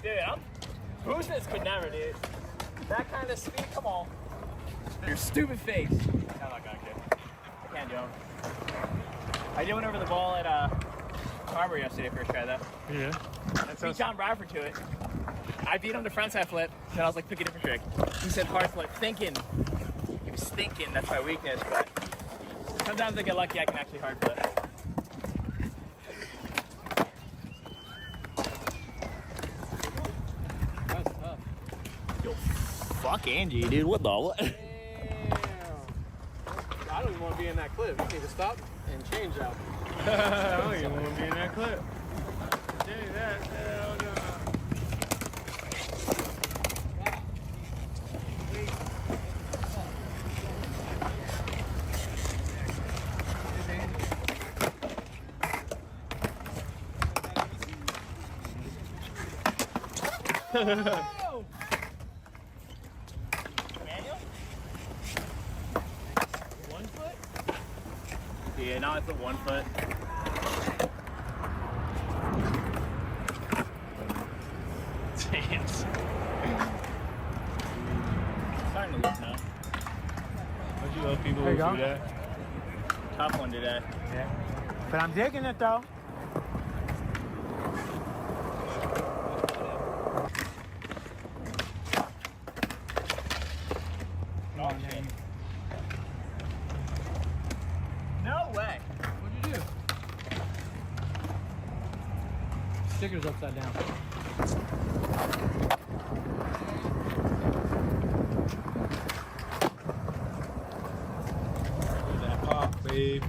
Dude, Boosters could never, dude. That kind of speed, come on. Your stupid face. I'm not gonna kid. I can't do them. I did one over the ball at Harbor yesterday, first try that. Yeah. Beat John Bradford to it. I beat him to frontside flip, then I was like, pick a different trick. He said hard flip, thinking. He was thinking, that's my weakness, but sometimes I get lucky I can actually hard flip. That's tough. Yo, fuck Angie, dude, what the what? Damn. I don't even want to be in that clip. You need to stop and change out. I don't even want to be in that clip. Dude, that, hell no. Manual? One foot? Yeah, now I put 1 foot. Damn. Starting to look now. Don't you love people There who you do go. that? Tough one today. Yeah. But I'm digging it though. Oh, shit. No way. What'd you do? Sticker's upside down. That pop, babe.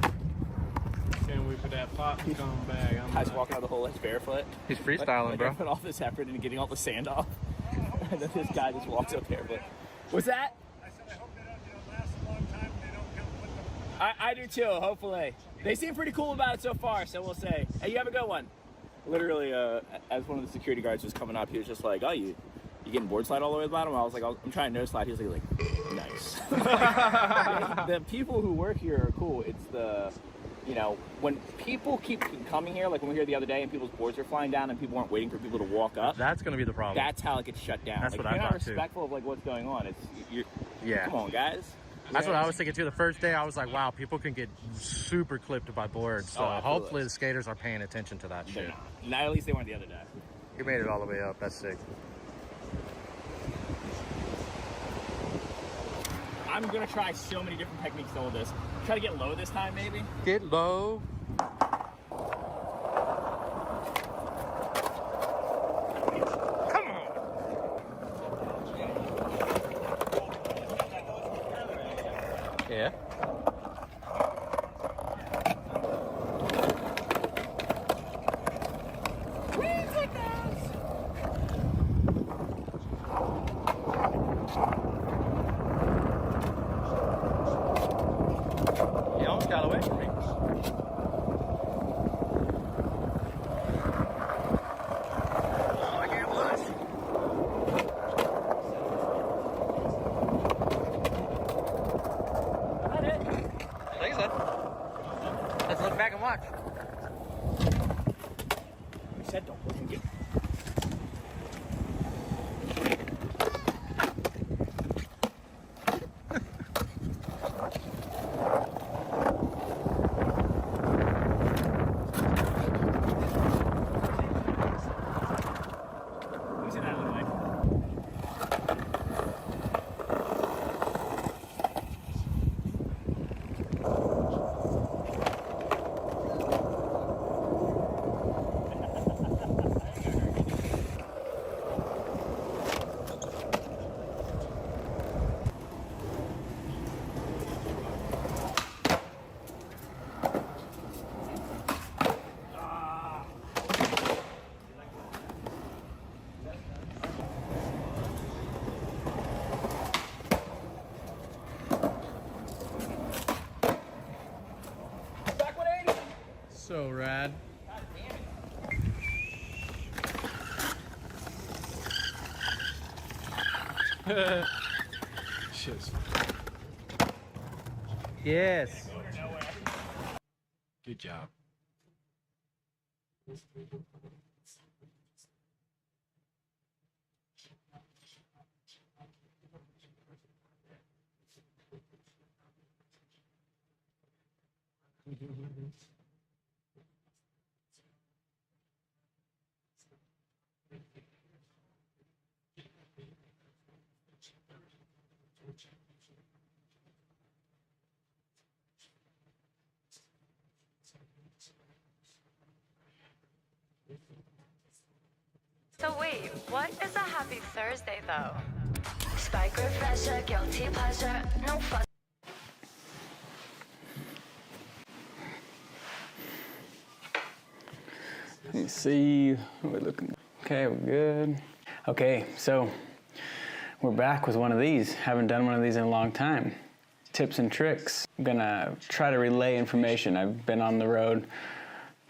Can't wait for that pop to come back. Guy's walking out the whole edge barefoot. He's freestyling, bro. I put all this effort into getting all the sand off. And then this guy just walks up barefoot. What's that? I do too, hopefully. They seem pretty cool about it so far, so we'll say. Hey, you have a good one. Literally, as one of the security guards was coming up, he was just like, oh, you getting board slide all the way to the bottom? I was like, I'm trying to no slide. He was like nice. The people who work here are cool. It's the, you know, when people keep coming here, like when we were here the other day and people's boards are flying down and people aren't waiting for people to walk up. That's going to be the problem. That's how it gets shut down. That's like, what I if you're thought not too. respectful of like what's going on, Yeah. Come on, guys. That's what I was thinking too. The first day I was like, wow, people can get super clipped by boards. So hopefully the skaters are paying attention to that shit. Not at least they weren't the other day. You made it all the way up. That's sick. I'm gonna try so many different techniques to hold this. Try to get low this time, maybe. Get low. Yeah. You almost got away from me. Let's look back and watch. We said don't look and get. So rad. Shit. Yes. Good job. So wait, what is a happy Thursday though? Spike refresher, guilty pleasure, no fuss. Let me see. We're looking okay. We're good. Okay, so we're back with one of these. Haven't done one of these in a long time. Tips and tricks. I'm gonna try to relay information. I've been on the road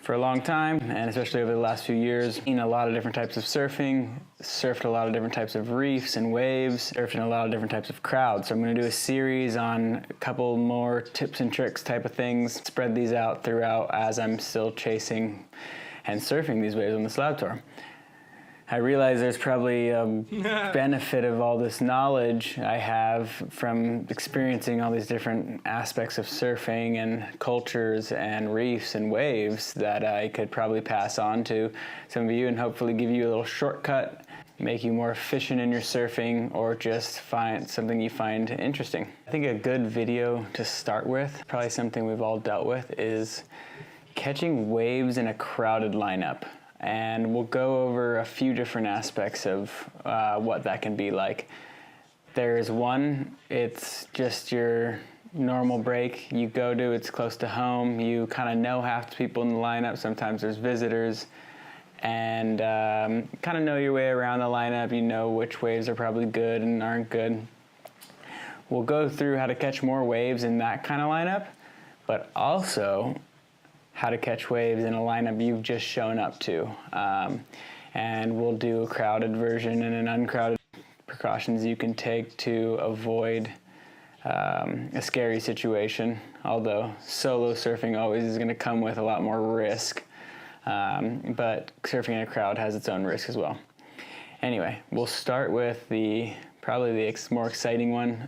for a long time, and especially over the last few years, seen a lot of different types of surfing, surfed a lot of different types of reefs and waves, surfed in a lot of different types of crowds. So I'm gonna do a series on a couple more tips and tricks type of things, spread these out throughout as I'm still chasing and surfing these waves on the slab tour. I realize there's probably a benefit of all this knowledge I have from experiencing all these different aspects of surfing and cultures and reefs and waves that I could probably pass on to some of you and hopefully give you a little shortcut, make you more efficient in your surfing, or just find something you find interesting. I think a good video to start with, probably something we've all dealt with, is catching waves in a crowded lineup. And we'll go over a few different aspects of what that can be like. There's one, it's just your normal break you go to, it's close to home, you kind of know half the people in the lineup, sometimes there's visitors, and kind of know your way around the lineup, you know which waves are probably good and aren't good. We'll go through how to catch more waves in that kind of lineup, but also how to catch waves in a lineup you've just shown up to. And we'll do a crowded version and an uncrowded precautions you can take to avoid a scary situation, although solo surfing always is gonna come with a lot more risk, but surfing in a crowd has its own risk as well. Anyway, we'll start with probably the more exciting one,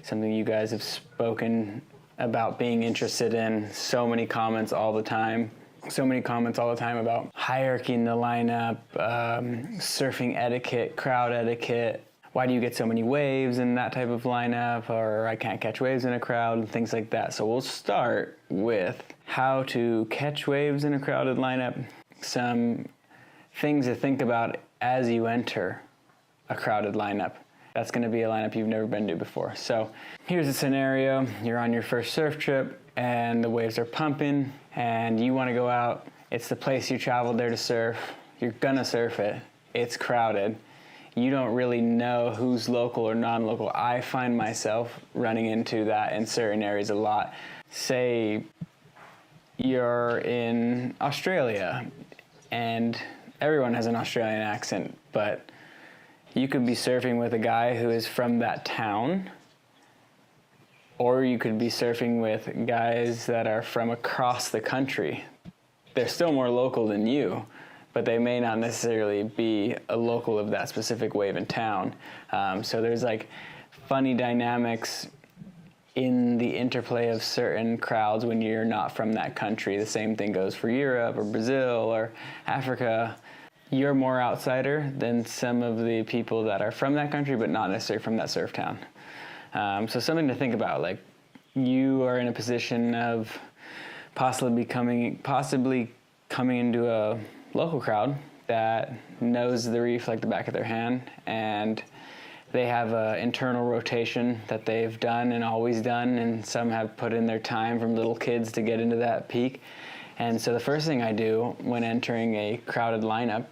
something you guys have spoken about being interested in. So many comments all the time about hierarchy in the lineup, surfing etiquette, crowd etiquette. Why do you get so many waves in that type of lineup? Or I can't catch waves in a crowd, and things like that. So we'll start with how to catch waves in a crowded lineup. Some things to think about as you enter a crowded lineup. That's going to be a lineup you've never been to before. So here's a scenario. You're on your first surf trip and the waves are pumping and you want to go out. It's the place you traveled there to surf. You're going to surf it. It's crowded. You don't really know who's local or non-local. I find myself running into that in certain areas a lot. Say you're in Australia and everyone has an Australian accent, but you could be surfing with a guy who is from that town, or you could be surfing with guys that are from across the country. They're still more local than you, but they may not necessarily be a local of that specific wave in town. So there's like funny dynamics in the interplay of certain crowds when you're not from that country. The same thing goes for Europe or Brazil or Africa. You're more outsider than some of the people that are from that country, but not necessarily from that surf town. So something to think about, like you are in a position of possibly coming into a local crowd that knows the reef like the back of their hand, and they have an internal rotation that they've done and always done, and some have put in their time from little kids to get into that peak. And so the first thing I do when entering a crowded lineup,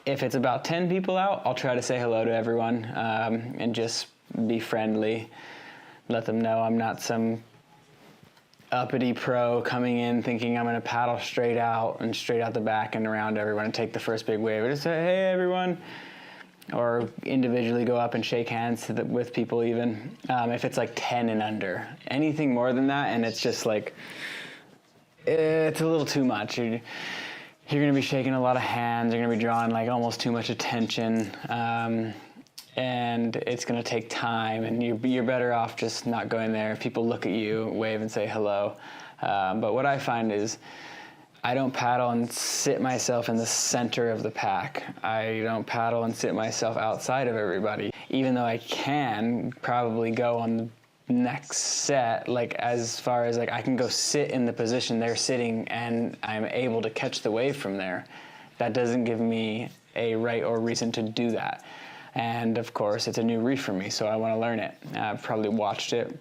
if it's about 10 people out, I'll try to say hello to everyone and just be friendly. Let them know I'm not some uppity pro coming in thinking I'm going to paddle straight out the back and around everyone and take the first big wave. I just say, hey, everyone. Or individually go up and shake hands with people even. If it's like 10 and under. Anything more than that, and it's just like, it's a little too much. You're going to be shaking a lot of hands, you're going to be drawing like almost too much attention, and it's going to take time, and you're better off just not going there. If people look at you, wave and say hello. But what I find is I don't paddle and sit myself in the center of the pack. I don't paddle and sit myself outside of everybody, even though I can probably go on the next set, like as far as like I can go sit in the position they're sitting and I'm able to catch the wave from there. That doesn't give me a right or reason to do that. And of course it's a new reef for me, so I want to learn it. I've probably watched it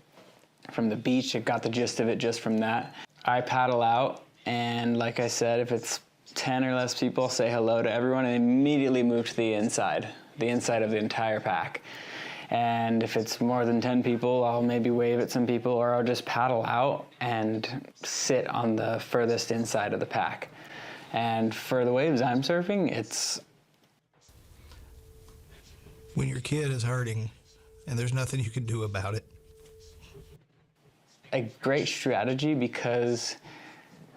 from the beach. I got the gist of it just from that. I paddle out, and like I said, if it's 10 or less people, say hello to everyone and immediately move to the inside of the entire pack. And if it's more than 10 people, I'll maybe wave at some people, or I'll just paddle out and sit on the furthest inside of the pack. And for the waves I'm surfing, it's... When your kid is hurting and there's nothing you can do about it. A great strategy because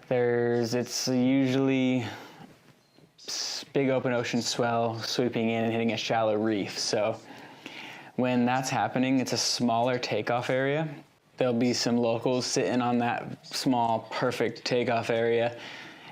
it's usually big open ocean swell sweeping in and hitting a shallow reef. So when that's happening, it's a smaller takeoff area. There'll be some locals sitting on that small, perfect takeoff area,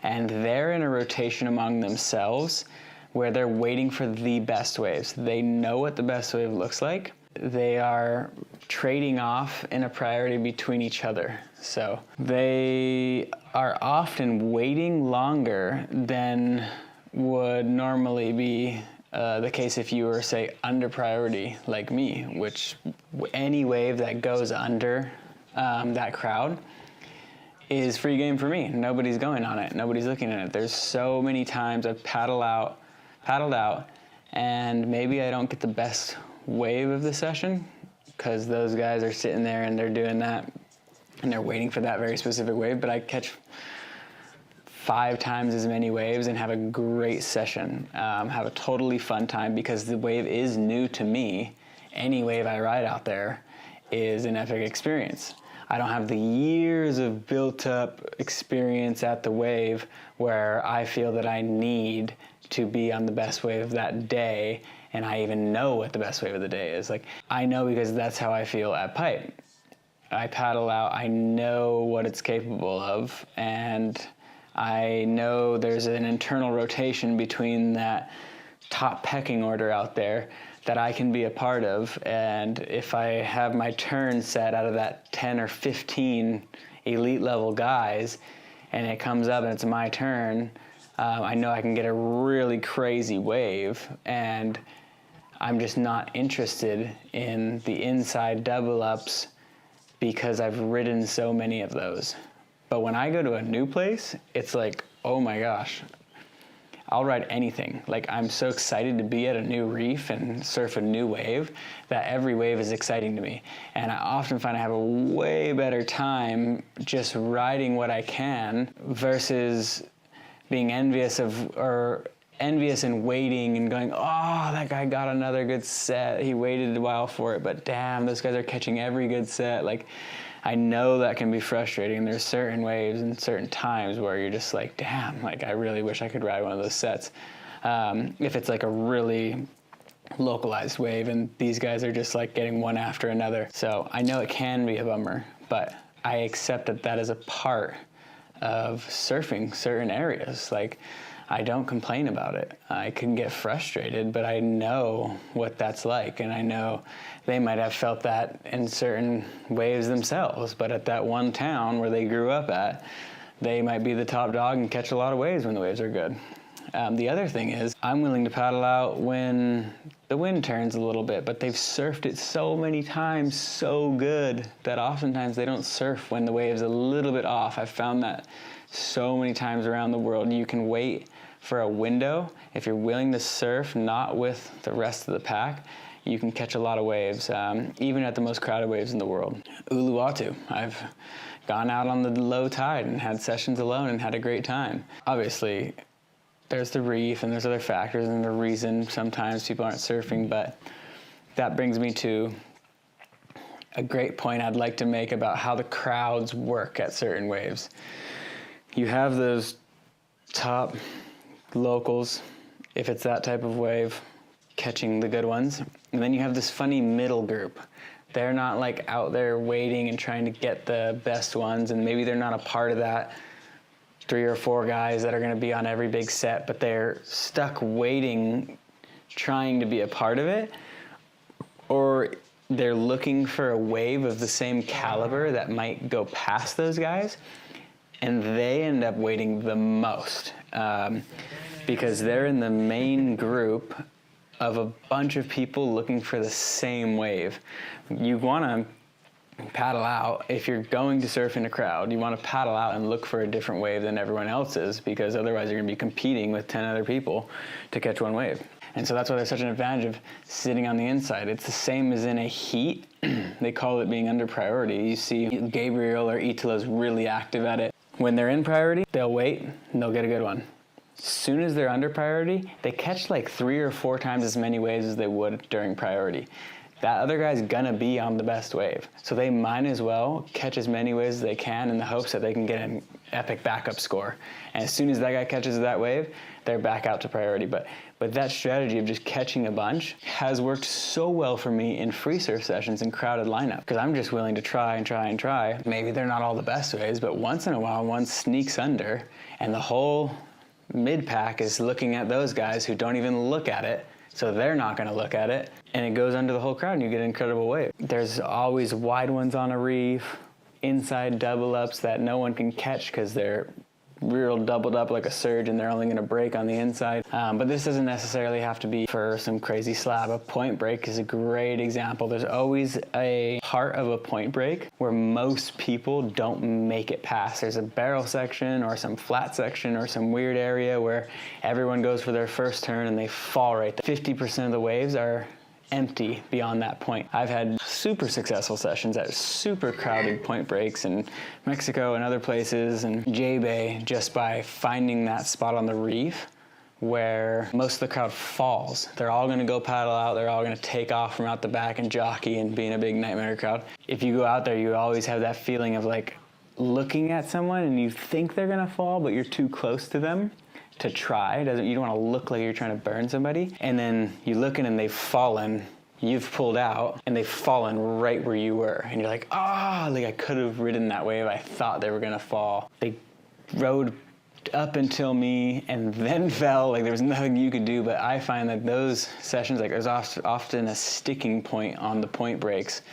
and they're in a rotation among themselves where they're waiting for the best waves. They know what the best wave looks like. They are trading off in a priority between each other. So they are often waiting longer than would normally be the case if you were, say, under priority like me, which any wave that goes under that crowd is free game for me. Nobody's going on it. Nobody's looking at it. There's so many times I've paddled out, and maybe I don't get the best wave of the session because those guys are sitting there and they're doing that and they're waiting for that very specific wave, but I catch 5 times as many waves and have a great session, have a totally fun time because the wave is new to me. Any wave I ride out there is an epic experience. I don't have the years of built-up experience at the wave where I feel that I need to be on the best wave of that day, and I even know what the best wave of the day is. Like, I know because that's how I feel at Pipe. I paddle out, I know what it's capable of, and I know there's an internal rotation between that top pecking order out there that I can be a part of, and if I have my turn set out of that 10 or 15 elite level guys, and it comes up and it's my turn, I know I can get a really crazy wave, and I'm just not interested in the inside double ups because I've ridden so many of those. But when I go to a new place, it's like, oh my gosh, I'll ride anything. Like, I'm so excited to be at a new reef and surf a new wave that every wave is exciting to me. And I often find I have a way better time just riding what I can versus being envious and waiting and going, oh, that guy got another good set. He waited a while for it, but damn, those guys are catching every good set. Like, I know that can be frustrating. There's certain waves and certain times where you're just like, damn, like I really wish I could ride one of those sets. If it's like a really localized wave and these guys are just like getting one after another. So I know it can be a bummer, but I accept that that is a part of surfing certain areas. Like, I don't complain about it. I can get frustrated, but I know what that's like, and I know they might have felt that in certain waves themselves, but at that one town where they grew up at, they might be the top dog and catch a lot of waves when the waves are good. The other thing is, I'm willing to paddle out when the wind turns a little bit, but they've surfed it so many times so good that oftentimes they don't surf when the wave's a little bit off. I've found that so many times around the world. You can wait for a window. If you're willing to surf not with the rest of the pack, you can catch a lot of waves, even at the most crowded waves in the world. Uluwatu, I've gone out on the low tide and had sessions alone and had a great time. Obviously, there's the reef and there's other factors and the reason sometimes people aren't surfing, but that brings me to a great point I'd like to make about how the crowds work at certain waves. You have those top locals, if it's that type of wave, catching the good ones, and then you have this funny middle group. They're not like out there waiting and trying to get the best ones, and maybe they're not a part of that 3 or 4 guys that are going to be on every big set, but they're stuck waiting, trying to be a part of it, or they're looking for a wave of the same caliber that might go past those guys, and they end up waiting the most because they're in the main group of a bunch of people looking for the same wave. You want to paddle out. If you're going to surf in a crowd, you want to paddle out and look for a different wave than everyone else's, because otherwise you're going to be competing with 10 other people to catch one wave. And so that's why there's such an advantage of sitting on the inside. It's the same as in a heat. They call it being under priority. You see Gabriel or Italo's really active at it. When they're in priority, they'll wait and they'll get a good one. As soon as they're under priority, they catch like 3 or 4 times as many waves as they would during priority. That other guy's gonna be on the best wave. So they might as well catch as many waves as they can in the hopes that they can get an epic backup score. And as soon as that guy catches that wave, they're back out to priority. But that strategy of just catching a bunch has worked so well for me in free surf sessions and crowded lineup, because I'm just willing to try and try and try. Maybe they're not all the best waves, but once in a while one sneaks under and the whole mid-pack is looking at those guys who don't even look at it, so they're not going to look at it, and it goes under the whole crowd and you get an incredible wave. There's always wide ones on a reef, inside double ups that no one can catch because they're real doubled up like a surge and they're only going to break on the inside. But this doesn't necessarily have to be for some crazy slab. A point break is a great example. There's always a part of a point break where most people don't make it past. There's a barrel section or some flat section or some weird area where everyone goes for their first turn and they fall right there. 50% of the waves are empty beyond that point. I've had super successful sessions at super crowded point breaks in Mexico and other places and J-Bay just by finding that spot on the reef where most of the crowd falls. They're all gonna go paddle out, they're all gonna take off from out the back and jockey and be in a big nightmare crowd. If you go out there, you always have that feeling of like looking at someone and you think they're gonna fall, but you're too close to them to try. You don't want to look like you're trying to burn somebody. And then you look in and they've fallen, you've pulled out, and they've fallen right where you were. And you're like, like I could have ridden that wave. I thought they were gonna fall. They rode up until me and then fell. Like there was nothing you could do. But I find that those sessions, like there's often a sticking point on the point breaks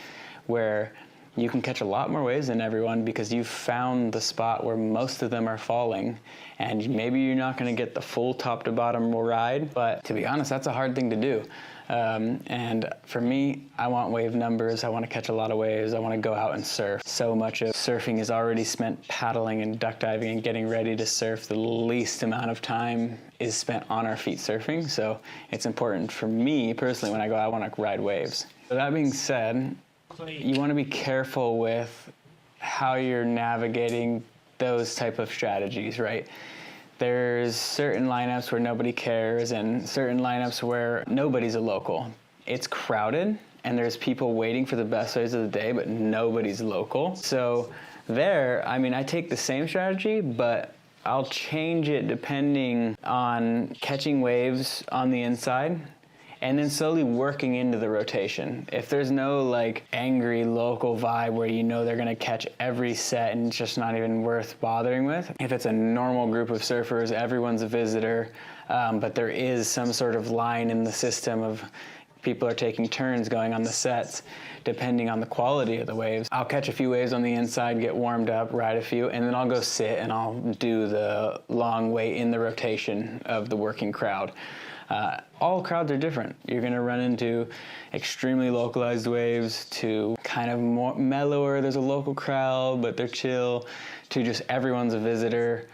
where you can catch a lot more waves than everyone because you've found the spot where most of them are falling. And maybe you're not going to get the full top to bottom ride, but to be honest, that's a hard thing to do. And for me, I want wave numbers. I want to catch a lot of waves. I want to go out and surf. So much of surfing is already spent paddling and duck diving and getting ready to surf. The least amount of time is spent on our feet surfing. So it's important for me personally when I go, I want to ride waves. So that being said, you want to be careful with how you're navigating those type of strategies, right? There's certain lineups where nobody cares and certain lineups where nobody's a local. It's crowded and there's people waiting for the best waves of the day, but nobody's local. So there, I mean, I take the same strategy, but I'll change it depending on catching waves on the inside and then slowly working into the rotation. If there's no like angry local vibe where you know they're gonna catch every set and it's just not even worth bothering with, if it's a normal group of surfers, everyone's a visitor, but there is some sort of line in the system of people are taking turns going on the sets, depending on the quality of the waves. I'll catch a few waves on the inside, get warmed up, ride a few, and then I'll go sit and I'll do the long wait in the rotation of the working crowd. All crowds are different. You're gonna run into extremely localized waves to kind of more mellower, there's a local crowd, but they're chill, to just everyone's a visitor,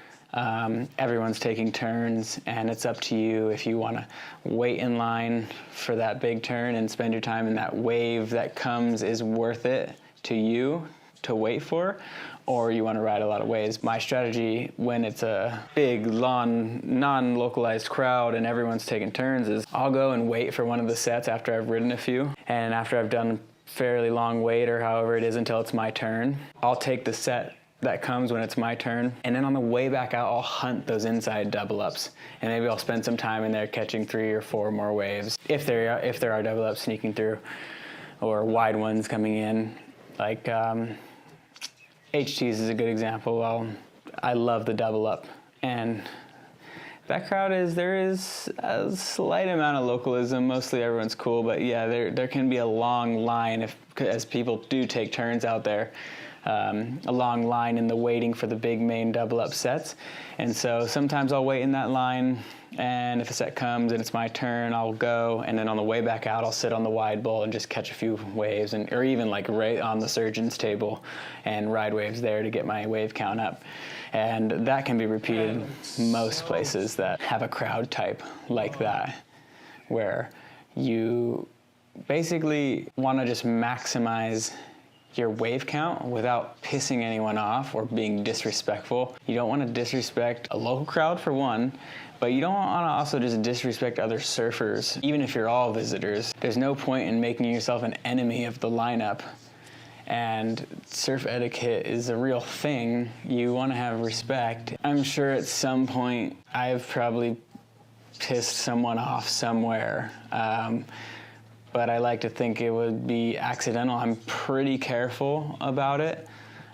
everyone's taking turns, and it's up to you if you wanna wait in line for that big turn and spend your time, and that wave that comes is worth it to you to wait for, or you want to ride a lot of waves. My strategy when it's a big, non-localized crowd and everyone's taking turns is I'll go and wait for one of the sets after I've ridden a few, and after I've done fairly long wait or however it is until it's my turn, I'll take the set that comes when it's my turn, and then on the way back out, I'll hunt those inside double ups, and maybe I'll spend some time in there catching 3 or 4 more waves if there are double ups sneaking through or wide ones coming in. Like HTs is a good example. I love the double up, and that crowd there is a slight amount of localism. Mostly everyone's cool, but yeah, there can be a long line as people do take turns out there. A long line in the waiting for the big main double up sets, and so sometimes I'll wait in that line, and if a set comes and it's my turn, I'll go, and then on the way back out I'll sit on the wide bowl and just catch a few waves, or even like right on the surgeon's table and ride waves there to get my wave count up. And that can be repeated most places that have a crowd type like that, where you basically want to just maximize your wave count without pissing anyone off or being disrespectful. You don't want to disrespect a local crowd for one, but you don't want to also just disrespect other surfers. Even if you're all visitors, there's no point in making yourself an enemy of the lineup. And surf etiquette is a real thing. You want to have respect. I'm sure at some point I've probably pissed someone off somewhere. But I like to think it would be accidental. I'm pretty careful about it,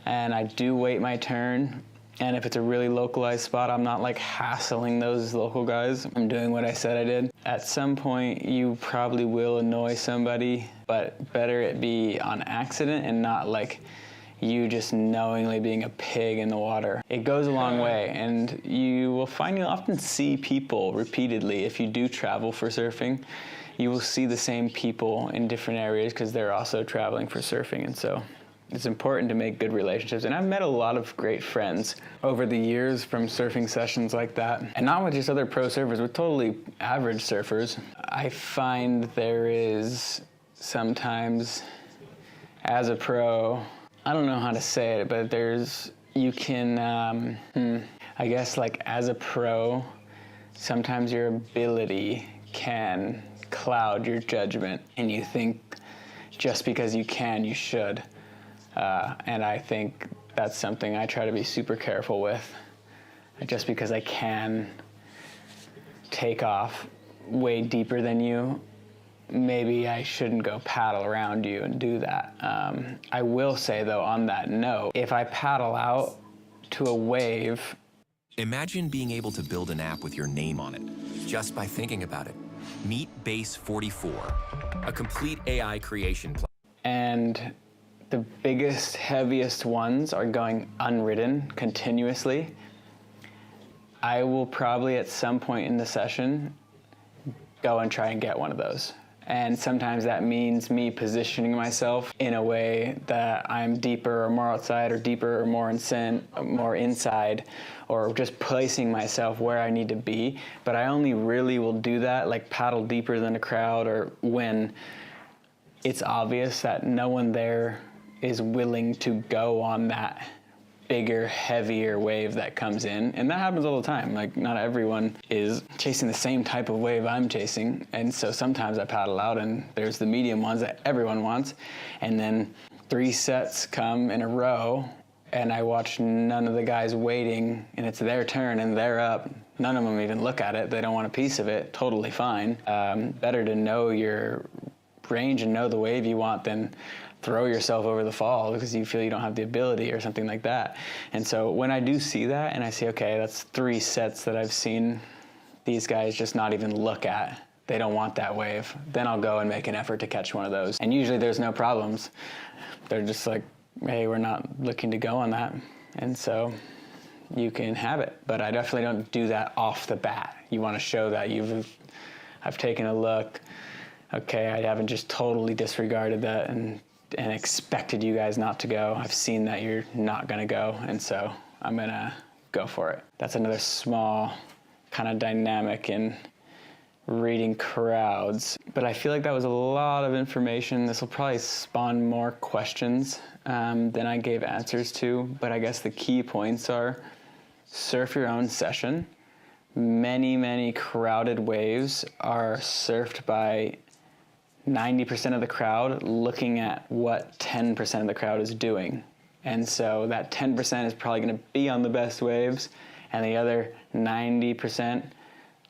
and I do wait my turn. And if it's a really localized spot, I'm not like hassling those local guys. I'm doing what I said I did. At some point, you probably will annoy somebody, but better it be on accident and not like you just knowingly being a pig in the water. It goes a long way, and you will find you'll often see people repeatedly if you do travel for surfing. You will see the same people in different areas because they're also traveling for surfing, and so it's important to make good relationships. And I've met a lot of great friends over the years from surfing sessions like that, and not with just other pro surfers, with totally average surfers. I find there is sometimes, as a pro, I don't know how to say it, but you can, I guess like as a pro, sometimes your ability can cloud your judgment, and you think just because you can, you should. And I think that's something I try to be super careful with. Just because I can take off way deeper than you, maybe I shouldn't go paddle around you and do that. I will say though, on that note, if I paddle out to a wave. Imagine being able to build an app with your name on it, just by thinking about it. Meet Base 44, a complete AI creation platform. And the biggest, heaviest ones are going unridden continuously. I will probably at some point in the session go and try and get one of those. And sometimes that means me positioning myself in a way that I'm deeper or more outside, or deeper or more inside, or just placing myself where I need to be. But I only really will do that, like paddle deeper than a crowd, or when it's obvious that no one there is willing to go on that bigger, heavier wave that comes in. And that happens all the time. Like, not everyone is chasing the same type of wave I'm chasing. And so sometimes I paddle out and there's the medium ones that everyone wants. And then 3 sets come in a row and I watch none of the guys waiting, and it's their turn and they're up. None of them even look at it. They don't want a piece of it. Totally fine. Better to know your range and know the wave you want than throw yourself over the fall because you feel you don't have the ability or something like that. And so when I do see that and I see, okay, that's 3 sets that I've seen these guys just not even look at, they don't want that wave, then I'll go and make an effort to catch one of those. And usually there's no problems. They're just like, hey, we're not looking to go on that. And so you can have it. But I definitely don't do that off the bat. You want to show that I've taken a look. Okay, I haven't just totally disregarded that and expected you guys not to go. I've seen that you're not gonna go, and so I'm gonna go for it. That's another small kind of dynamic in reading crowds. But I feel like that was a lot of information. This will probably spawn more questions than I gave answers to, but I guess the key points are surf your own session. Many, many crowded waves are surfed by 90% of the crowd looking at what 10% of the crowd is doing. And so that 10% is probably going to be on the best waves, and the other 90%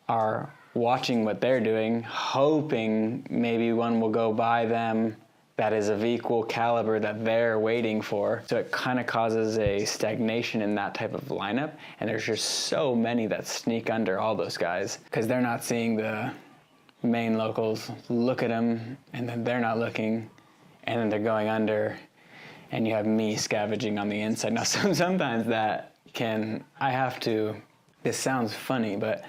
are watching what they're doing, hoping maybe one will go by them that is of equal caliber that they're waiting for. So it kind of causes a stagnation in that type of lineup, and there's just so many that sneak under all those guys because they're not seeing the main locals look at them, and then they're not looking, and then they're going under, and you have me scavenging on the inside. Now, sometimes this sounds funny, but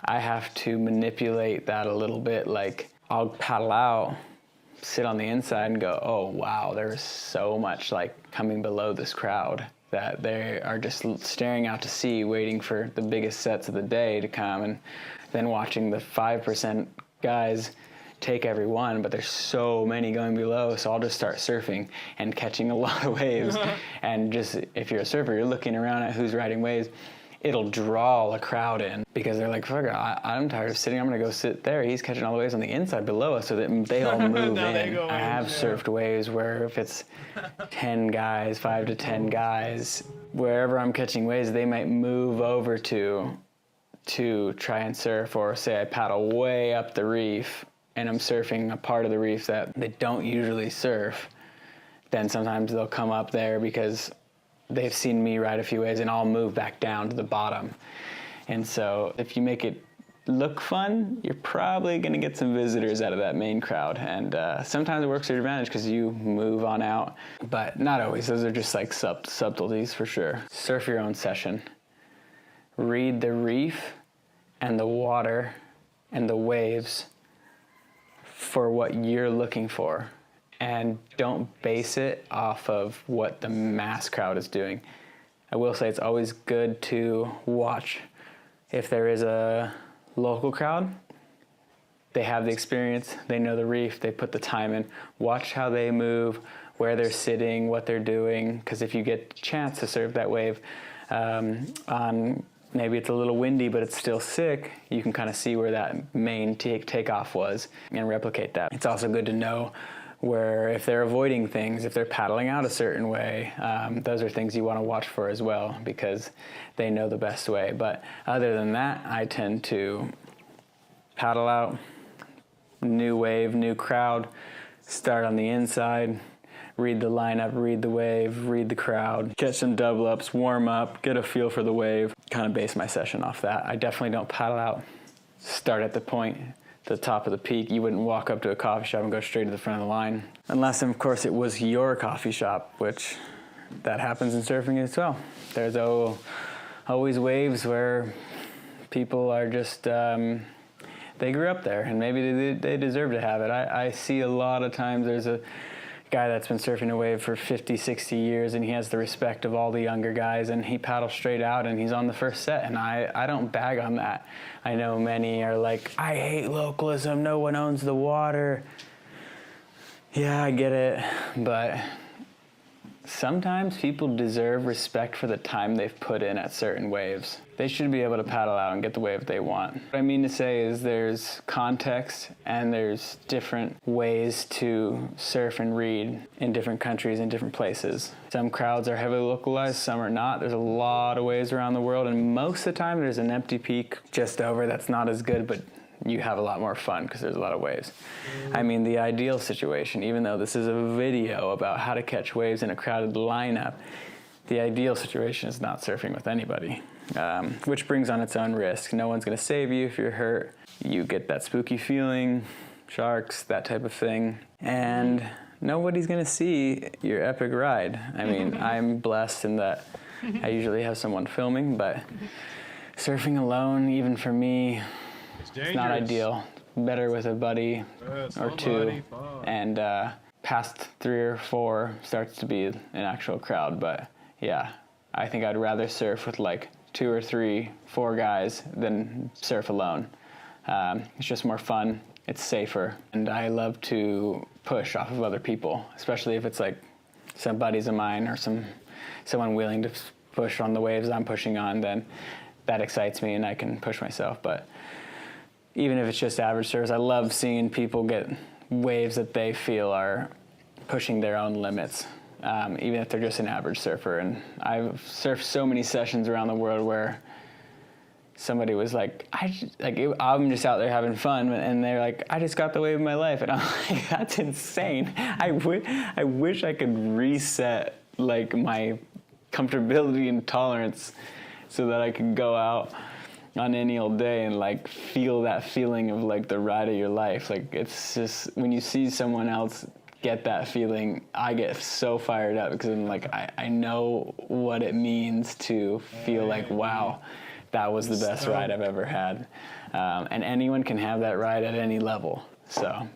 I have to manipulate that a little bit. Like, I'll paddle out, sit on the inside, and go, oh, wow, there's so much, like, coming below this crowd that they are just staring out to sea, waiting for the biggest sets of the day to come, and then watching the 5% guys take every one, but there's so many going below, so I'll just start surfing and catching a lot of waves. And just, if you're a surfer, you're looking around at who's riding waves, it'll draw a crowd in because they're like, fuck, I'm tired of sitting, I'm gonna go sit there. He's catching all the waves on the inside below us so that they all move in. I have surfed waves where if it's 10 guys, 5 to 10 guys, wherever I'm catching waves, they might move over to try and surf, or say I paddle way up the reef and I'm surfing a part of the reef that they don't usually surf, then sometimes they'll come up there because they've seen me ride a few waves and I'll move back down to the bottom. And so if you make it look fun, you're probably gonna get some visitors out of that main crowd. And sometimes it works to your advantage because you move on out, but not always. Those are just like subtleties for sure. Surf your own session. Read the reef and the water and the waves for what you're looking for. And don't base it off of what the mass crowd is doing. I will say it's always good to watch if there is a local crowd. They have the experience, they know the reef, they put the time in. Watch how they move, where they're sitting, what they're doing, because if you get a chance to surf that wave on maybe it's a little windy, but it's still sick, you can kind of see where that main takeoff was and replicate that. It's also good to know where if they're avoiding things, if they're paddling out a certain way, those are things you want to watch for as well because they know the best way. But other than that, I tend to paddle out, new wave, new crowd, start on the inside, read the lineup, read the wave, read the crowd, catch some double ups, warm up, get a feel for the wave, kind of base my session off that. I definitely don't paddle out, start at the point, the top of the peak. You wouldn't walk up to a coffee shop and go straight to the front of the line. Unless, of course, it was your coffee shop, which that happens in surfing as well. There's always waves where people are just, they grew up there and maybe they deserve to have it. I see a lot of times there's a guy that's been surfing a wave for 50, 60 years and he has the respect of all the younger guys and he paddles straight out and he's on the first set, and I don't bag on that. I know many are like, I hate localism, no one owns the water. Yeah, I get it, but sometimes people deserve respect for the time they've put in at certain waves. They should be able to paddle out and get the wave they want. What I mean to say is there's context and there's different ways to surf and read in different countries and different places. Some crowds are heavily localized, some are not. There's a lot of waves around the world, and most of the time there's an empty peak just over that's not as good, but you have a lot more fun because there's a lot of waves. I mean, the ideal situation, even though this is a video about how to catch waves in a crowded lineup, the ideal situation is not surfing with anybody, which brings on its own risk. No one's going to save you if you're hurt. You get that spooky feeling, sharks, that type of thing, and nobody's going to see your epic ride. I mean, I'm blessed in that I usually have someone filming, but surfing alone, even for me, it's not ideal. Better with a buddy or two, and past 3 or 4 starts to be an actual crowd. But yeah, I think I'd rather surf with like 2 or 3, 4 guys than surf alone. It's just more fun, it's safer, and I love to push off of other people, especially if it's like some buddies of mine or someone willing to push on the waves I'm pushing on, then that excites me and I can push myself. But even if it's just average surfers, I love seeing people get waves that they feel are pushing their own limits, even if they're just an average surfer. And I've surfed so many sessions around the world where somebody was like, I'm just out there having fun, and they're like, I just got the wave of my life. And I'm like, that's insane. I wish I could reset like my comfortability and tolerance so that I could go out on any old day and like feel that feeling of like the ride of your life. Like, it's just, when you see someone else get that feeling, I get so fired up because I'm like, I know what it means to feel like, wow, that was the best ride I've ever had. And anyone can have that ride at any level. So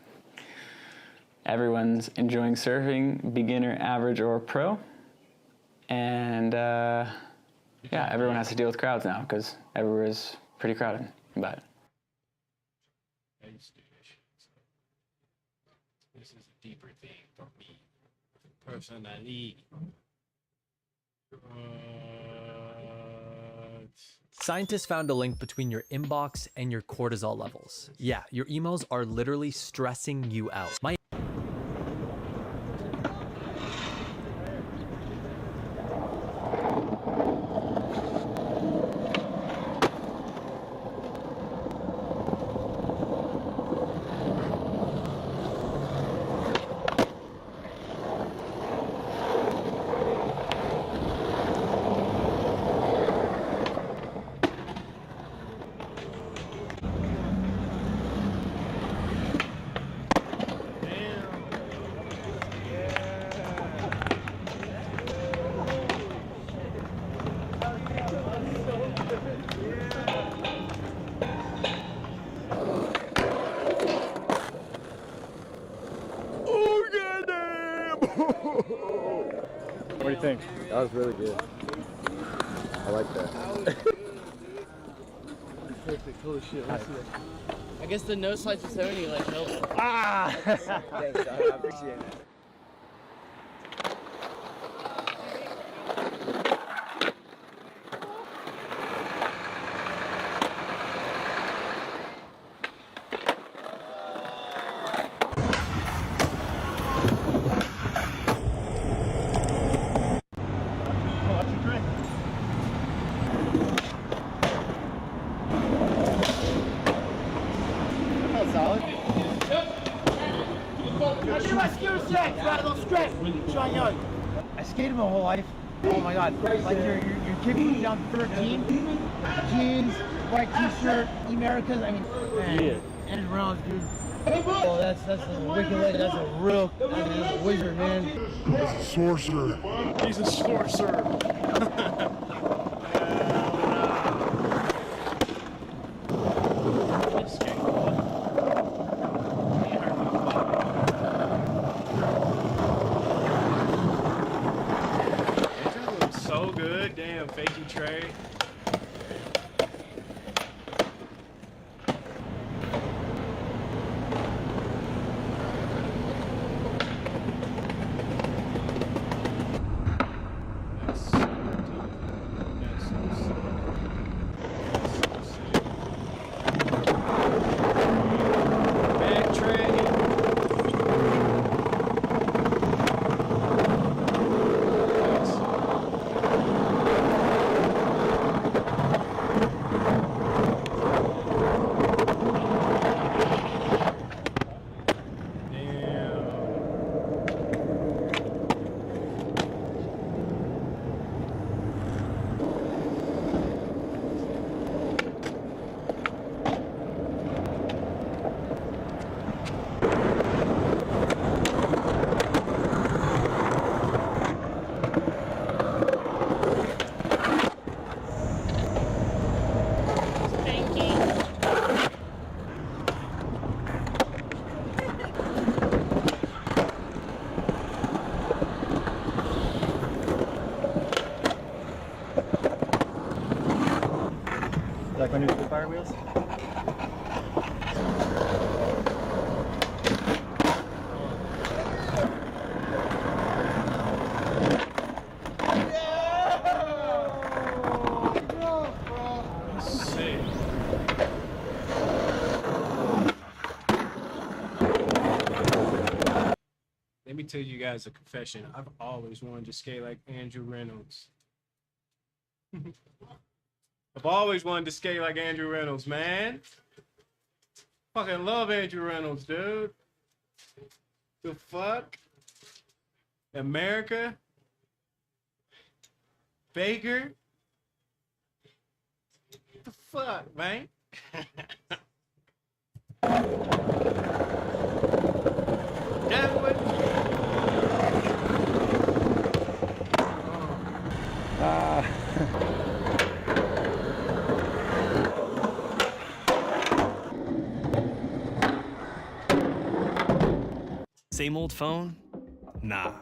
everyone's enjoying surfing, beginner, average, or pro. And yeah, everyone has to deal with crowds now because everywhere is pretty crowded. But deeper thing for me personally. Scientists found a link between your inbox and your cortisol levels. Yeah, your emails are literally stressing you out. What do you think? That was really good. I like that. Perfect. Holy shit. Let's see that. I guess the no slides of 70 like helps. Ah! Thanks, I appreciate it. Solid. I did my skill set. Got a little stretch. Sean Young. I skated my whole life. Oh my god. Like you're kicking down 13. Jeans, white t-shirt, Americas. I mean, man. Yeah. And Reynolds, dude. Oh, that's a wicked leg. That's a real, that's a wizard, man. He's a sorcerer. He's a sorcerer. So good, damn, fakey Trey. Like my new fire wheels? Sick. Let me tell you guys a confession. I've always wanted to skate like Andrew Reynolds. I've always wanted to skate like Andrew Reynolds, man. Fucking love Andrew Reynolds, dude. The fuck? America? Baker? The fuck, man? Definitely. Same old phone? Nah.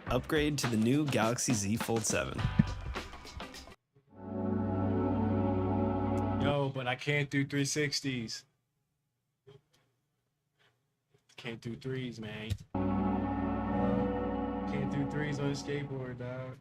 Upgrade to the new Galaxy Z Fold 7. Yo, but I can't do 360s. Can't do threes, man. Can't do threes on a skateboard, dog.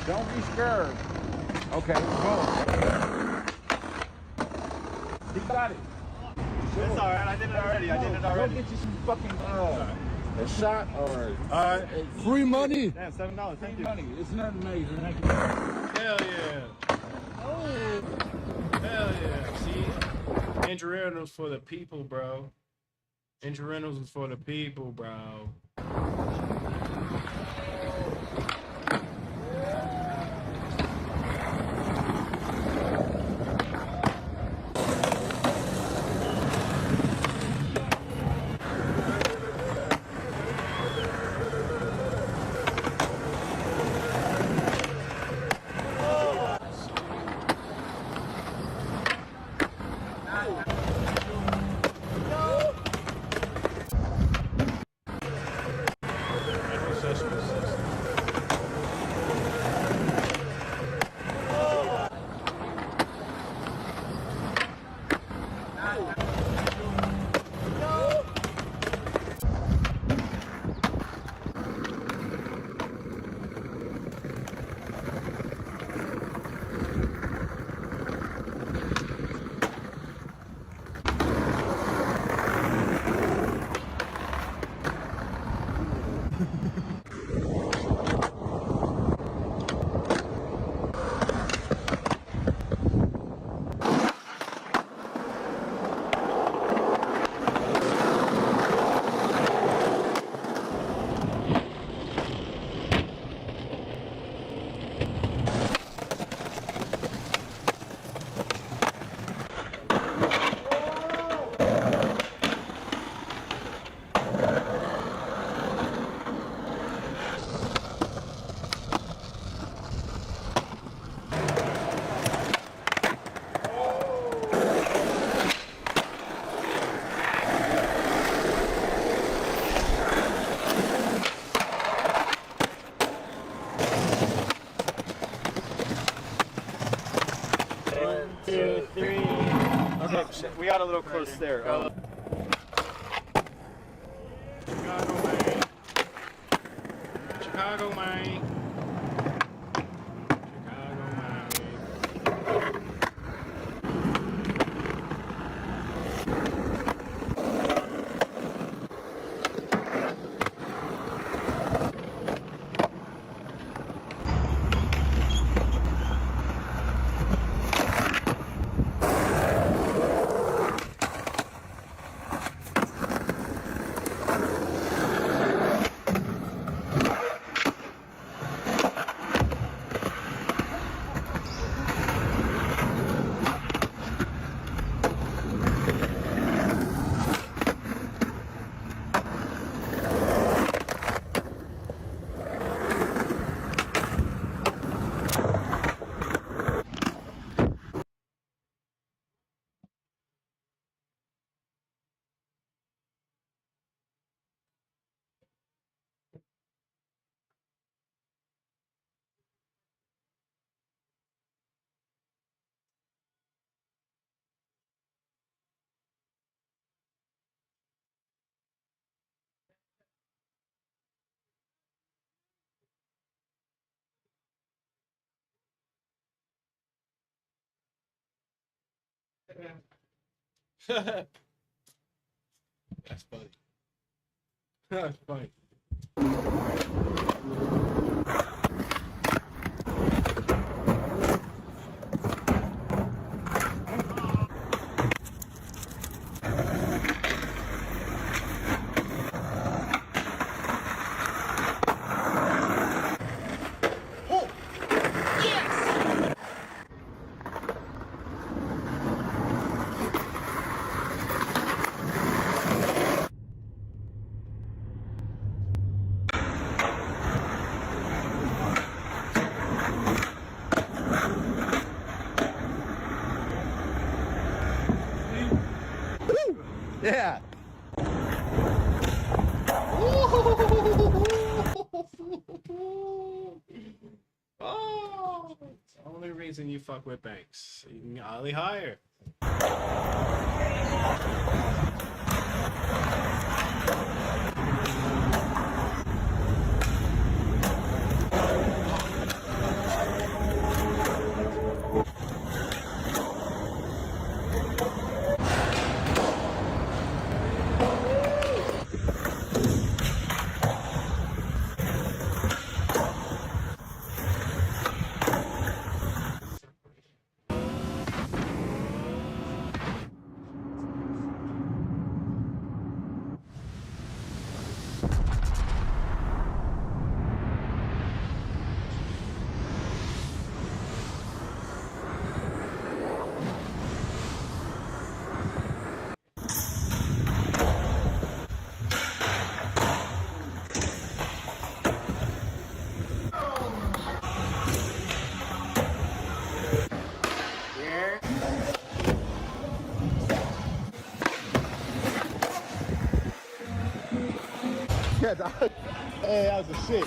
Don't be scared. Okay, go. He got it. It's alright, I did it already. Go get you some fucking a shot. Alright. Alright. Free money. Damn, $7. Thank you. Money. It's not amazing. Thank you. Hell yeah. Oh. Hell yeah. See? Andrew Reynolds for the people, bro. Andrew Reynolds is for the people, bro. We got a little close there. Chicago, man. That's funny. That's funny. Yeah. Oh, it's the only reason you fuck with banks. You can ollie higher. Yeah, dog. Hey, that was a shit.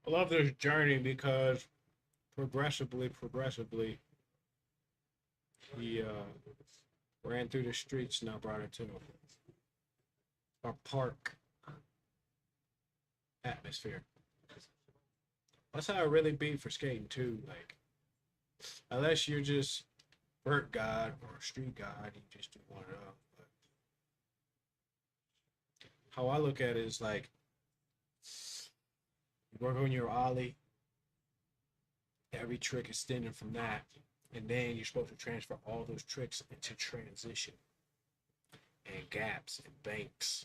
I love this journey because progressively, he ran through the streets and now brought it to our park atmosphere. That's how it really be for skating too. Like, unless you're just vert god or a street god, you just do one of them. But how I look at it is like, you work on your ollie. Every trick is stemming from that, and then you're supposed to transfer all those tricks into transition and gaps and banks.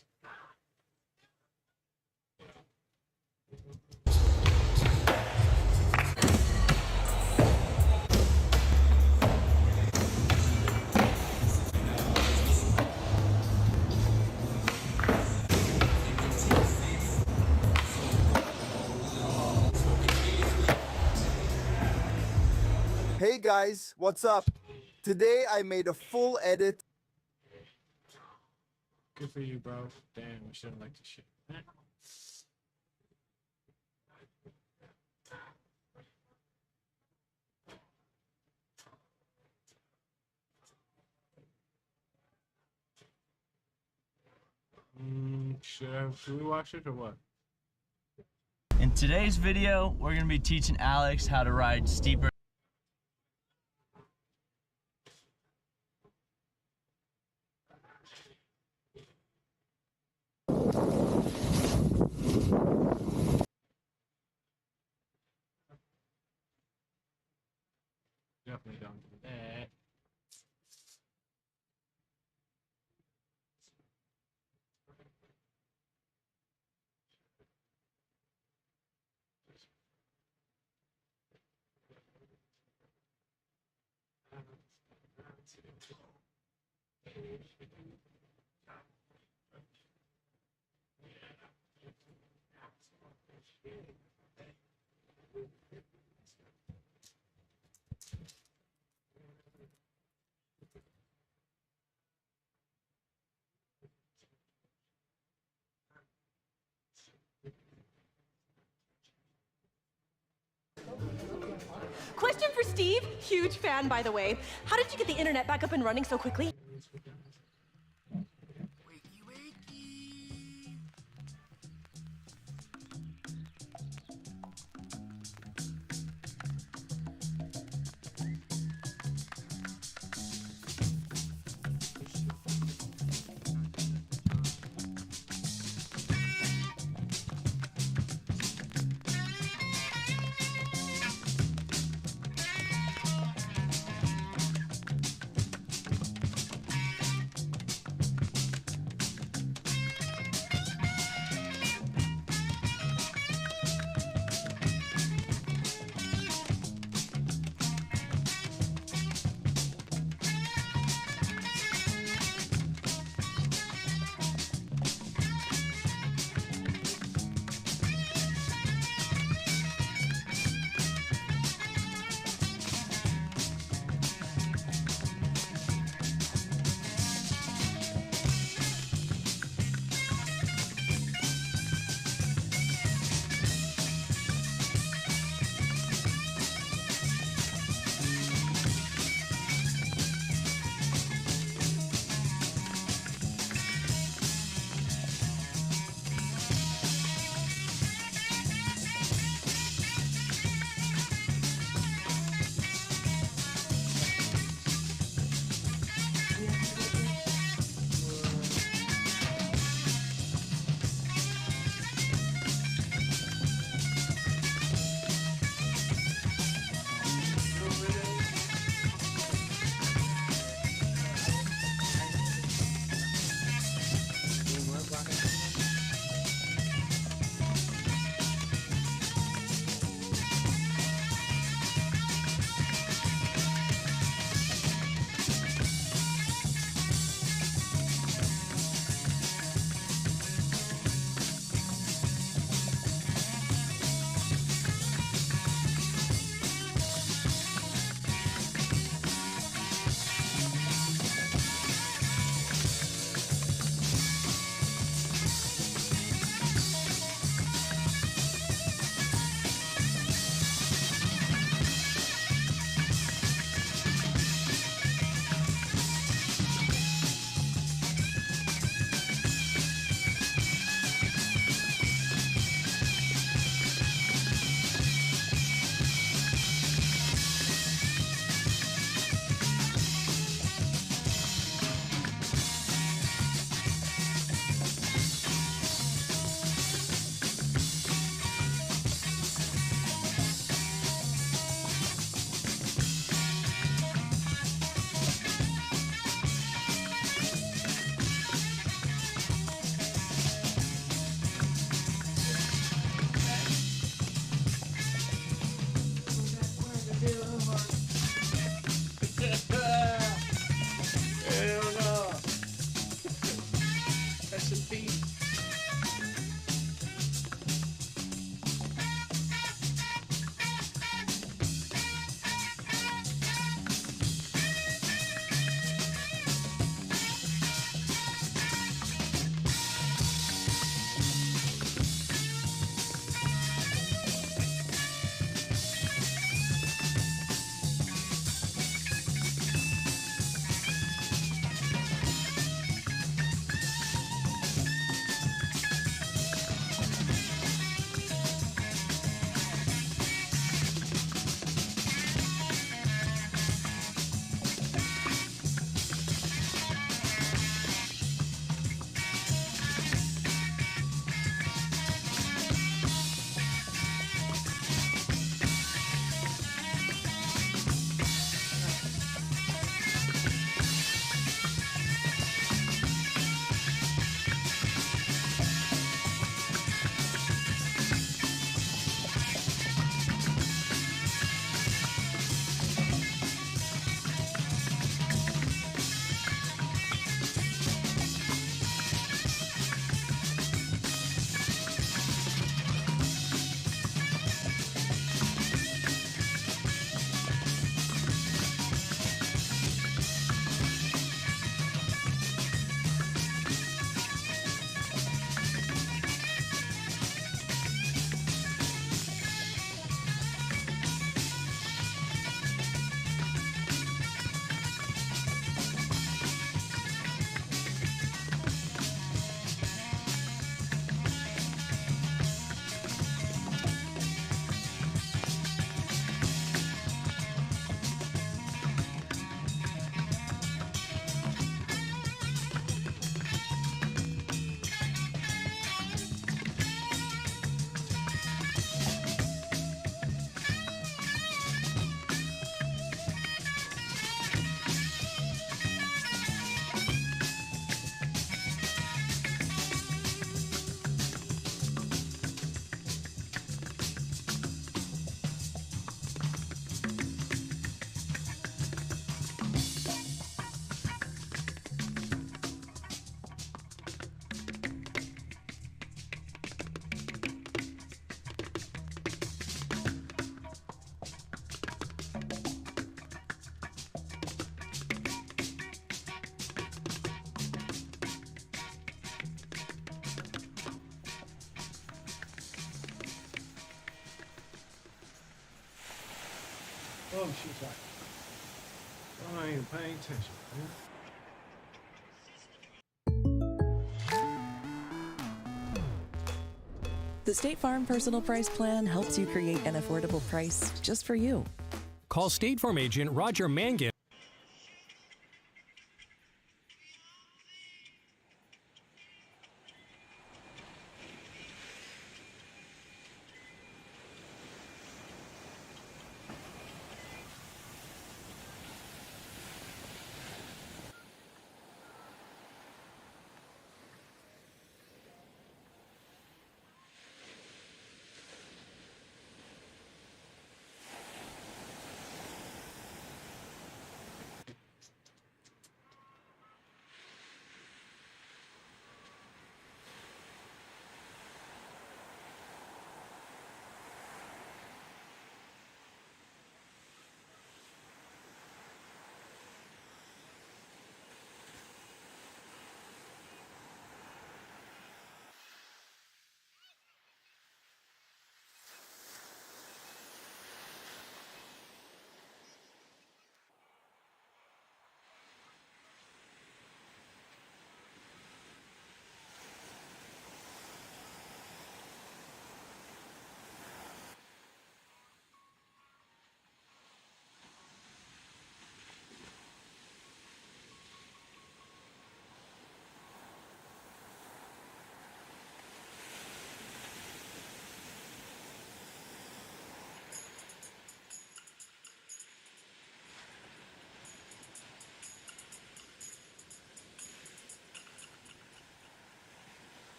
Hey guys, what's up? Today I made a full edit. Good for you, bro. Damn, I shouldn't like this shit. Should we watch it or what? In today's video, we're gonna be teaching Alex how to ride steeper. Definitely don't do that. Question for Steve, huge fan by the way. How did you get the internet back up and running so quickly? Oh, she's like, oh, I ain't paying attention, man. The State Farm Personal Price Plan helps you create an affordable price just for you. Call State Farm agent Roger Mangan.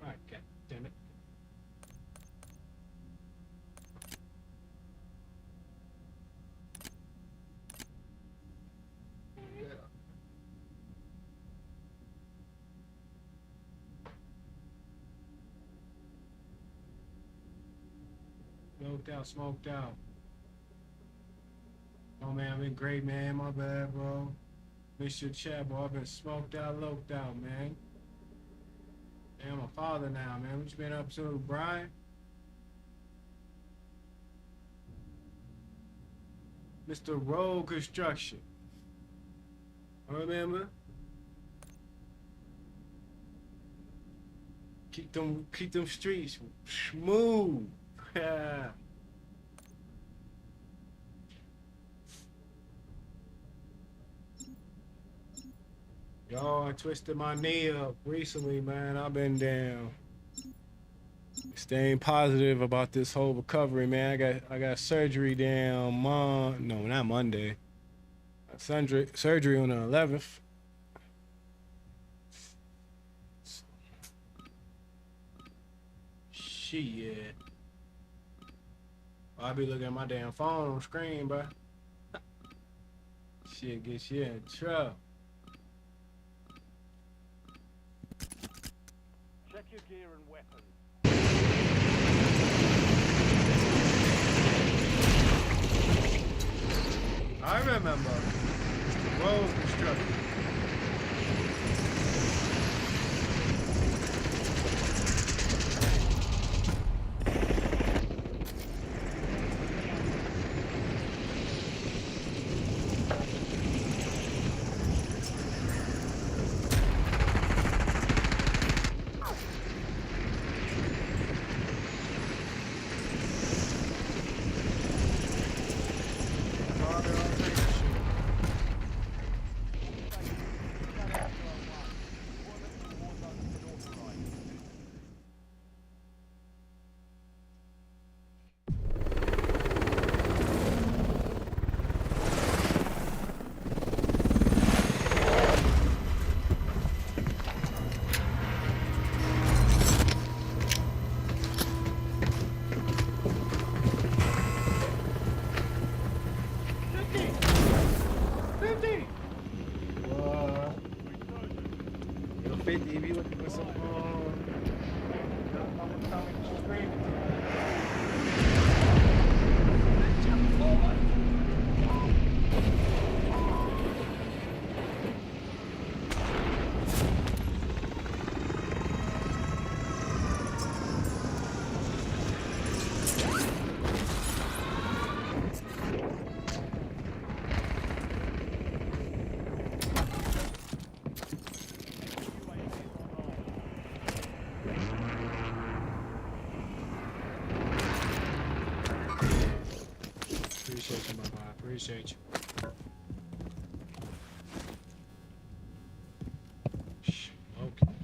Alright, god damn it. Smoked out, smoked out. Oh man, I've been great, man. My bad, bro. Missed your chat, bro. I've been smoked out, loped out, man. Man, I'm a father now, man. What you been up to, Brian? Mr. Road Construction. Remember? Keep them streets smooth. Yo, I twisted my knee up recently, man. I've been down. Staying positive about this whole recovery, man. I got surgery down no, not Monday. Surgery on the 11th. Shit. I'll be looking at my damn phone on screen, bro. Shit gets you in trouble. Check your gear and weapons. I remember. Road construction. Yo, 50, if you looking for some, appreciate you, my boy. Appreciate you. Okay.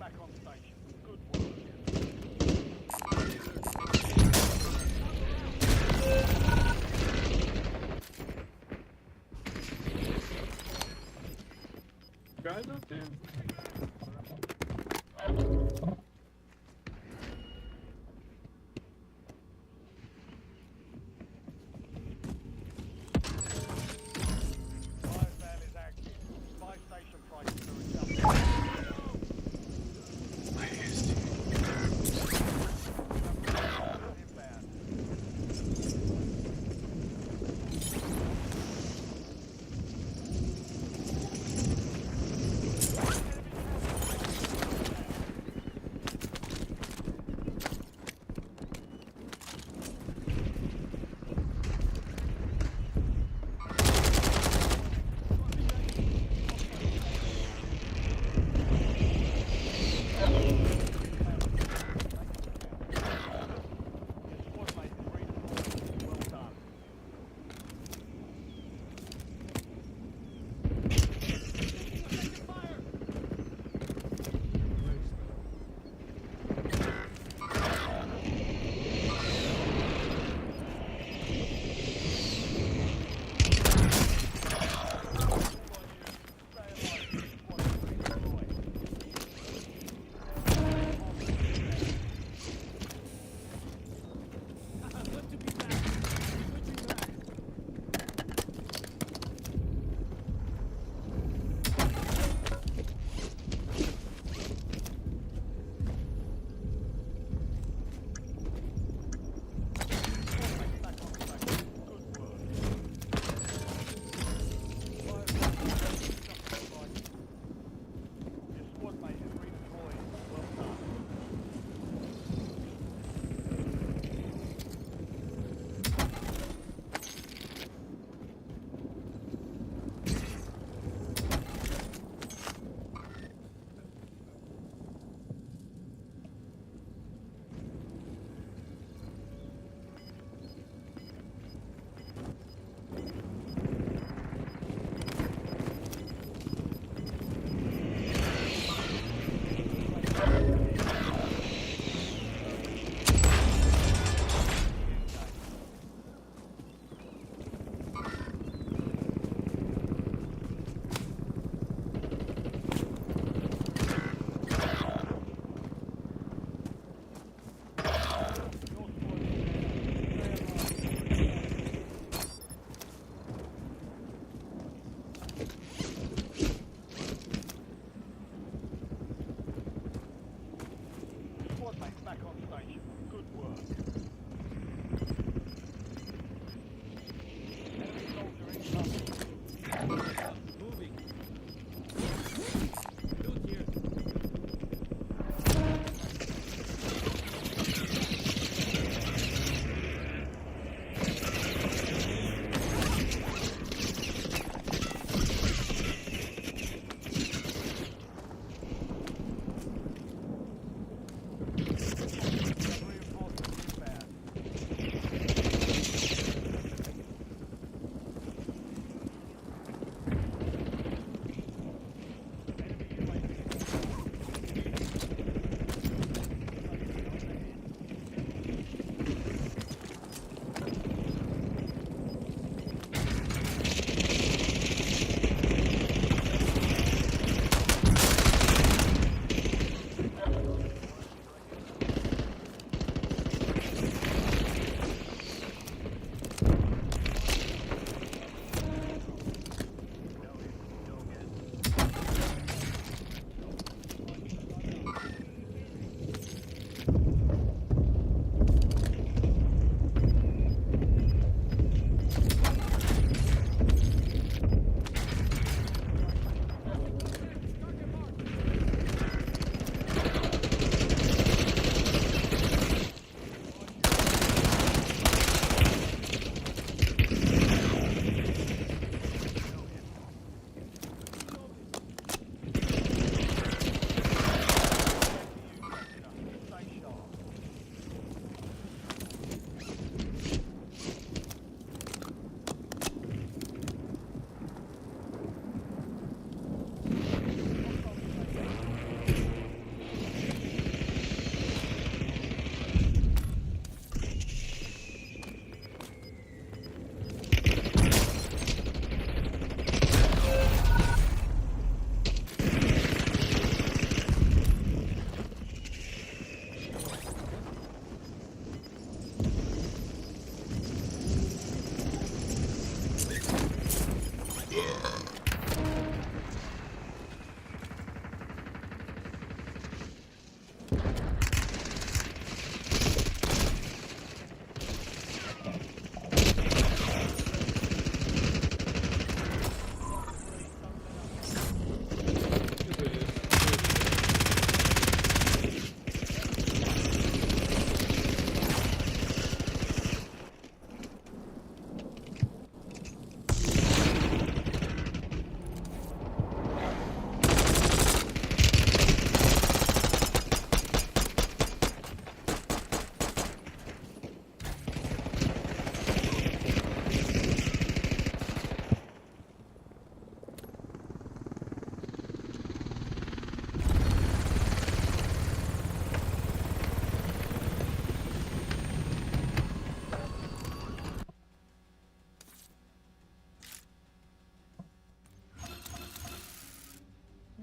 back on station. Good work. Guys up there.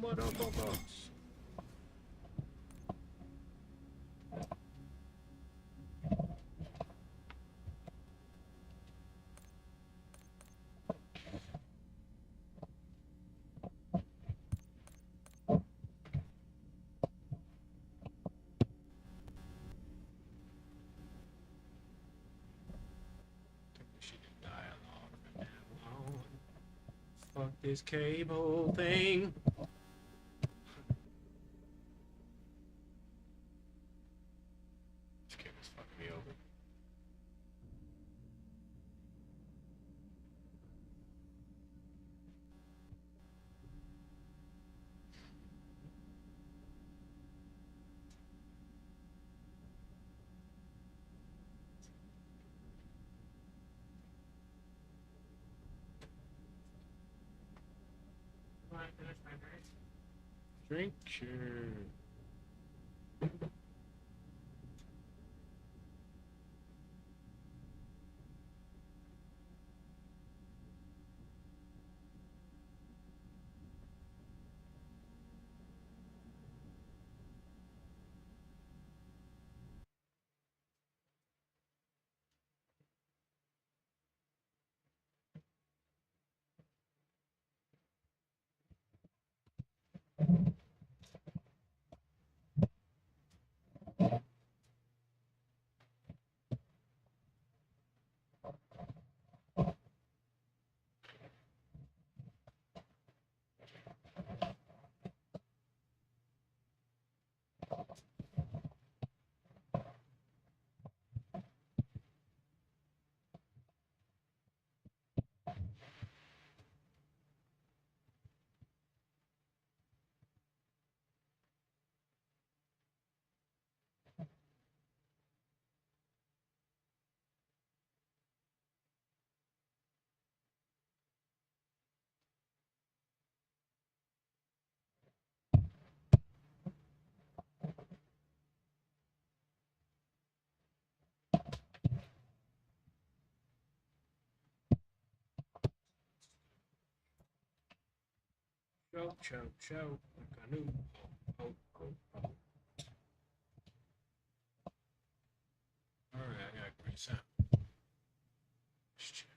Motherfuckers. Fuck this cable thing. This cable's fucking me over. Drink your... Show, like I knew. Oh. Alright, I got great sound. Shit.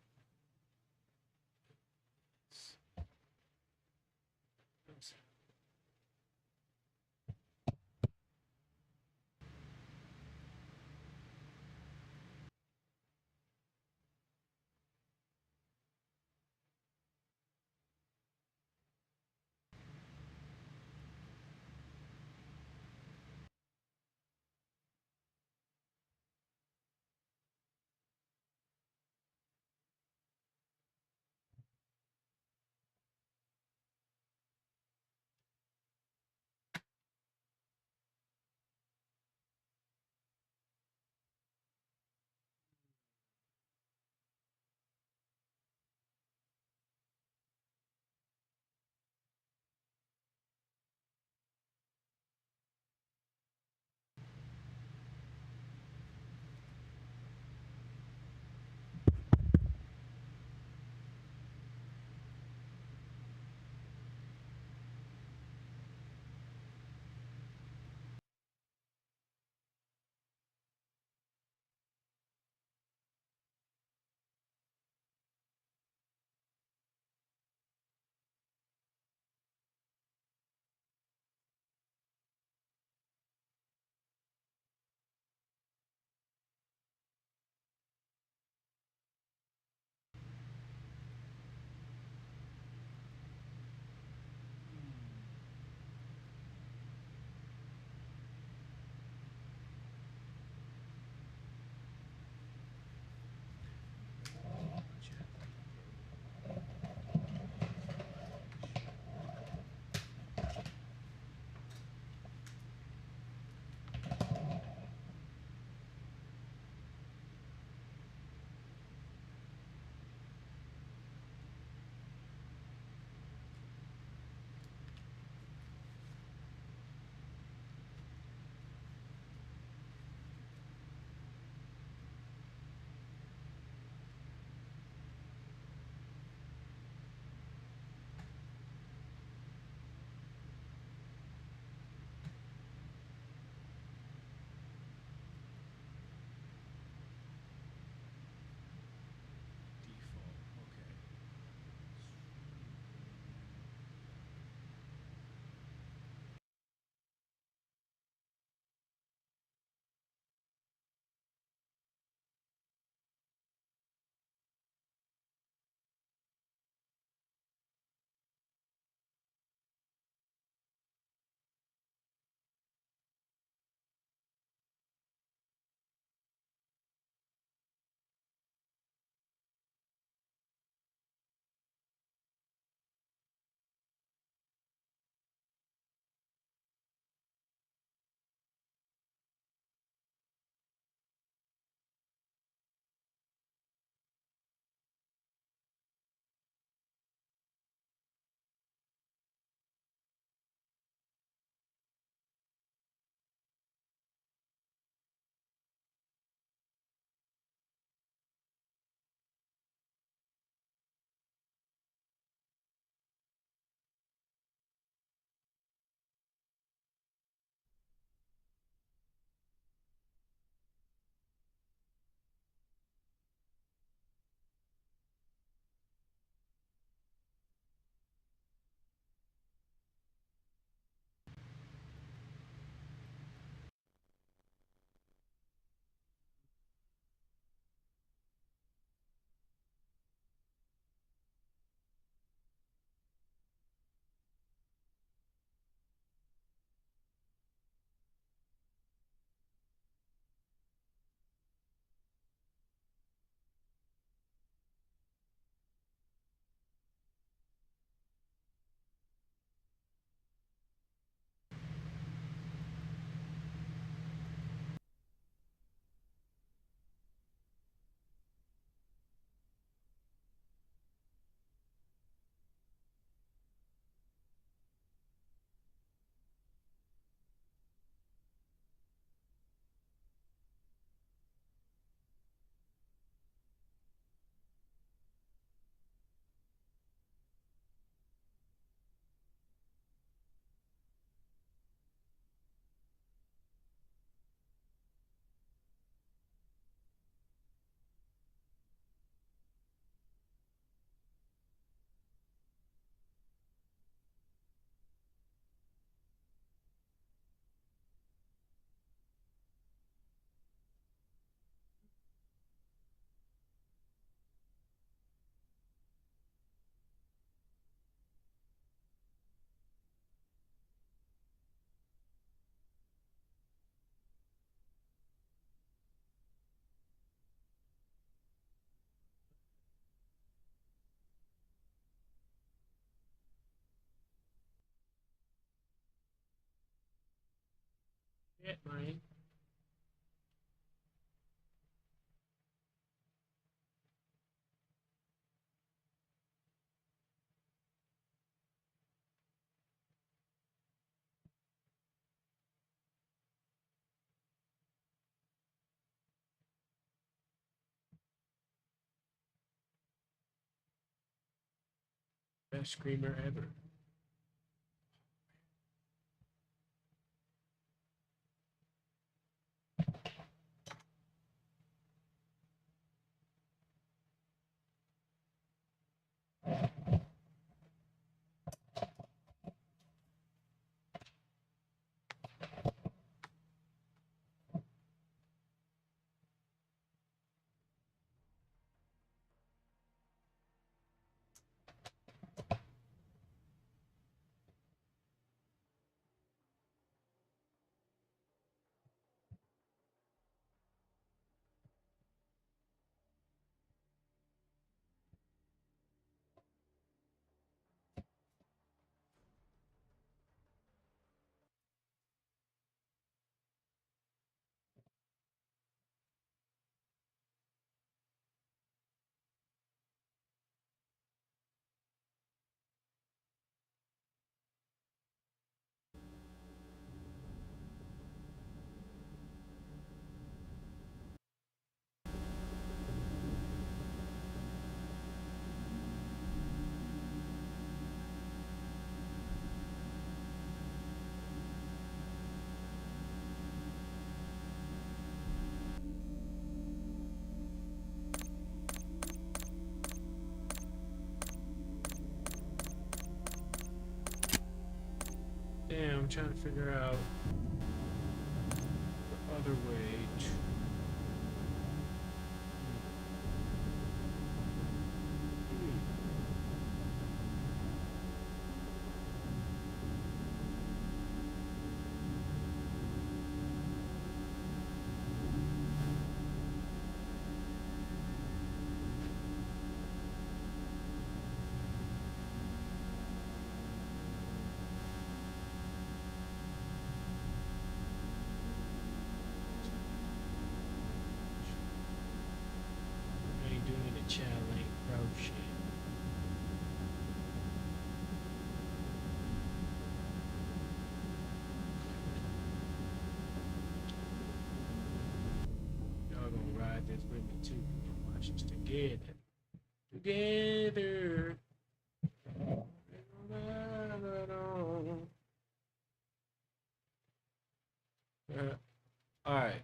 man. Best screamer ever. Damn, I'm trying to figure out the other way. I ain't doing the challenge, bro. Shit. Y'all gonna ride this with me too. We're gonna watch this together. Together. All right.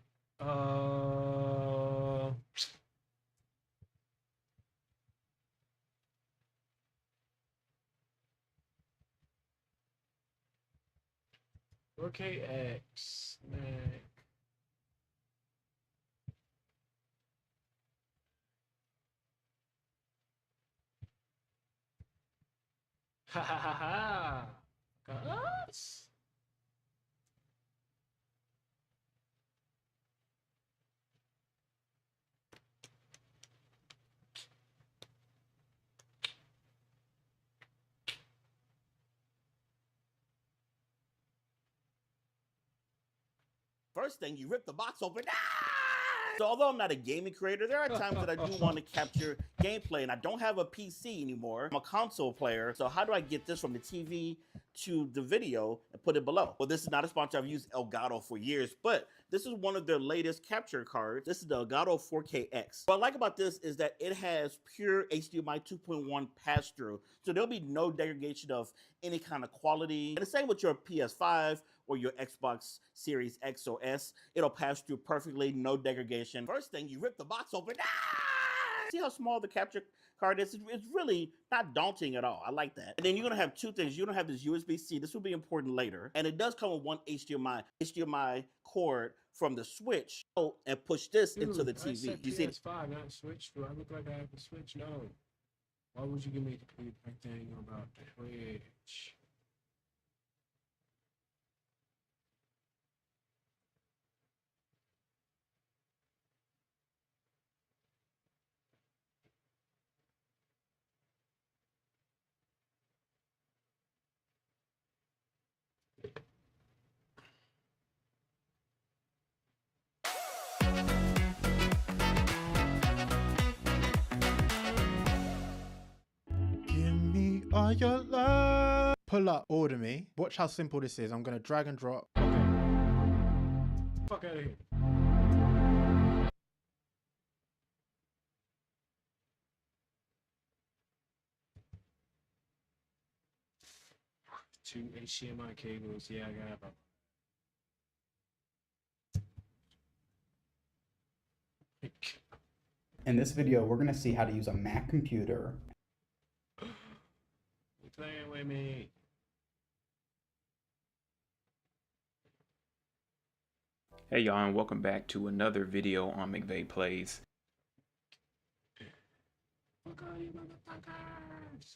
Okay, X. Ha ha ha ha. Us? First thing, you rip the box open. So although I'm not a gaming creator, there are times that I do want to capture gameplay, and I don't have a PC anymore. I'm a console player. So how do I get this from the TV to the video and put it below? Well, this is not a sponsor. I've used Elgato for years, but this is one of their latest capture cards. This is the Elgato 4KX. What I like about this is that it has pure HDMI 2.1 pass-through, so there'll be no degradation of any kind of quality. And the same with your PS5 or your Xbox Series X or S. It'll pass through perfectly, no degradation. First thing, you rip the box open. See how small the capture card is? It's really not daunting at all. I like that. And then you're gonna have two things. You're gonna have this USB-C. This will be important later. And it does come with one HDMI cord from the Switch. Oh, and push this into the TV. I said You see? PS5, not Switch. Do I look like I have a Switch? No. Why would you give me the thing about the Switch? Are your love? Pull up, order me. Watch how simple this is. I'm gonna drag and drop. Fuck out of here. Two HDMI cables. Yeah, I got them. In this video, we're gonna see how to use a Mac computer. You playing with me? Hey y'all, and welcome back to another video on McVeigh Plays. Fuck all you motherfuckers!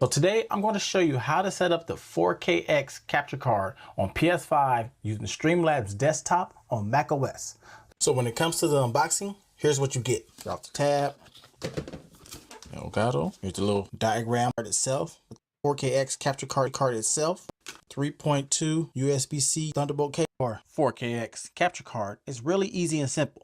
So today I'm going to show you how to set up the 4KX capture card on PS5 using Streamlabs desktop on macOS. So when it comes to the unboxing, here's what you get. Off the tab, Elgato. Here's the little diagram card itself. 4KX capture card itself. 3.2 USB-C Thunderbolt cable or 4KX capture card. It's really easy and simple.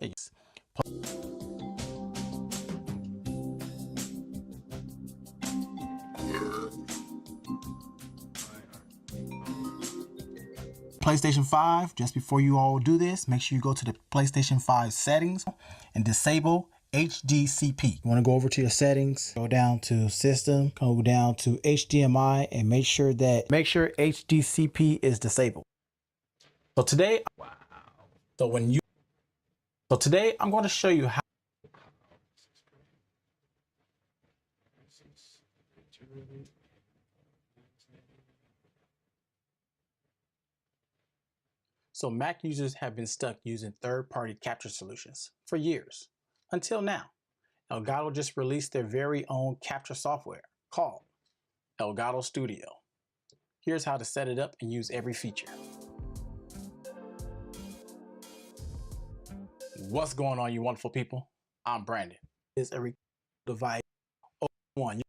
PlayStation 5, just before you all do this, make sure you go to the PlayStation 5 settings and disable HDCP. You want to go over to your settings, go down to system, go down to HDMI and make sure HDCP is disabled. So today, today I'm going to show you how. So Mac users have been stuck using third-party capture solutions for years, until now. Elgato just released their very own capture software called Elgato Studio. Here's how to set it up and use every feature. What's going on, you wonderful people? I'm Brandon. This is a device one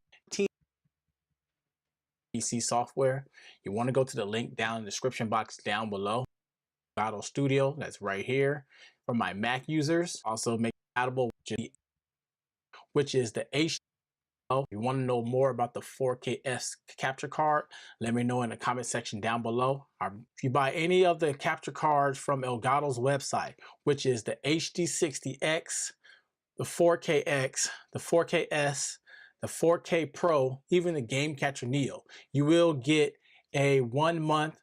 PC software. You want to go to the link down in the description box down below. Elgato Studio, that's right here. For my Mac users, also make it compatible, which is the HD. If you want to know more about the 4KS capture card, let me know in the comment section down below. If you buy any of the capture cards from Elgato's website, which is the HD60X, the 4KX, the 4KS, the 4K Pro, even the Game Catcher Neo, you will get a 1 month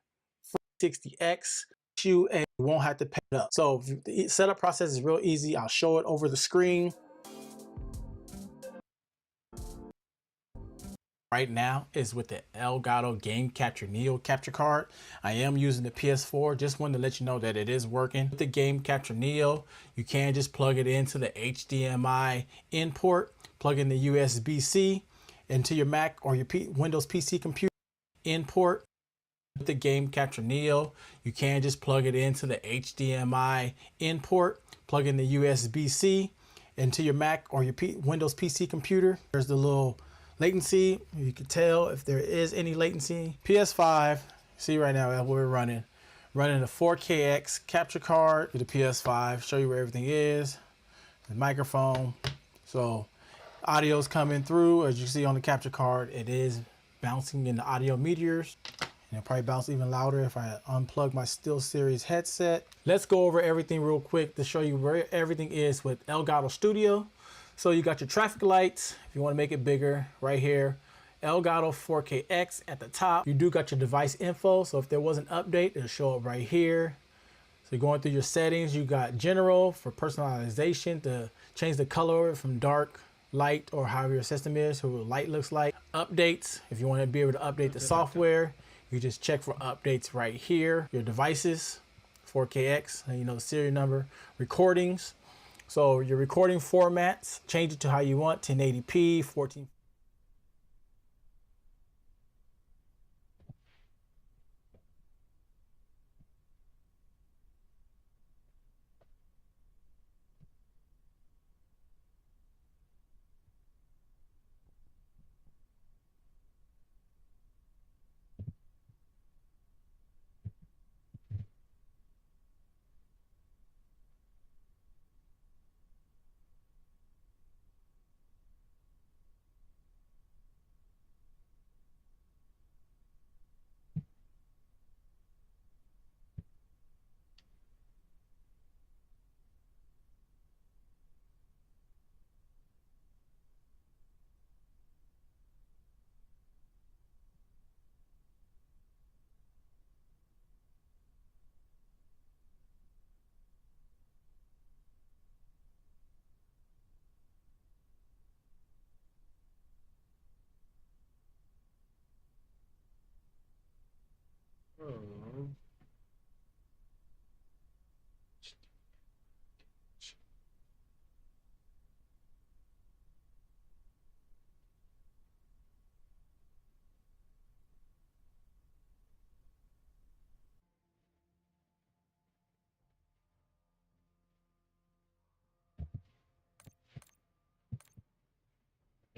60X. You and you won't have to pay it up. So the setup process is real easy. I'll show it over the screen. Right now is with the Elgato Game Catcher Neo capture card. I am using the PS4. Just wanted to let you know that it is working. With the Game Catcher Neo, you can just plug it into the HDMI in port, plug in the USB-C into your Mac or your Windows PC computer in port. With the Game Catcher Neo, you can just plug it into the HDMI in port, plug in the USB-C into your Mac or your Windows PC computer. There's the little latency. You can tell if there is any latency. PS5, see right now we're running a 4KX capture card to the PS5. Show you where everything is. The microphone. So audio's coming through. As you see on the capture card, it is bouncing in the audio meteors. And it'll probably bounce even louder if I unplug my SteelSeries headset. Let's go over everything real quick to show you where everything is with Elgato Studio. So you got your traffic lights, if you want to make it bigger, right here. Elgato 4KX at the top. You do got your device info, so if there was an update, it'll show up right here. So you're going through your settings, you got general for personalization to change the color from dark, light, or however your system is, so what light looks like. Updates, if you want to be able to update the software, you just check for updates right here. Your devices, 4KX, and you know the serial number. Recordings, so your recording formats, change it to how you want, 1080p, 14.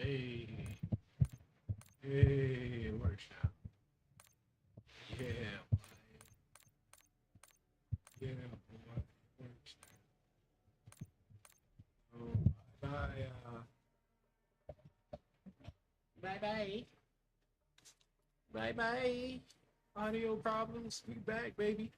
Hey. Hey, it works now. Yeah. Yeah, boy. It works now. Oh, bye. Bye-bye. Bye-bye. Audio problems. We back, baby.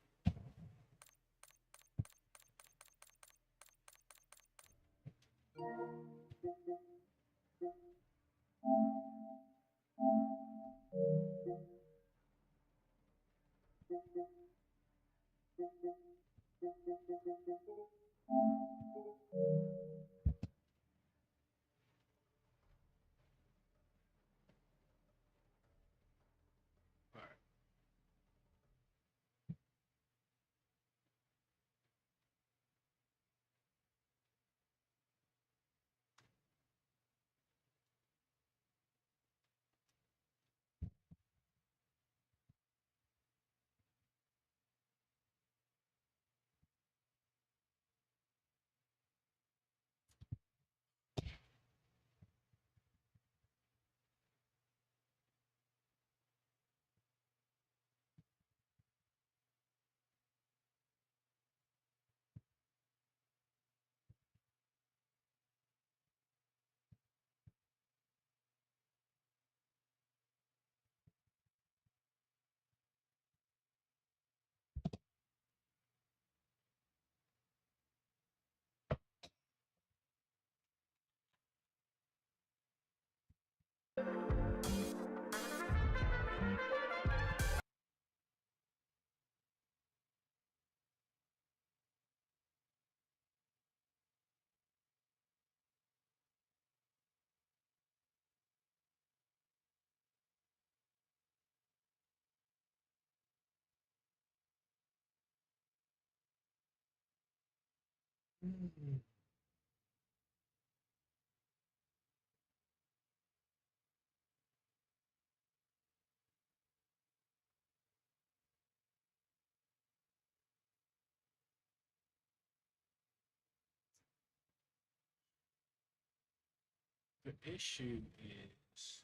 The issue is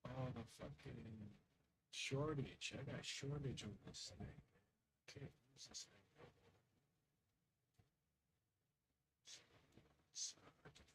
all the fucking shortage. I got shortage on this thing. Can't use this thing. It's effective.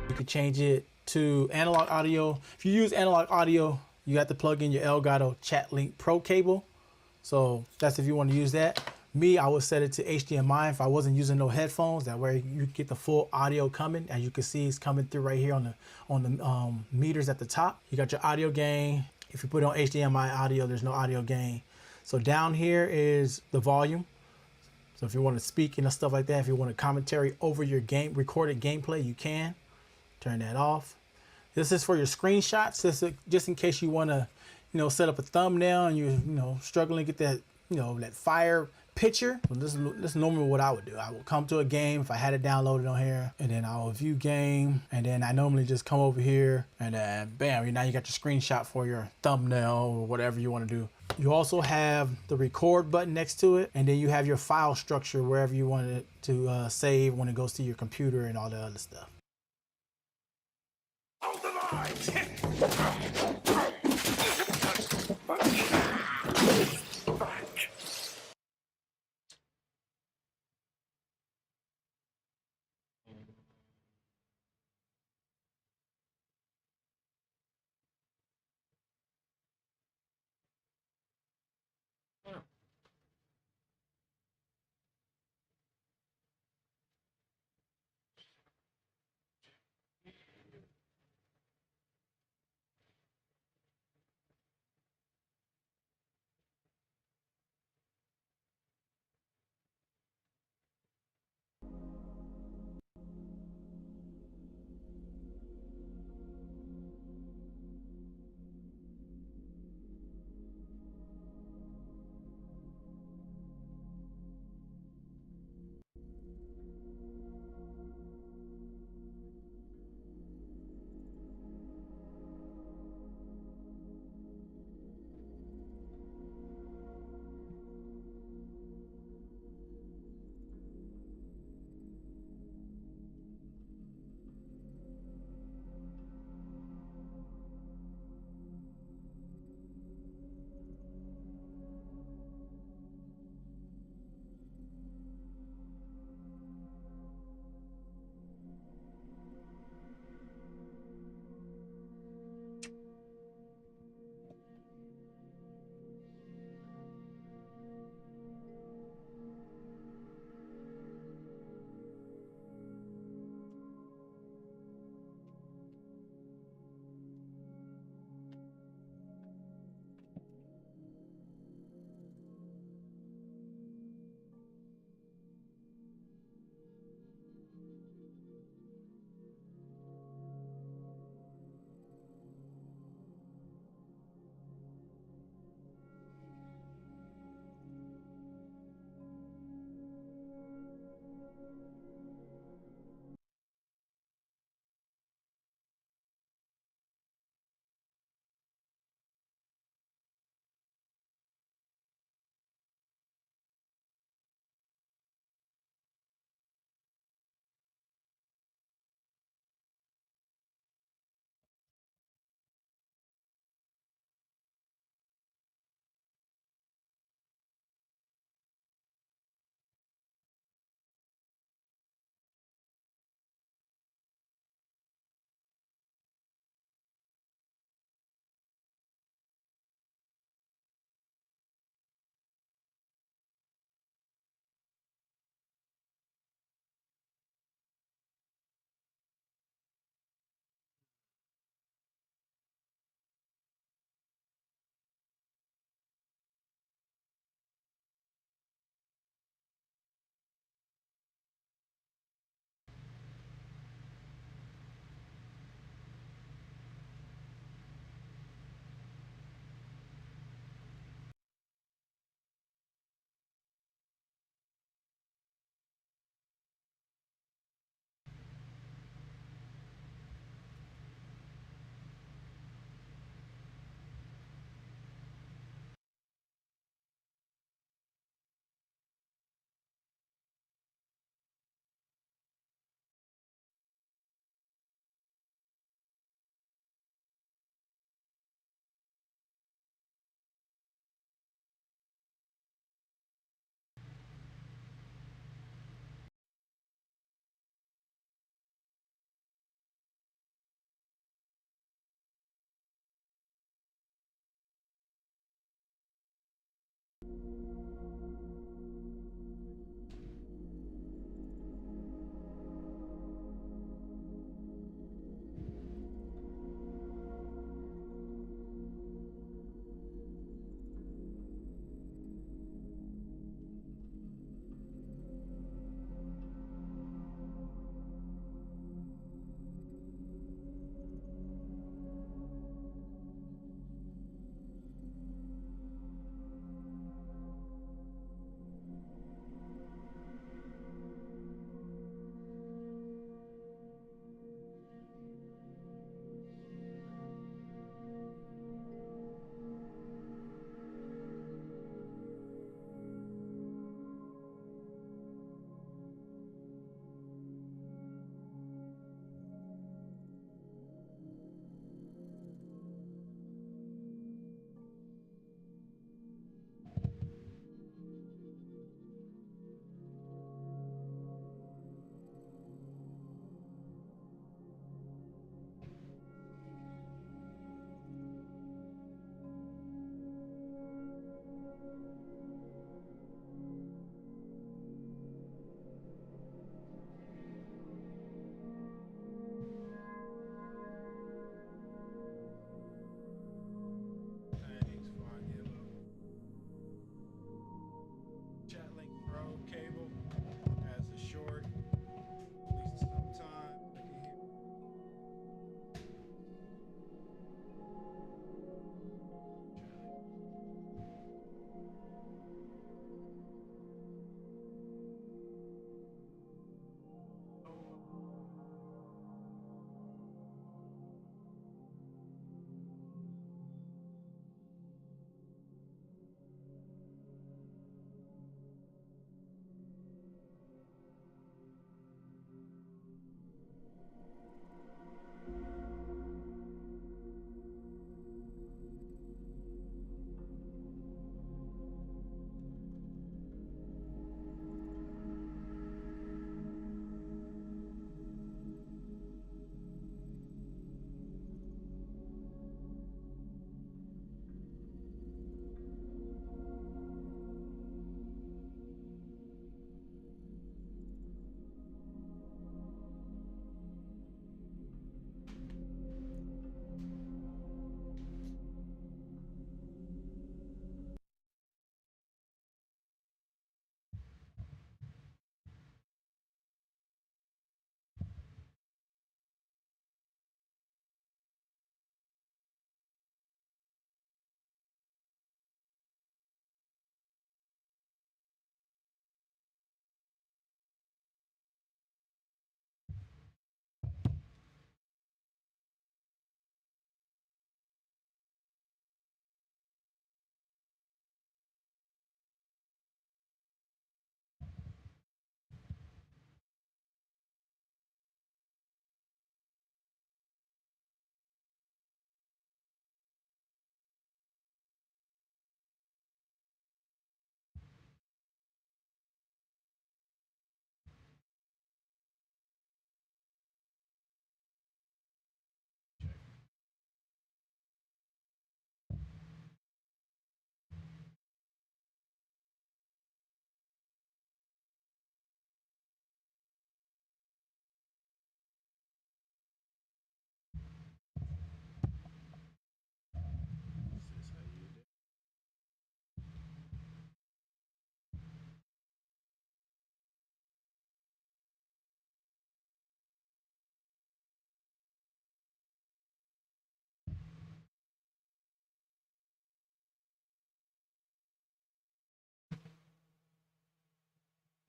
You can change it to analog audio. If you use analog audio, you have to plug in your Elgato Chat Link Pro cable. So that's if you want to use that. Me, I would set it to HDMI if I wasn't using no headphones. That way you get the full audio coming. As you can see, it's coming through right here on the meters at the top. You got your audio gain. If you put it on HDMI audio, there's no audio gain. So down here is the volume. So if you want to speak and stuff like that, if you want a commentary over your game, recorded gameplay, you can. Turn that off. This is for your screenshots. This is just in case you want to, set up a thumbnail and you're, struggling to get that, that fire picture. Well, this is normally what I would do. I would come to a game if I had it downloaded on here, and then I will view game, and then I normally just come over here, and then bam, now you got your screenshot for your thumbnail or whatever you want to do. You also have the record button next to it, and then you have your file structure wherever you want it to save when it goes to your computer and all the other stuff.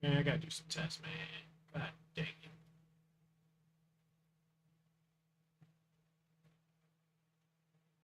Man, I gotta do some tests, man. God dang it.